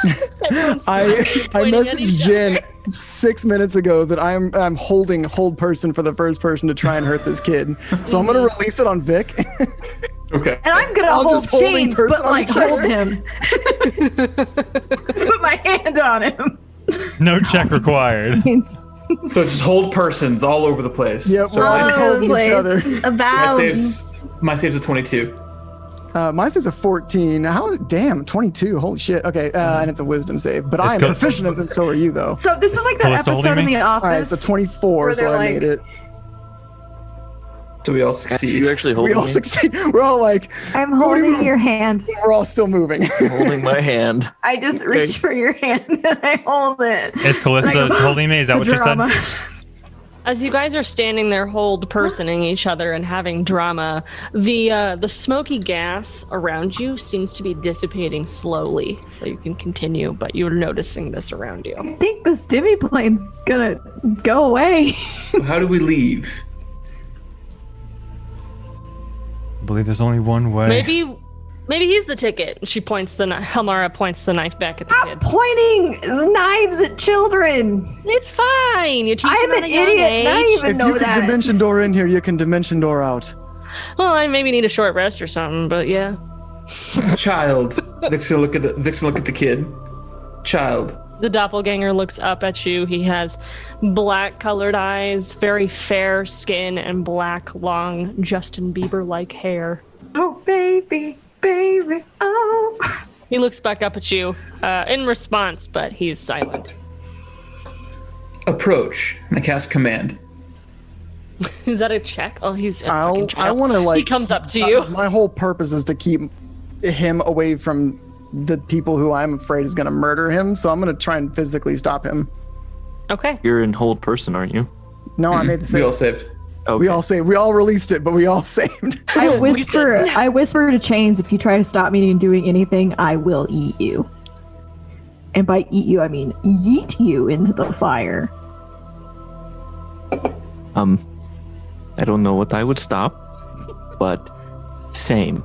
I messaged Jen 6 minutes ago that I'm holding hold person for the first person to try and hurt this kid. So I'm gonna release it on Vic. Okay. And I'm gonna I'll hold just holding chains, person but on like the hold him. Let's put my hand on him. No check required. So just hold persons all over the place. Yep, So we're all my, holding each other. my save's a 22. My save's a 14. Damn, 22. Holy shit. Okay, and it's a wisdom save. But I am proficient in it, and so are you, though. So this is like that episode in The Office. All right, so 24, so I made it. So we all succeed. You actually hold We all succeed. We're all like, I'm holding your hand. we're all still moving. holding my hand. I just reach for your hand and I hold it. Is Callista holding me? Is that what you said? As you guys are standing there, hold personing each other and having drama, the smoky gas around you seems to be dissipating slowly, so you can continue. But you're noticing this around you. I think the stimmy plane's gonna go away. How do we leave? I believe there's only one way. Maybe he's the ticket. She points Helmara points the knife back at the kid. Pointing knives at children. It's fine. You teach I'm them at an a young idiot. age. And I even If know you can that. dimension door in here, you can dimension door out. Well, I maybe need a short rest or something, but yeah. Child. Vic's gonna look at the kid. Child. The doppelganger looks up at you. He has black colored eyes, very fair skin, and black, long Justin Bieber-like hair. Oh, baby, baby, oh. He looks back up at you in response, but he's silent. Approach. And I cast command. Is that a check? Oh, he's a fucking child. I want to like. He comes up to you. My whole purpose is to keep him away from the people who I'm afraid is going to murder him. So I'm going to try and physically stop him. Okay. You're in hold person, aren't you? No, I made the save. We all saved. Okay. We all saved. We all released it, but we all saved. I whisper to Chains, if you try to stop me from doing anything, I will eat you. And by eat you, I mean yeet you into the fire. I don't know what I would stop, but same.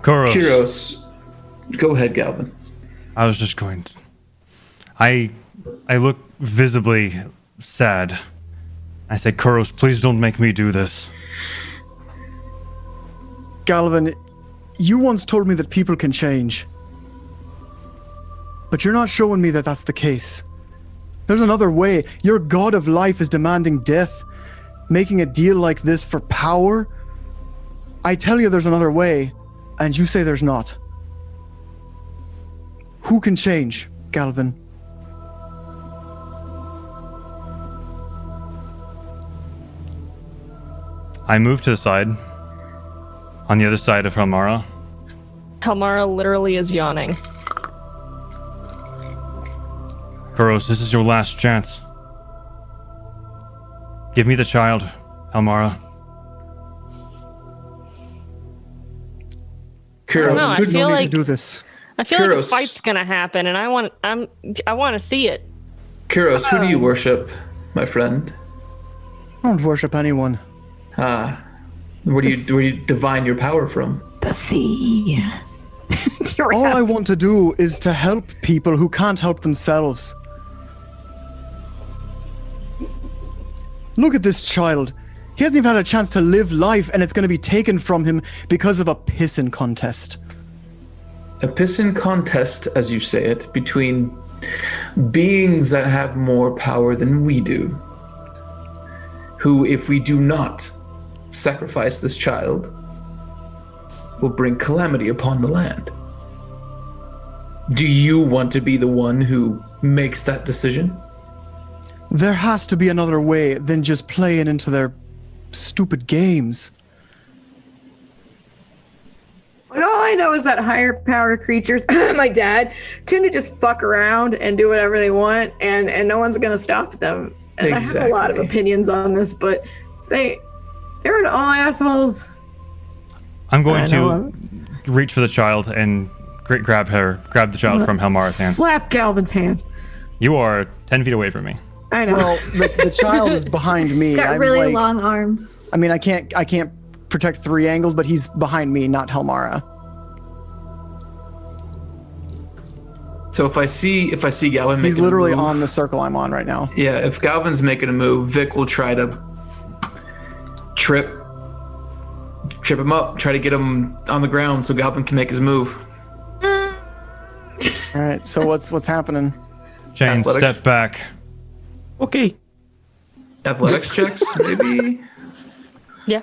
Kuros. Go ahead, Galvin. I was just going to... I look visibly sad. I said, Kuros, please don't make me do this. Galvin, you once told me that people can change. But you're not showing me that that's the case. There's another way. Your god of life is demanding death. Making a deal like this for power. I tell you there's another way, and you say there's not. Who can change, Galvin? I move to the side. On the other side of Helmara. Helmara literally is yawning. Kuros, this is your last chance. Give me the child, Helmara. Kuros, I Good, feel no need like to do this. I feel like a Kuros. fight's gonna happen, and I want to see it. Kuros, who do you worship, my friend? I don't worship anyone. Where do you divine your power from? The sea. All I want to do is to help people who can't help themselves. Look at this child. He hasn't even had a chance to live life, and it's going to be taken from him because of a pissin' contest. A pissin' contest, as you say it, between beings that have more power than we do. Who, if we do not sacrifice this child, will bring calamity upon the land. Do you want to be the one who makes that decision? There has to be another way than just playing into their stupid games. All I know is that higher power creatures, my dad, tend to just fuck around and do whatever they want, and no one's gonna stop them. And Exactly. I have a lot of opinions on this, but they're all assholes. I'm going to reach for the child and grab the child from Helmara's hands. Slap Galvin's hand. You are 10 feet away from me. I know. Well, the child is behind me. He's got I'm really like- long arms. I mean, I can't protect 3 angles, but he's behind me, not Helmara. So if I see Galvin making He's literally a move, on the circle I'm on right now. Yeah, if Galvin's making a move, Vic will try to trip him up, try to get him on the ground so Galvin can make his move. All right, so what's happening? Chains, Athletics. step back. Okay. Athletics checks, maybe? Yeah.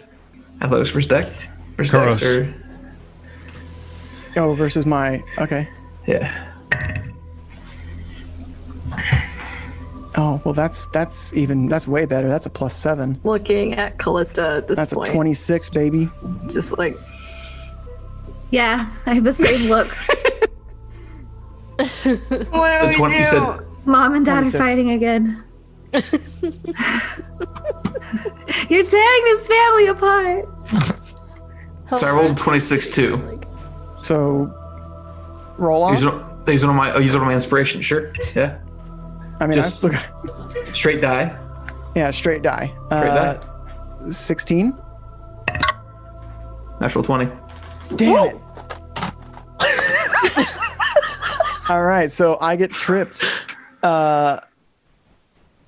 Athletics for dex? For Kuros. dex or... Oh, versus my... Okay. Yeah. Oh, well, that's way better. That's a +7. Looking at Callista at this That's point. a 26, baby. Just like, Yeah, I have the same look. what do The we 20 you do? said- Mom and Dad 26. are fighting again. You're tearing this family apart. So I rolled a 26 too. So, roll off. Use one of my inspiration, sure. Yeah. I mean, Just- I still got... Straight die. Yeah, straight die. Straight die. 16. Natural 20. Damn it. All right, so I get tripped.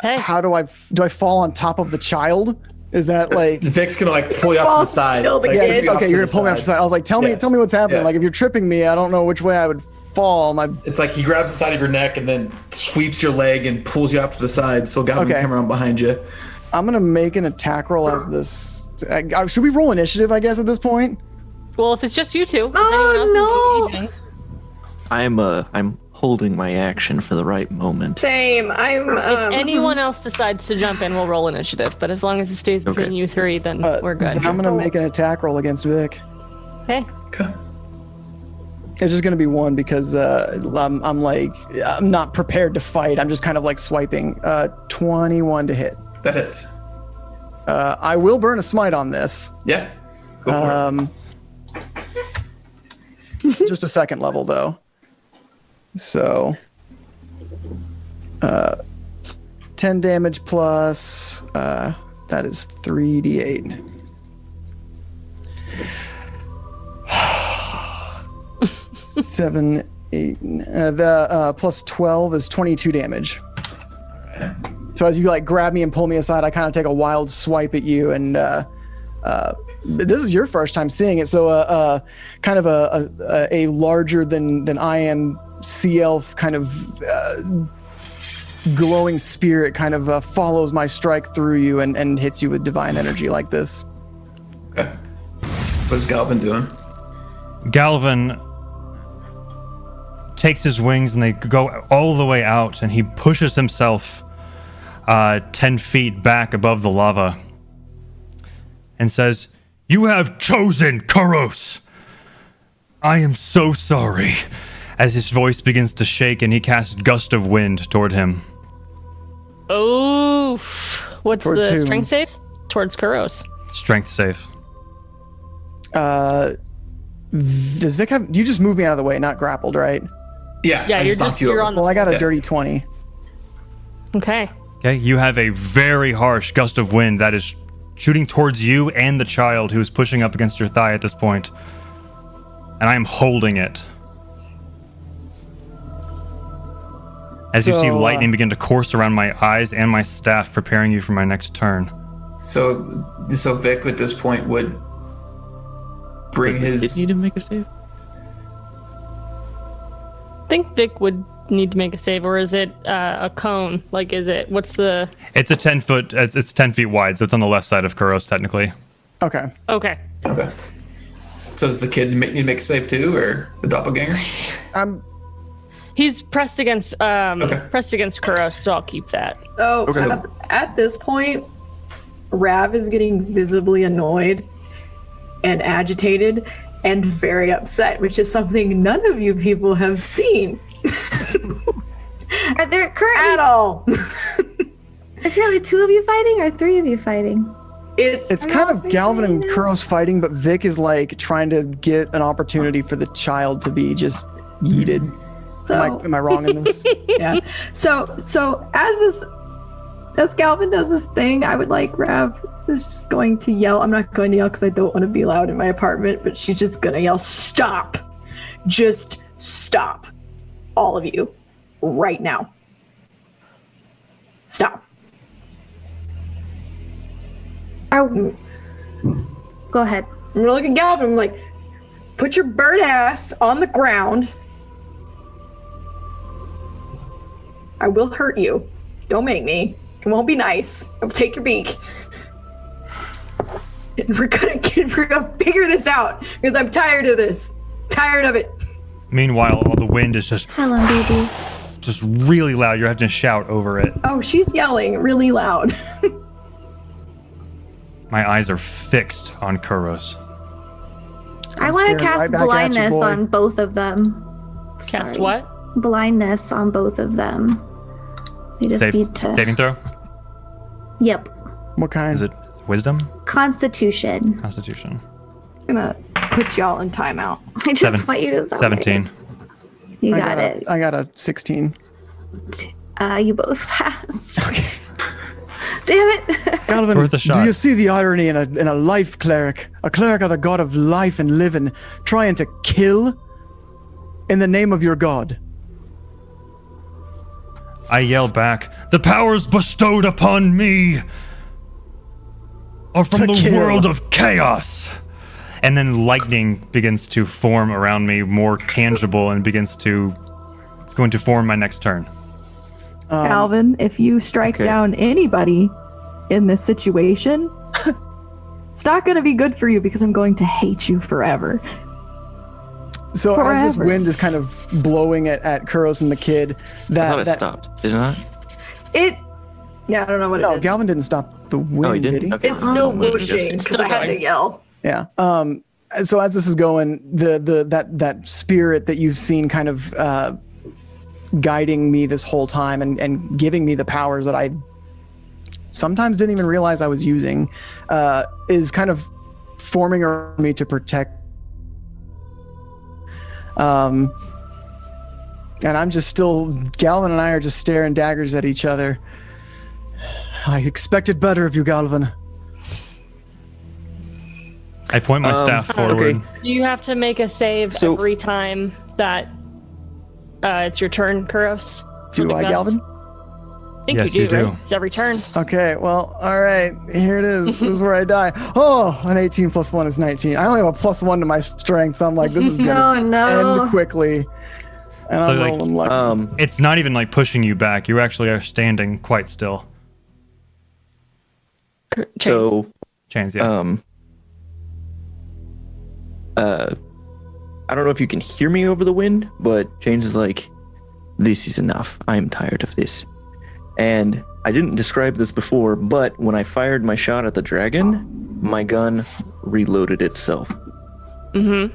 Hey. How do I fall on top of the child? Is that like... Vic's gonna like pull you off to the side. kill the Like, kid. flip you off Okay, to you're the gonna pull me off the side. I was like, tell me what's happening. Yeah. Like, if you're tripping me, I don't know which way I would fall. It's like he grabs the side of your neck and then sweeps your leg and pulls you off to the side so Galvin Okay. can come around behind you. I'm gonna make an attack roll as this. Should we roll initiative? I guess at this point. Well, if it's just you two, if Oh, anyone else is engaging. I'm holding my action for the right moment. Same. I'm. If anyone else decides to jump in, we'll roll initiative. But as long as it stays between Okay. you three, then we're good. Then I'm gonna make an attack roll against Vic. Okay. Okay. It's just gonna be 1 because I'm not prepared to fight. I'm just kind of like swiping. 21 to hit. That hits. I will burn a smite on this. Yeah. Go for it. Just a 2nd level though. So 10 damage plus that is 3d8. Seven, 8. The plus 12 is 22 damage. So as you like grab me and pull me aside, I kind of take a wild swipe at you, and this is your first time seeing it. So kind of a larger than I am sea elf kind of glowing spirit kind of follows my strike through you and hits you with divine energy like this. Okay. What is Galvin doing? Galvin takes his wings and they go all the way out, and he pushes himself 10 feet back above the lava and says, "You have chosen Kuros. I am so sorry." As his voice begins to shake and he casts Gust of Wind toward him. Oh, what's Towards the whom? strength save? Towards Kuros. Strength save. Does Vic have... You just move me out of the way, not grappled, right? Yeah. Yeah, I you're knocked just you you're over. on the. Well, I got a Yeah. dirty 20. Okay. Okay, you have a very harsh gust of wind that is shooting towards you and the child who is pushing up against your thigh at this point. And I am holding it. As you see So, lightning begin to course around my eyes and my staff, preparing you for my next turn. So Vic at this point would bring Does his. it need to make a save? I think Vic would need to make a save, or is it a cone? Like, is it? What's the? It's a 10 foot. It's 10 feet wide, so it's on the left side of Kuros technically. Okay. Okay. Okay. So does the kid need to make a save too, or the doppelganger? He's pressed against Kuros, so I'll keep that. Oh, at this point, Rav is getting visibly annoyed and agitated and very upset, which is something none of you people have seen. Are there currently at all? Are currently 2 of you fighting or 3 of you fighting? It's kind of Galvin and Kuros fighting, but Vic is like trying to get an opportunity for the child to be just yeeted. So, am I wrong in this? Yeah. So as Galvin does this thing, I would like Rav is just going to yell. I'm not going to yell because I don't want to be loud in my apartment, but she's just gonna yell, "Stop! Just stop, all of you, right now! Stop!" Go ahead. I'm gonna look at Galvin. I'm like, "Put your bird ass on the ground. I will hurt you. Don't make me. It won't be nice. I'll take your beak. And we're gonna figure this out because I'm tired of this. Tired of it." Meanwhile, all the wind is just baby. Just really loud. You're having to shout over it. Oh, she's yelling really loud. My eyes are fixed on Kuros. I want to staring cast right back at you, blindness boy. on both of them. Cast Sorry. what? Blindness on both of them. We just need to. Saving throw? Yep. What kind? Is it wisdom? Constitution. Constitution. I'm gonna put y'all in timeout. I just want you to. 17. You got it. I got a 16. You both passed. Okay. Damn it. Galvin, Worth a shot. do you see the irony in a life cleric? A cleric of the god of life and living, trying to kill in the name of your god? I yell back, "The powers bestowed upon me are from To the kill. world of chaos." And then lightning begins to form around me, more tangible, and it's going to form my next turn. Alvin, if you strike down anybody in this situation, it's not going to be good for you because I'm going to hate you forever. So as this Forever. wind is kind of blowing at Kuros and the kid, I thought it stopped. Did it not? Yeah, I don't know what it No, is. Galvin didn't stop the wind, he didn't? did he? Okay. It's still whooshing because I had to yell. Yeah. So as this is going, that spirit that you've seen kind of guiding me this whole time and giving me the powers that I sometimes didn't even realize I was using, is kind of forming around me to protect. And I'm just still, Galvin and I are just staring daggers at each other. I expected better of you, Galvin. I point my staff forward. Okay. Do you have to make a save So- every time that it's your turn, Kuros? Do I, Galvin? I think Yes, you you do, do. right? It's every turn. Okay, well, all right. Here it is. This is where I die. Oh, an 18 plus 1 is 19. I only have a +1 to my strength, so I'm like, this is going to Oh, no. end quickly. And So, I'm like, rolling lucky. It's not even like pushing you back. You actually are standing quite still. So, Chains, yeah. I don't know if you can hear me over the wind, but James is like, "This is enough. I am tired of this." And I didn't describe this before, but when I fired my shot at the dragon, my gun reloaded itself. Mm-hmm.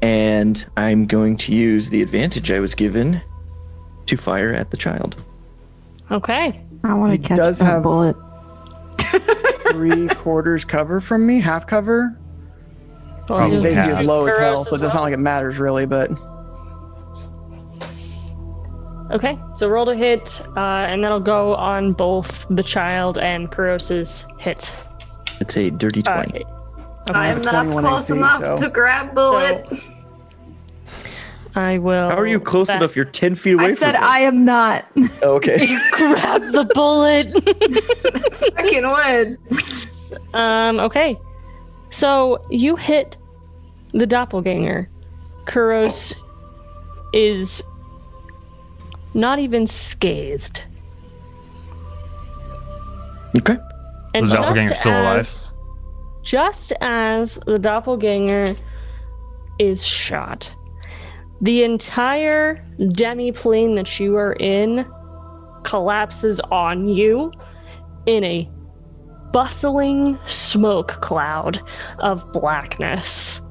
And I'm going to use the advantage I was given to fire at the child. Okay. I want to catch does that have- bullet. 3/4 cover from me, half cover. Well, His you AC is have low as hell, Kuros so it doesn't sound like it matters really, but Okay, so roll to hit, and that'll go on both the child and Kuros's hit. It's a dirty 20. I'm not 21 close AC, enough so- to grab bullet. I will. How are you close bet. enough? You're 10 feet away I from said me. I am not. Okay. Grab the bullet. Fucking would. Okay. So you hit the doppelganger. Kuros is not even scathed. Okay. And The doppelganger's still alive? Just as the doppelganger is shot, the entire demi-plane that you are in collapses on you in a bustling smoke cloud of blackness.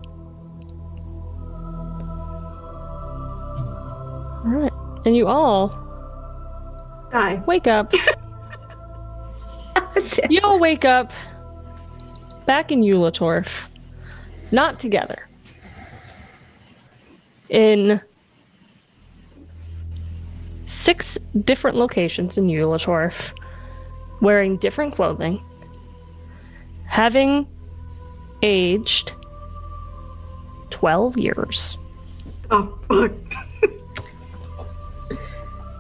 All right. And you all Die. wake up. You all wake up back in Eulatorf, not together. In 6 different locations in Eulatorf, wearing different clothing, having aged 12 years. Oh, fuck.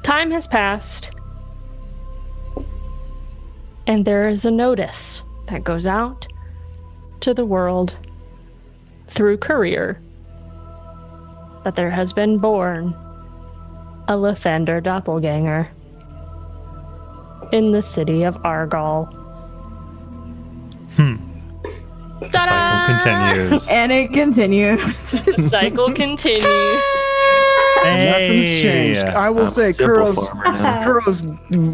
Time has passed, and there is a notice that goes out to the world through courier that there has been born a Lathander doppelganger in the city of Argol. The cycle continues. And it continues. The cycle continues. Nothing's changed. I will say, Kuros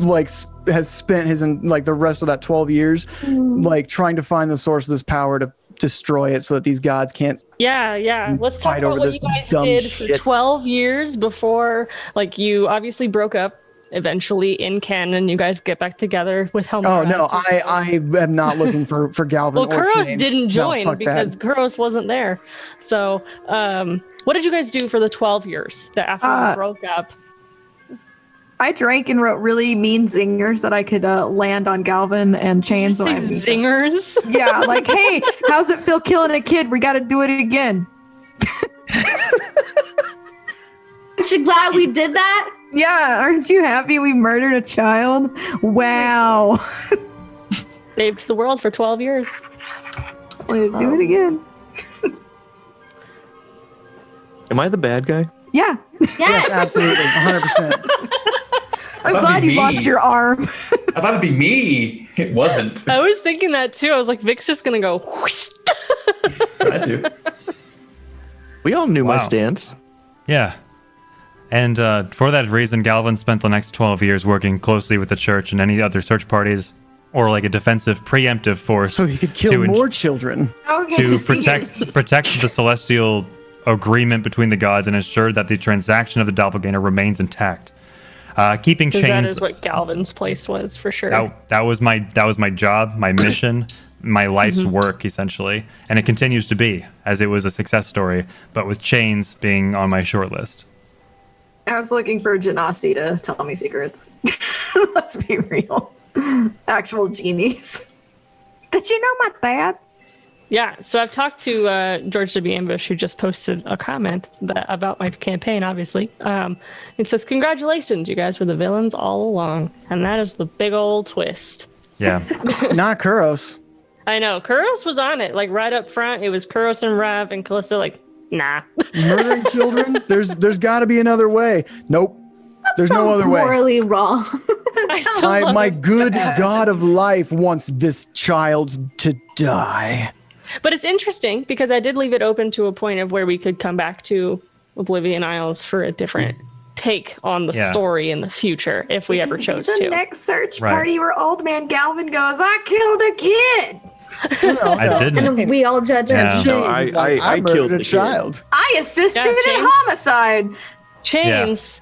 like has spent his like the rest of that 12 years like trying to find the source of this power to destroy it so that these gods can't. Yeah. Let's talk Fight about over what this you guys dumb did for shit. 12 years before, like, you obviously broke up eventually in canon. You guys get back together with Helmut. Oh no, I am not looking for Galvin. Well, or Kuros Shane. didn't No, join fuck because that. Kuros wasn't there. So, what did you guys do for the 12 years that after you broke up? I drank and wrote really mean zingers that I could land on Galvin and chains. Say zingers? Yeah, like, hey, how's it feel killing a kid? We got to do it again. Aren't you glad we did that? Yeah, aren't you happy we murdered a child? Wow. Saved the world for 12 years. Let's do it again. Am I the bad guy? Yeah. Yes, absolutely, 100%. I'm thought glad it'd be you lost me. your arm. I thought it'd be me. It wasn't. I was thinking that too. I was like, Vic's just gonna go whoosh. I do. We all knew my Wow. stance. Yeah. And for that reason, Galvin spent the next 12 years working closely with the church and any other search parties, or like a defensive, preemptive force. So he could kill more children. To protect the celestial agreement between the gods and ensure that the transaction of the doppelganger remains intact. Keeping Because that chains. is what Galvin's place was for sure. That was my job, my mission, my life's Mhm. work essentially, and it continues to be, as it was a success story, but with chains being on my short list. I was looking for Genasi to tell me secrets. Let's be real. Actual genies. Did you know my dad? Yeah, so I've talked to George W. Ambush, who just posted a comment about my campaign, obviously. It says, congratulations, you guys were the villains all along. And that is the big old twist. Yeah. Not Kuros. I know. Kuros was on it, like right up front. It was Kuros and Rav and Callisto, like, nah. Murdering children? There's got to be another way. Nope. There's no other way. Morally wrong. My good God of life wants this child to die. But it's interesting because I did leave it open to a point of where we could come back to Oblivion Isles for a different take on the Yeah. story in the future if we ever chose The to. next search Right. party where old man Galvin goes, I killed a kid. I didn't. And we all judge Yeah. him. No, I murdered killed a the child. I assisted Yeah, in James. homicide. Chains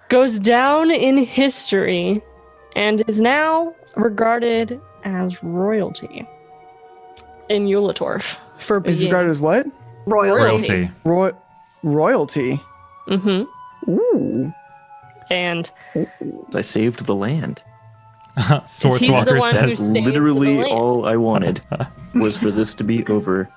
goes down in history and is now regarded as royalty in Eulatorf for being Is regarded as what? royalty. Royalty. Mm-hmm. Ooh. And I saved the land. Swordswalker the one who That's says. saved literally the land. all I wanted was for this to be over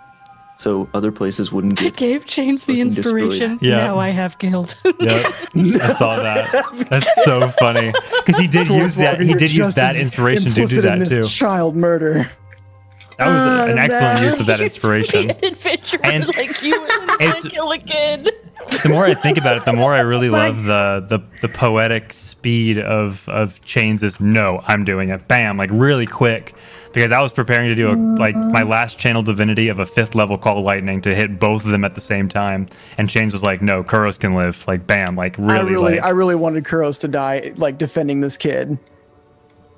so other places wouldn't I get. gave Chains the fucking destroyed. inspiration. Yeah. Now I have guilt. Yep, I saw that. That's so funny because he did use that. He did use that inspiration to do implicit in that this too. child murder. That was an excellent no. use of that You inspiration. An adventurer And like you wouldn't it's- wanna kill a kid. The more I think about it, the more I really love the poetic speed of Chains. Is no, I'm doing it. Bam, like really quick. Because I was preparing to do my last channel divinity of a 5th level call lightning to hit both of them at the same time, and Chains was like, "No, Kuros can live." Like, bam, like really. I really wanted Kuros to die, like defending this kid.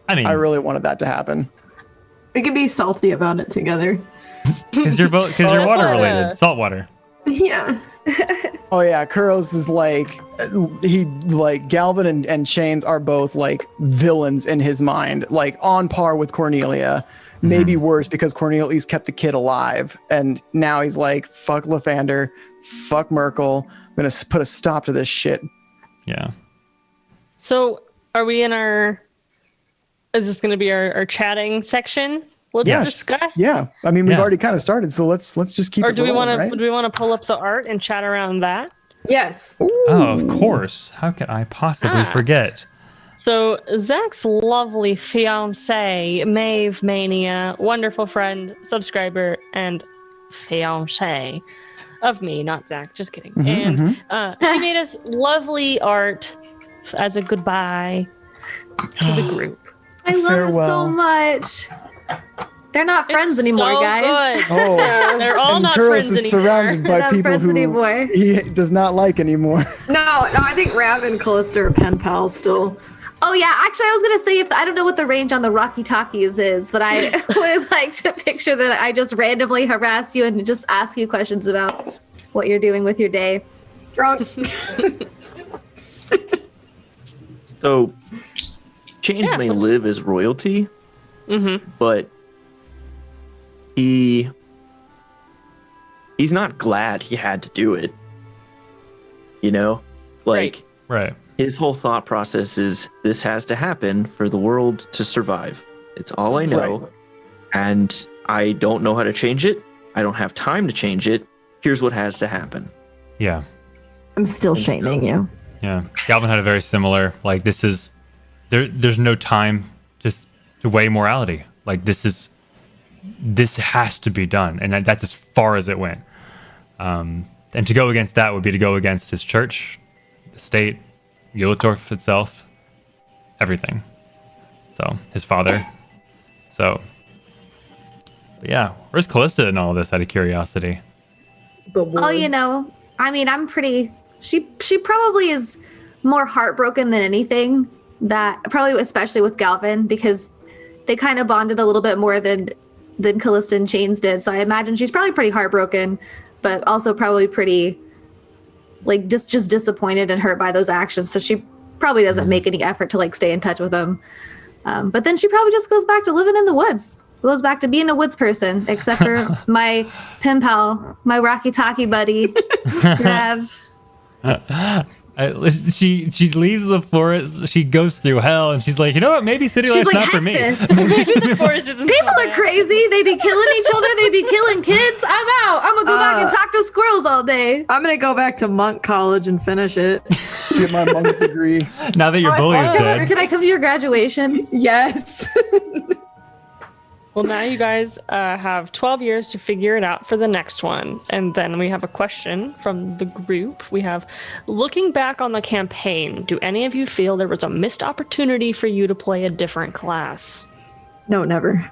I mean, I really wanted that to happen. We could be salty about it together. because you're both because you're water related, salt water. Yeah. Oh yeah, Kuros is like Galvin and Chains are both like villains in his mind, like on par with Cornelia, maybe worse because Cornelia at least kept the kid alive, and now he's like, fuck Lathander, fuck Merkel, I'm gonna put a stop to this shit. Yeah. So, are we in our? Is this going to be our chatting section? Let's discuss. Yeah, I mean we've Yeah. already kind of started, so let's just keep. Or it do we rolling, want to? right? Do we want to pull up the art and chat around that? Yes. Oh, of course. How could I possibly forget? So Zach's lovely fiance, Maeve Mania, wonderful friend, subscriber, and fiance of me, not Zach. Just kidding. And she made us lovely art as a goodbye to the group. I love it so Farewell. much. They're not friends anymore, so guys. Good. Oh, They're all and not Kuros friends is anymore. surrounded They're by not people friends who anymore. he does not like anymore. No, I think Rav and Callista are pen pals still. Oh yeah, actually, I was gonna say I don't know what the range on the Rocky Talkies is, but I would like to picture that I just randomly harass you and just ask you questions about what you're doing with your day. Drunk. So, Chains may live as royalty, but he's not glad he had to do it. You know, like Right. his whole thought process is this has to happen for the world to survive. It's all I know, Right. and I don't know how to change it. I don't have time to change it. Here's what has to happen. Yeah. I'm still shaming you. Yeah. Galvin had a very similar, like, there's no time just to weigh morality. Like, this has to be done. And that's as far as it went. And to go against that would be to go against his church, the state, Ulitorf itself, everything. So, his father. So, but yeah. Where's Callista in all of this, out of curiosity? Oh, you know, I mean, I'm pretty. She probably is more heartbroken than anything. That probably, especially with Galvin, because they kind of bonded a little bit more than Callista and Chains did. So I imagine she's probably pretty heartbroken, but also probably pretty, like, just disappointed and hurt by those actions. So she probably doesn't make any effort to like stay in touch with them. But then she probably just goes back to living in the woods. Goes back to being a woods person, except for my pen pal, my Rocky Talkie buddy, Rev. She leaves the forest. She goes through hell, and she's like, you know what? Maybe city She's life's like, not for heck me. this. Maybe the forest isn't People so are bad. crazy. They be killing each other. They be killing kids. I'm out. I'm gonna go back and talk to squirrels all day. I'm gonna go back to monk college and finish it. Get my monk degree. Now that your bully is dead. Can I come to your graduation? Yes. Well, now you guys have 12 years to figure it out for the next one. And then we have a question from the group. We have, looking back on the campaign, do any of you feel there was a missed opportunity for you to play a different class? No, never.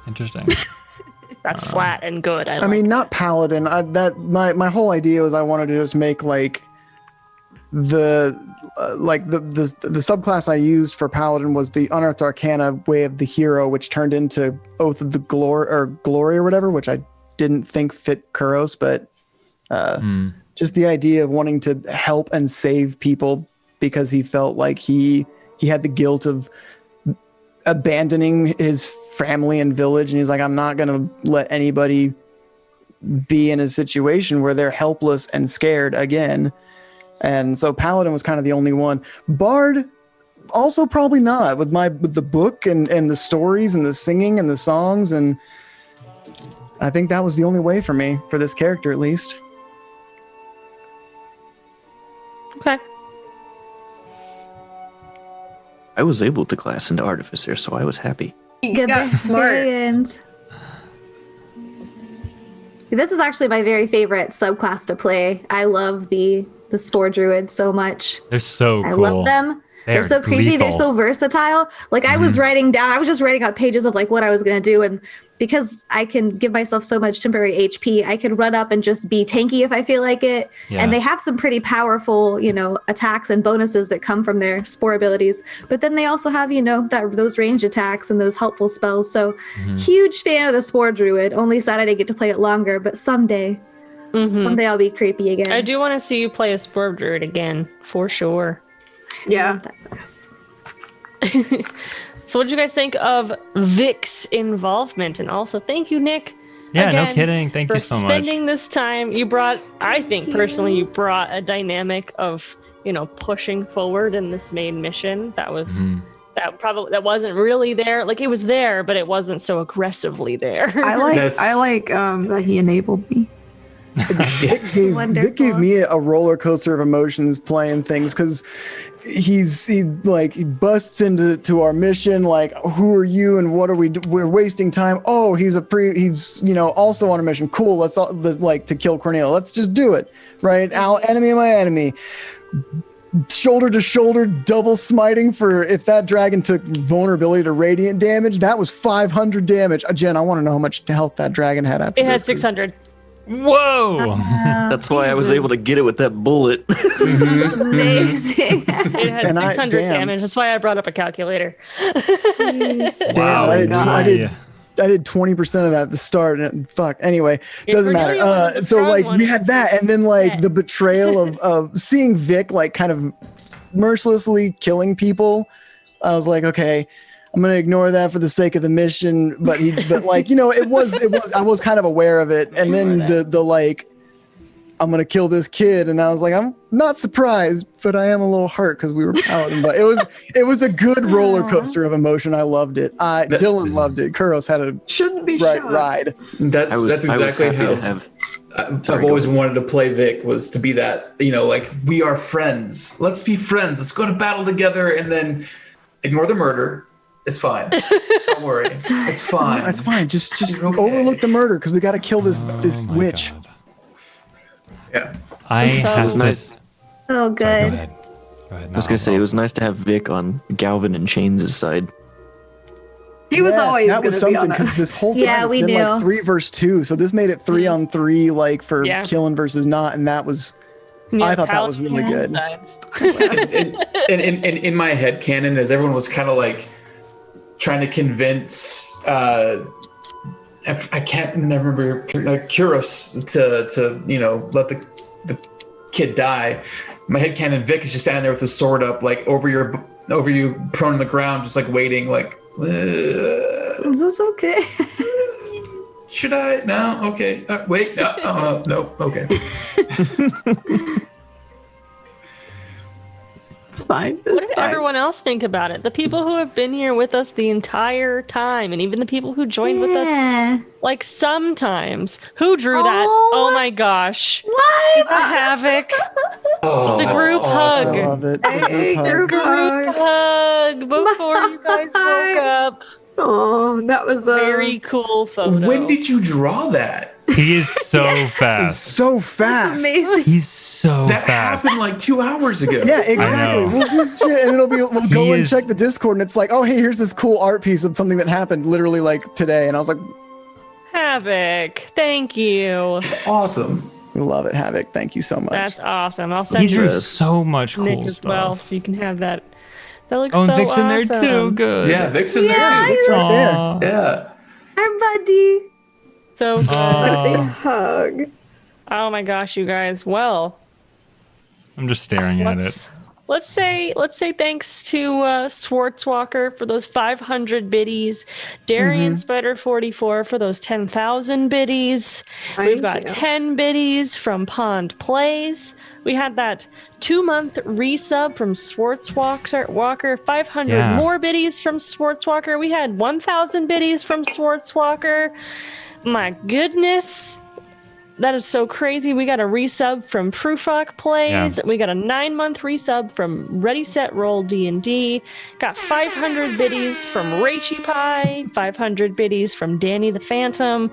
Interesting. That's flat and good. I mean, not paladin. My whole idea was I wanted to just make like the subclass I used for paladin was the unearthed arcana way of the hero, which turned into Oath of the glory or whatever, which I didn't think fit Kuros, but just the idea of wanting to help and save people because he felt like he had the guilt of abandoning his family and village, and he's like, I'm not gonna let anybody be in a situation where they're helpless and scared again. And so Paladin was kind of the only one. Bard, also probably not, with the book and the stories and the singing and the songs, and I think that was the only way for me, for this character at least. Okay. I was able to class into Artificer, so I was happy. Good got smart. experience. This is actually my very favorite subclass to play. I love the Spore Druid so much. They're so cool. I love them. They're so creepy. They're so versatile. Like I was writing down, I was just writing out pages of like what I was going to do. And because I can give myself so much temporary HP, I could run up and just be tanky if I feel like it. Yeah. And they have some pretty powerful, attacks and bonuses that come from their spore abilities. But then they also have, those range attacks and those helpful spells. So huge fan of the Spore Druid. Only sad I didn't get to play it longer, but someday I'll be creepy again. I do want to see you play a Spore Druid again, for sure. Yeah. So what did you guys think of Vic's involvement? And also thank you, Nick. Yeah, again, no kidding. Thank you so much. for spending this time. You brought, I think personally, you brought a dynamic of, pushing forward in this main mission. That was that wasn't really there. Like it was there, but it wasn't so aggressively there. I like that he enabled me. Vic gave me a roller coaster of emotions playing things because he busts into our mission like, who are you and what are we're wasting time. Oh, he's also on a mission. Cool, let's to kill Cornelia. Let's just do it, right? Enemy of my enemy. Shoulder to shoulder, double smiting for if that dragon took vulnerability to radiant damage. That was 500 damage. Jen, I want to know how much health that dragon had after It had 600. Whoa! That's why I was able to get it with that bullet. Amazing. It had 600 damage. That's why I brought up a calculator. Wow! I did 20% of that at the start, and fuck. Anyway, doesn't matter. So we had that, and then the betrayal of seeing Vic kind of mercilessly killing people. I was like, okay, I'm gonna ignore that for the sake of the mission, but it was I was kind of aware of it, and then the I'm gonna kill this kid, and I was like, I'm not surprised, but I am a little hurt because we were paladin. But it was a good roller coaster of emotion. I loved it. Dylan loved it. Kuros had a ride. That's exactly how I've always wanted to play Vic, was to be that, we are friends. Let's be friends. Let's go to battle together, and then ignore the murder. It's fine. Don't worry. It's fine. It's fine. Just overlook the murder because we got to kill this witch. God. Yeah. I have to. Nice. Oh, good. Sorry, go ahead. I was gonna say it was nice to have Vic on Galvin and Chains' side. He was always that was something because this whole time it's been 3 versus 2, so this made it 3 on 3 for killing versus not, and that was. I thought that was really good. And in my head canon, as everyone was kind of trying to convince I can't remember Kuros to let the kid die. My headcanon Vic is just standing there with his sword up, over you, prone on the ground, just waiting, Is this okay? Should I? No. Okay. Wait. No. Okay. It's fine. What does everyone else think about it? The people who have been here with us the entire time, and even the people who joined with us, sometimes. Who drew that? Oh my gosh! What? Havoc. The group hug. I love it. Group hug before you guys woke up. Oh, that was very cool photo. When did you draw that? He is so fast. He's so fast. Amazing. He's so that fast. happened 2 hours ago. Yeah, exactly. We'll do shit, and we'll go and check the Discord, and it's oh, hey, here's this cool art piece of something that happened literally today, and I was like, Havoc, thank you. It's awesome. We love it, Havoc. Thank you so much. That's awesome. I'll send He you drew so much cool Nick as stuff. well, so you can have that. That looks and so Vic's awesome. in there too. Good. Yeah, Vic's in there too. Vic's right there. Yeah. Our buddy. So good. a hug. Oh my gosh, you guys. Well, I'm just staring at it. let's say thanks to Swartzwalker for those 500 biddies, Darian Spider 44 for those 10,000 biddies. We've got 10 biddies from Pond Plays. We had that 2-month resub from Swartzwalker, 500 more biddies from Swartzwalker. We had 1,000 biddies from Swartzwalker. My goodness. That is so crazy. We got a resub from Proofock Plays. We got a 9-month resub from Ready Set Roll D&D. Got 500 biddies from Raichi Pie, 500 biddies from Danny the Phantom,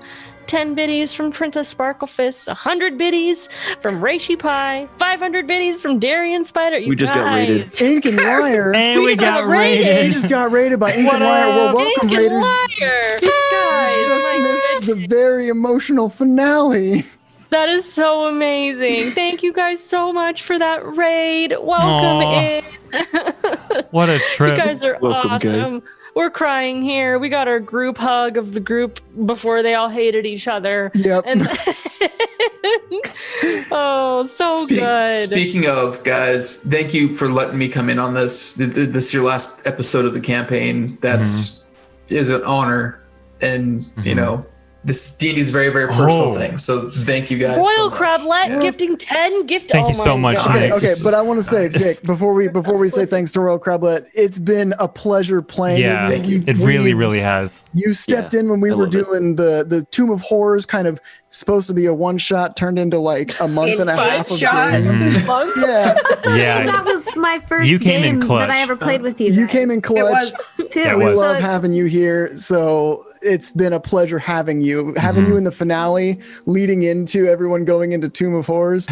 10 biddies from Princess Sparklefist, 100 biddies from Raichi Pie, 500 biddies from Darian Spider. We just got raided. Ink and Liar. And we got raided. We just got raided by Ink and Liar. Well, welcome, Ink Raiders. and Liar. Just missed the very emotional finale. That is so amazing. Thank you guys so much for that raid. Welcome in. What a trip. You guys are awesome. Guys. We're crying here. We got our group hug of the group before they all hated each other. Yep. And oh, so good. Speaking of, guys, thank you for letting me come in on this. This is your last episode of the campaign. That's is an honor. And, you know, this D&D is a very, very personal thing. So thank you guys. Royal Crablet gifting 10 gift. Thank you so much. Okay, but I want to say, Vic, before we say thanks to Royal Crablet, it's been a pleasure playing with you. It really has. You stepped in when we were doing the Tomb of Horrors, kind of supposed to be a one-shot, turned into like a month and a half of game. Yeah. That was my first game that I ever played with you guys. You came in clutch. It was, too. We love having you here. So it's been a pleasure having you in the finale, leading into everyone going into Tomb of Horrors,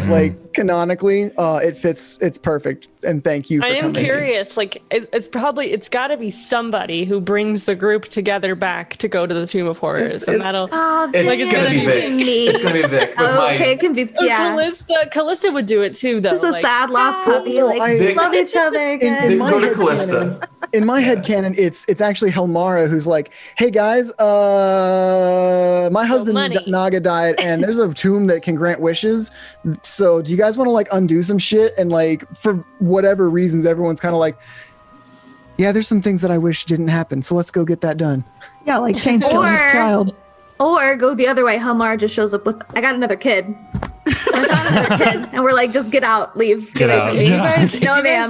like canonically. It fits. It's perfect. And thank you for coming. I am curious. Like it's got to be somebody who brings the group together back to go to the Tomb of Horrors, and that'll. It's gonna be Vic. It's gonna be Vic. Okay, it can be. Yeah. Callista would do it too, though. Just a sad lost puppy. Like love each other again. In my head canon, in my head canon, it's actually Helmara who's like, hey guys, my husband Naga died, and there's a tomb that can grant wishes. So do you guys want to like undo some shit? And like for whatever reasons, everyone's kind of like, yeah, there's some things that I wish didn't happen. So let's go get that done. Yeah, like Shane's killing his child. Or go the other way. Helmar just shows up with, I got another kid. And we're like, just get out, leave. Get out. You guys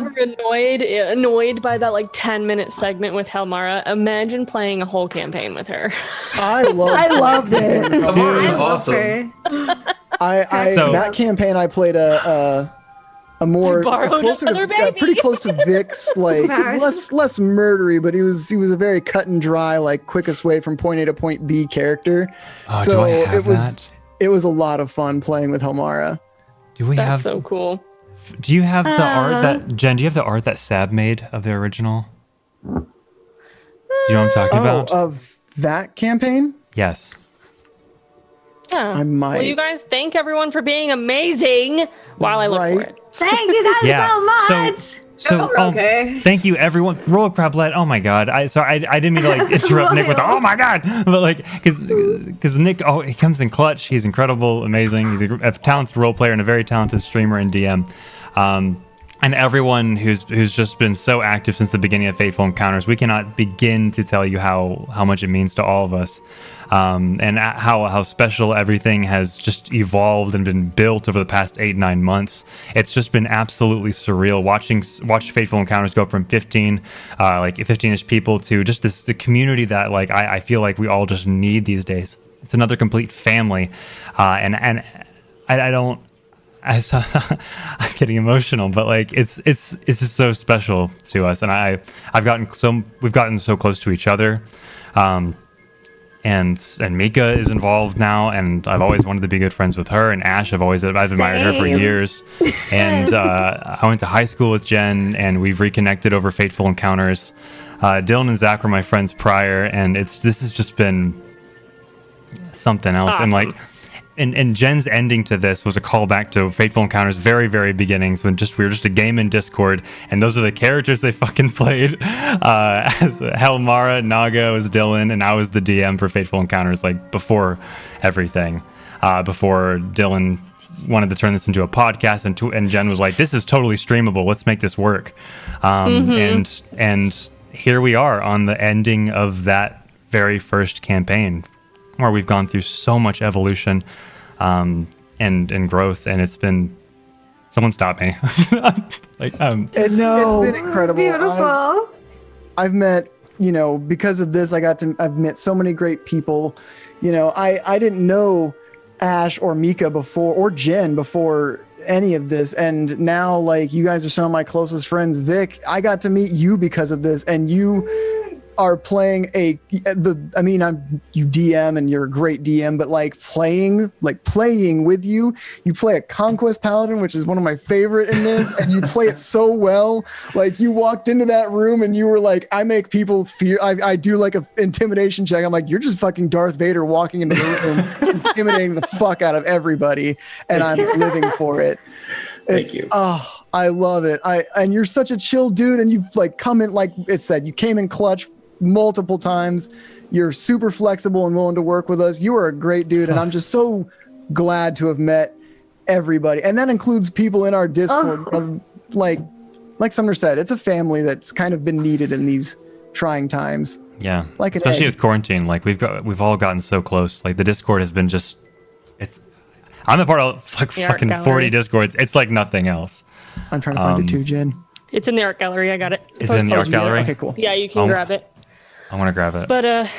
were annoyed by that like 10-minute segment with Helmara. Imagine playing a whole campaign with her. I loved it. Helmara's awesome. That campaign I played a more pretty close to Vic's, like less murdery, but he was a very cut and dry, like quickest way from point A to point B character. So it was a lot of fun playing with Helmara. That's so cool. Do you have the art that Jen? Do you have the art that Sab made of the original? Do you know what I'm talking about? Of that campaign? Yes. Yeah. I might. Well, you guys thank everyone for being amazing while I look for it. Thank you guys so much. Thank you everyone. Royal Crablet. Oh my god. I didn't mean to like interrupt Nick with the, oh my god, but like because Nick, he comes in clutch. He's incredible, amazing. He's a talented role player and a very talented streamer and DM. And everyone who's just been so active since the beginning of Faithful Encounters, we cannot begin to tell you how much it means to all of us, and how special everything has just evolved and been built over the past 8-9 months. It's just been absolutely surreal watch Faithful Encounters go from 15-ish people to just the community that like I feel like we all just need these days. It's another complete family, and I don't. I'm getting emotional, but like it's just so special to us, and we've gotten so close to each other, and Mika is involved now, and I've always wanted to be good friends with her, and Ash I've admired her for years, and I went to high school with Jen, and we've reconnected over Faithful Encounters. Dylan and Zach were my friends prior, and this has just been something else, awesome. And like. And Jen's ending to this was a callback to Faithful Encounters' very, very beginnings when we were just a game in Discord, and those are the characters they fucking played. Helmara, Naga was Dylan, and I was the DM for Faithful Encounters, like before everything. Before Dylan wanted to turn this into a podcast, and Jen was like, "This is totally streamable. Let's make this work." And here we are on the ending of that very first campaign, where we've gone through so much evolution and growth, and it's been. Someone stop me! It's been incredible. Beautiful. I've met, because of this, I've met so many great people. I didn't know Ash or Mika before, or Jen before any of this, and now like you guys are some of my closest friends. Vic, I got to meet you because of this, and you are playing you DM and you're a great DM, but playing with you play a Conquest Paladin, which is one of my favorite in this, and you play it so well. Like you walked into that room and you were like, I make people fear. I do like a intimidation check. I'm like, you're just fucking Darth Vader walking into the room, intimidating the fuck out of everybody, and I'm living for it. Thank you. Oh, I love it. And you're such a chill dude, and you've come in, like it said, you came in clutch multiple times. You're super flexible and willing to work with us. You are a great dude, and I'm just so glad to have met everybody. And that includes people in our Discord. Like Sumner said, it's a family that's kind of been needed in these trying times. Yeah, especially with quarantine. Like we've all gotten so close. Like the Discord has been just. I'm a part of fucking 40 Discords. It's like nothing else. I'm trying to find it too, Jen. It's in the art gallery. I got it. Is it in the art gallery? Okay, cool. Yeah, you can grab it. I want to grab it. But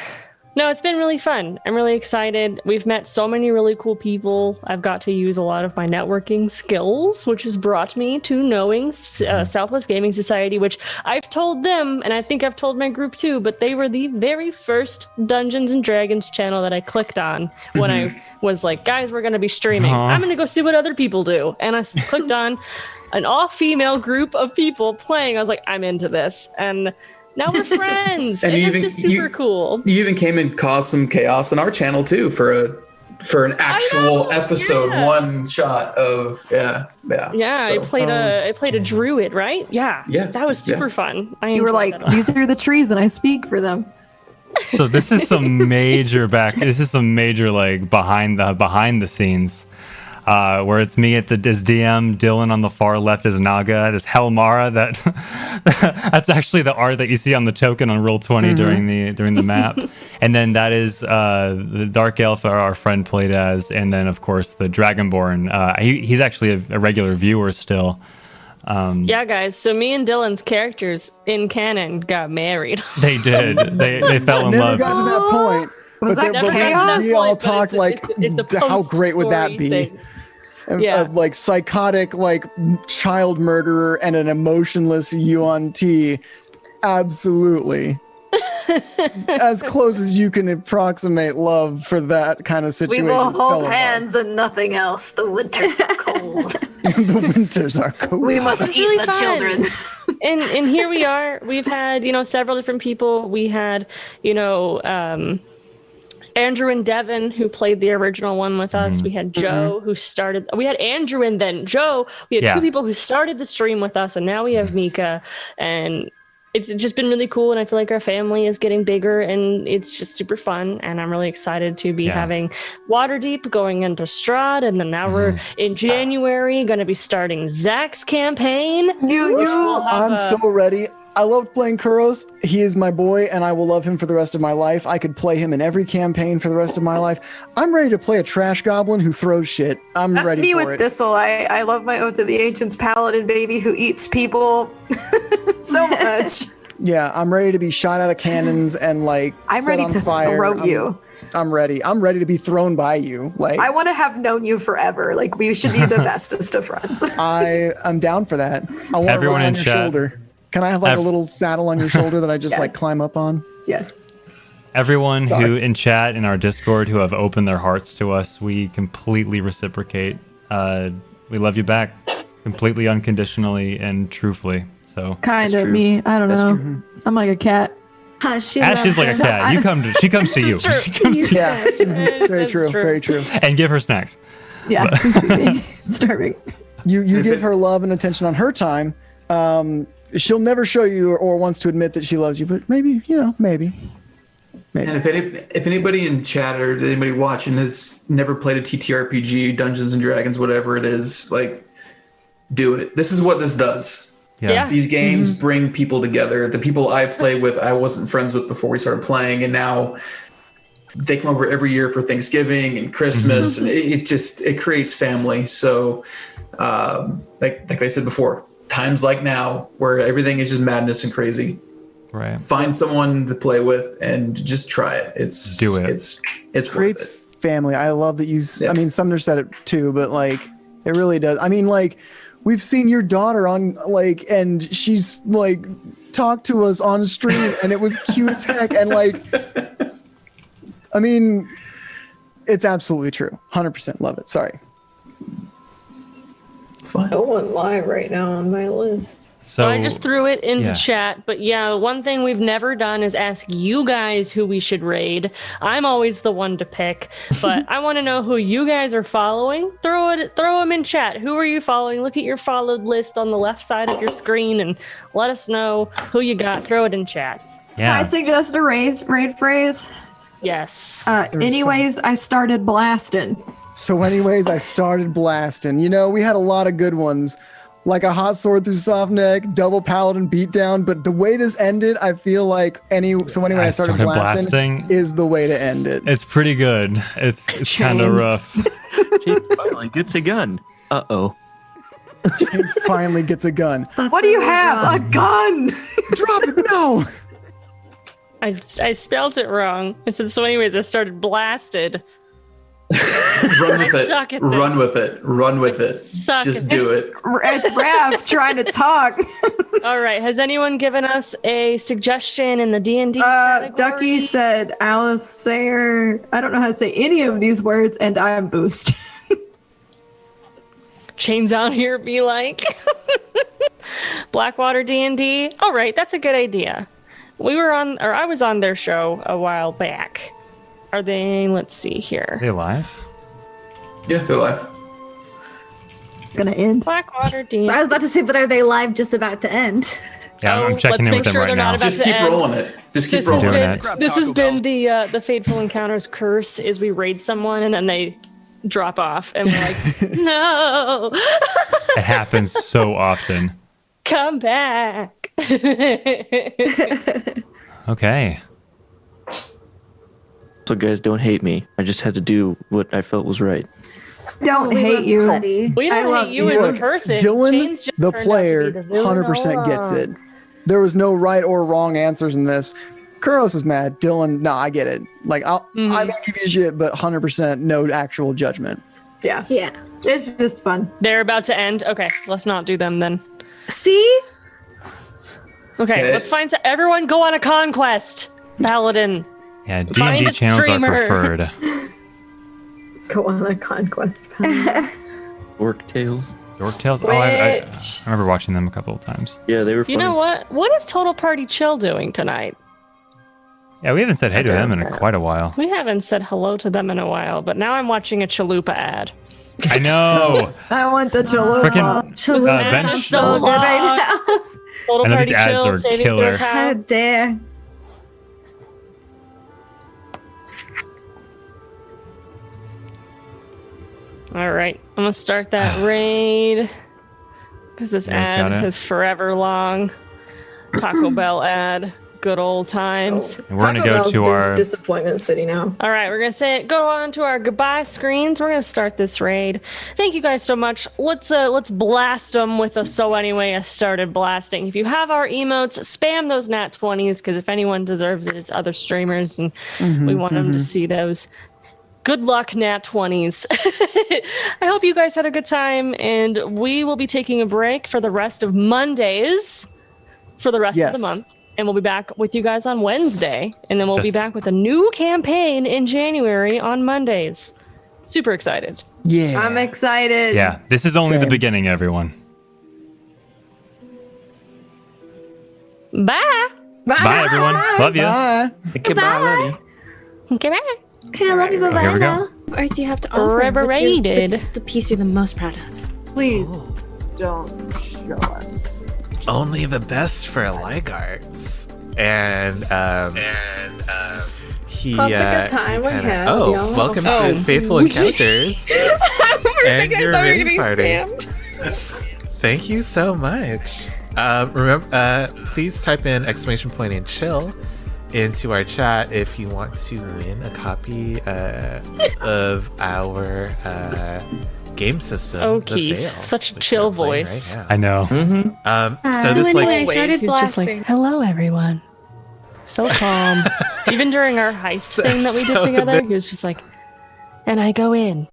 no, it's been really fun. I'm really excited. We've met so many really cool people. I've got to use a lot of my networking skills, which has brought me to knowing Southwest Gaming Society, which I've told them, and I think I've told my group too, but they were the very first Dungeons and Dragons channel that I clicked on when I was like, guys, we're going to be streaming. I'm going to go see what other people do. And I clicked on an all-female group of people playing. I was like, I'm into this. And now we're friends, and it's just super cool. You even came and caused some chaos in our channel too for an actual episode one shot of I played a druid, right? Yeah, that was super fun. You were like, these are the trees, and I speak for them. So this is some major like behind the scenes. Where it's me as DM, Dylan on the far left is Naga, there's Helmara, that's actually the art that you see on the token on Roll20 during the map, and then that is the Dark Elf our friend played as, and then of course the Dragonborn. He's actually a regular viewer still. Yeah, guys. So me and Dylan's characters in canon got married. They did. They fell in love. Never got to that point. We all talked how great would that be? A psychotic child murderer and an emotionless Yuan Ti. Absolutely. As close as you can approximate love for that kind of situation. We will hold hands and nothing else. The winters are cold. The winters are cold. We must eat the children. And here we are. We've had, several different people. We had, Andrew and Devin, who played the original one with us. We had Joe, who started. We had Andrew and then Joe. We had two people who started the stream with us, and now we have Mika. And it's just been really cool. And I feel like our family is getting bigger, and it's just super fun. And I'm really excited to be having Waterdeep going into Strahd, and then now we're in January going to be starting Zach's campaign. I'm so ready. I loved playing Kuros. He is my boy, and I will love him for the rest of my life. I could play him in every campaign for the rest of my life. I'm ready to play a trash goblin who throws shit. That's ready for it. That's me with Thistle. I love my Oath of the Ancients paladin baby who eats people so much. Yeah, I'm ready to be shot out of cannons and I'm set ready on to fire. Throw you. I'm ready. I'm ready to be thrown by you. I want to have known you forever. We should be the bestest of friends. I'm down for that. I want to ride on your shoulder. Can I have a little saddle on your shoulder that I just climb up on? Yes. Everyone who in chat in our Discord who have opened their hearts to us, we completely reciprocate. We love you back completely unconditionally and truthfully. So kind of me. I don't know. True. I'm like a cat. Ash is like a cat. She comes to you. She comes to you. Very true. Very true. And give her snacks. Yeah. Starving. You give her love and attention on her time. She'll never show you or wants to admit that she loves you, but maybe, maybe. Maybe. And if anybody in chat or anybody watching has never played a TTRPG, Dungeons and Dragons, whatever it is, like, do it. This is what this does. Yeah. These games bring people together. The people I play with, I wasn't friends with before we started playing, and now they come over every year for Thanksgiving and Christmas, and it creates family. So, like I said before, times like now where everything is just madness and crazy. Right. Find someone to play with and just try it. Do it. It's Creates worth it. family. I love that you. I mean, Sumner said it too, but like, it really does. I mean, like, we've seen your daughter on like, and she's like talked to us on stream, and it was cute as heck. And like, I mean, it's absolutely true. 100% love it. Sorry. It's fine. No one live right now on my list. So I just threw it into yeah. chat, but yeah, one thing we've never done is ask you guys who we should raid. I'm always the one to pick, but I want to know who you guys are following. Throw them in chat. Who are you following? Look at your followed list on the left side of your screen and let us know who you got. Throw it in chat. Can I suggest a raid phrase? Yes. Anyways, I started blasting. So anyways, I started blasting. You know, we had a lot of good ones. Like a hot sword through soft neck, double paladin beatdown. But the way this ended, I feel like anyway, I started blasting is the way to end it. It's pretty good. It's kind of rough. James finally gets a gun. Uh-oh. James finally gets a gun. What do you have? A gun! Drop it! No! I spelled it wrong. I said, so anyways, I started blasted. Run with it. Suck at Run this. with it. Run with it. Suck Just at do this. it. It's Rav trying to talk. All right. Has anyone given us a suggestion in the D&D category? Ducky said Alice Sayer. I don't know how to say any of these words, and I'm boost. Chains out here be like Blackwater D&D. All right, that's a good idea. I was on their show a while back. Are they? Let's see here. Are they live? Yeah, they're live. Gonna end. Blackwater D&D. I was about to say, but are they live just about to end? Yeah, I'm checking in with them right now. Just keep rolling it. Just keep rolling it. This has been the Fateful Encounters curse: is we raid someone and then they drop off, and we're like, no. It happens so often. Come back. Okay. So guys, don't hate me. I just had to do what I felt was right. Don't hate you. We don't hate you as a person. Dylan, Chains just the turned out to player, be the villain 100% all gets it. along. There was no right or wrong answers in this. Kuros is mad. Dylan, no, I get it. Like, I may give you shit, but 100% no actual judgment. Yeah. Yeah. It's just fun. They're about to end. Okay, let's not do them then. See? Okay, let's find everyone go on a conquest. Paladin. Yeah, Find D&D a channels streamer. are preferred. Go on a conquest. Orc Tales. Orc Tales? Oh, I remember watching them a couple of times. Yeah, they were funny. You know what? What is Total Party Chill doing tonight? Yeah, we haven't said hey to them in quite a while. We haven't said hello to them in a while, but now I'm watching a Chalupa ad. I know. I want the chalupa. Frickin' bench. So good right now. Total I know Party these ads Chill, are saving killer. your How time. dare. All right, I'm gonna start that raid because this You guys got ad it? is forever long. Taco Bell ad, good old times. And we're gonna go to our. Disappointment City now. All right, we're gonna go on to our goodbye screens. We're gonna start this raid. Thank you guys so much. Let's blast them with a so anyway. I started blasting. If you have our emotes, spam those nat 20s because if anyone deserves it, it's other streamers, and we want them to see those. Good luck, nat 20s. I hope you guys had a good time, and we will be taking a break for the rest of Mondays for the rest of the month. And we'll be back with you guys on Wednesday. And then we'll be back with a new campaign in January on Mondays. Super excited. Yeah. I'm excited. Yeah, this is only the Same. beginning, everyone. Bye. Bye, everyone. Love you. Bye. Okay, bye, love you. Okay, bye. Okay, I love you. Bye-bye here we go. now. What art do you have to offer? Revereded. What's the piece you're the most proud of? Please don't show us. Only the best for Ligarts. And he Felt like a time we had, oh, y'all. welcome Oh. to Faithful Encounters and your raid party. Thank you so much. Remember, please type in !point and chill into our chat if you want to win a copy of our game system. Oh, The Keith, Veil, such a which chill we're playing voice. right I know. So this anyway, I like started He was just like, blasting. hello, everyone. So calm. Even during our heist thing that we did so together, he was just like, and I go in.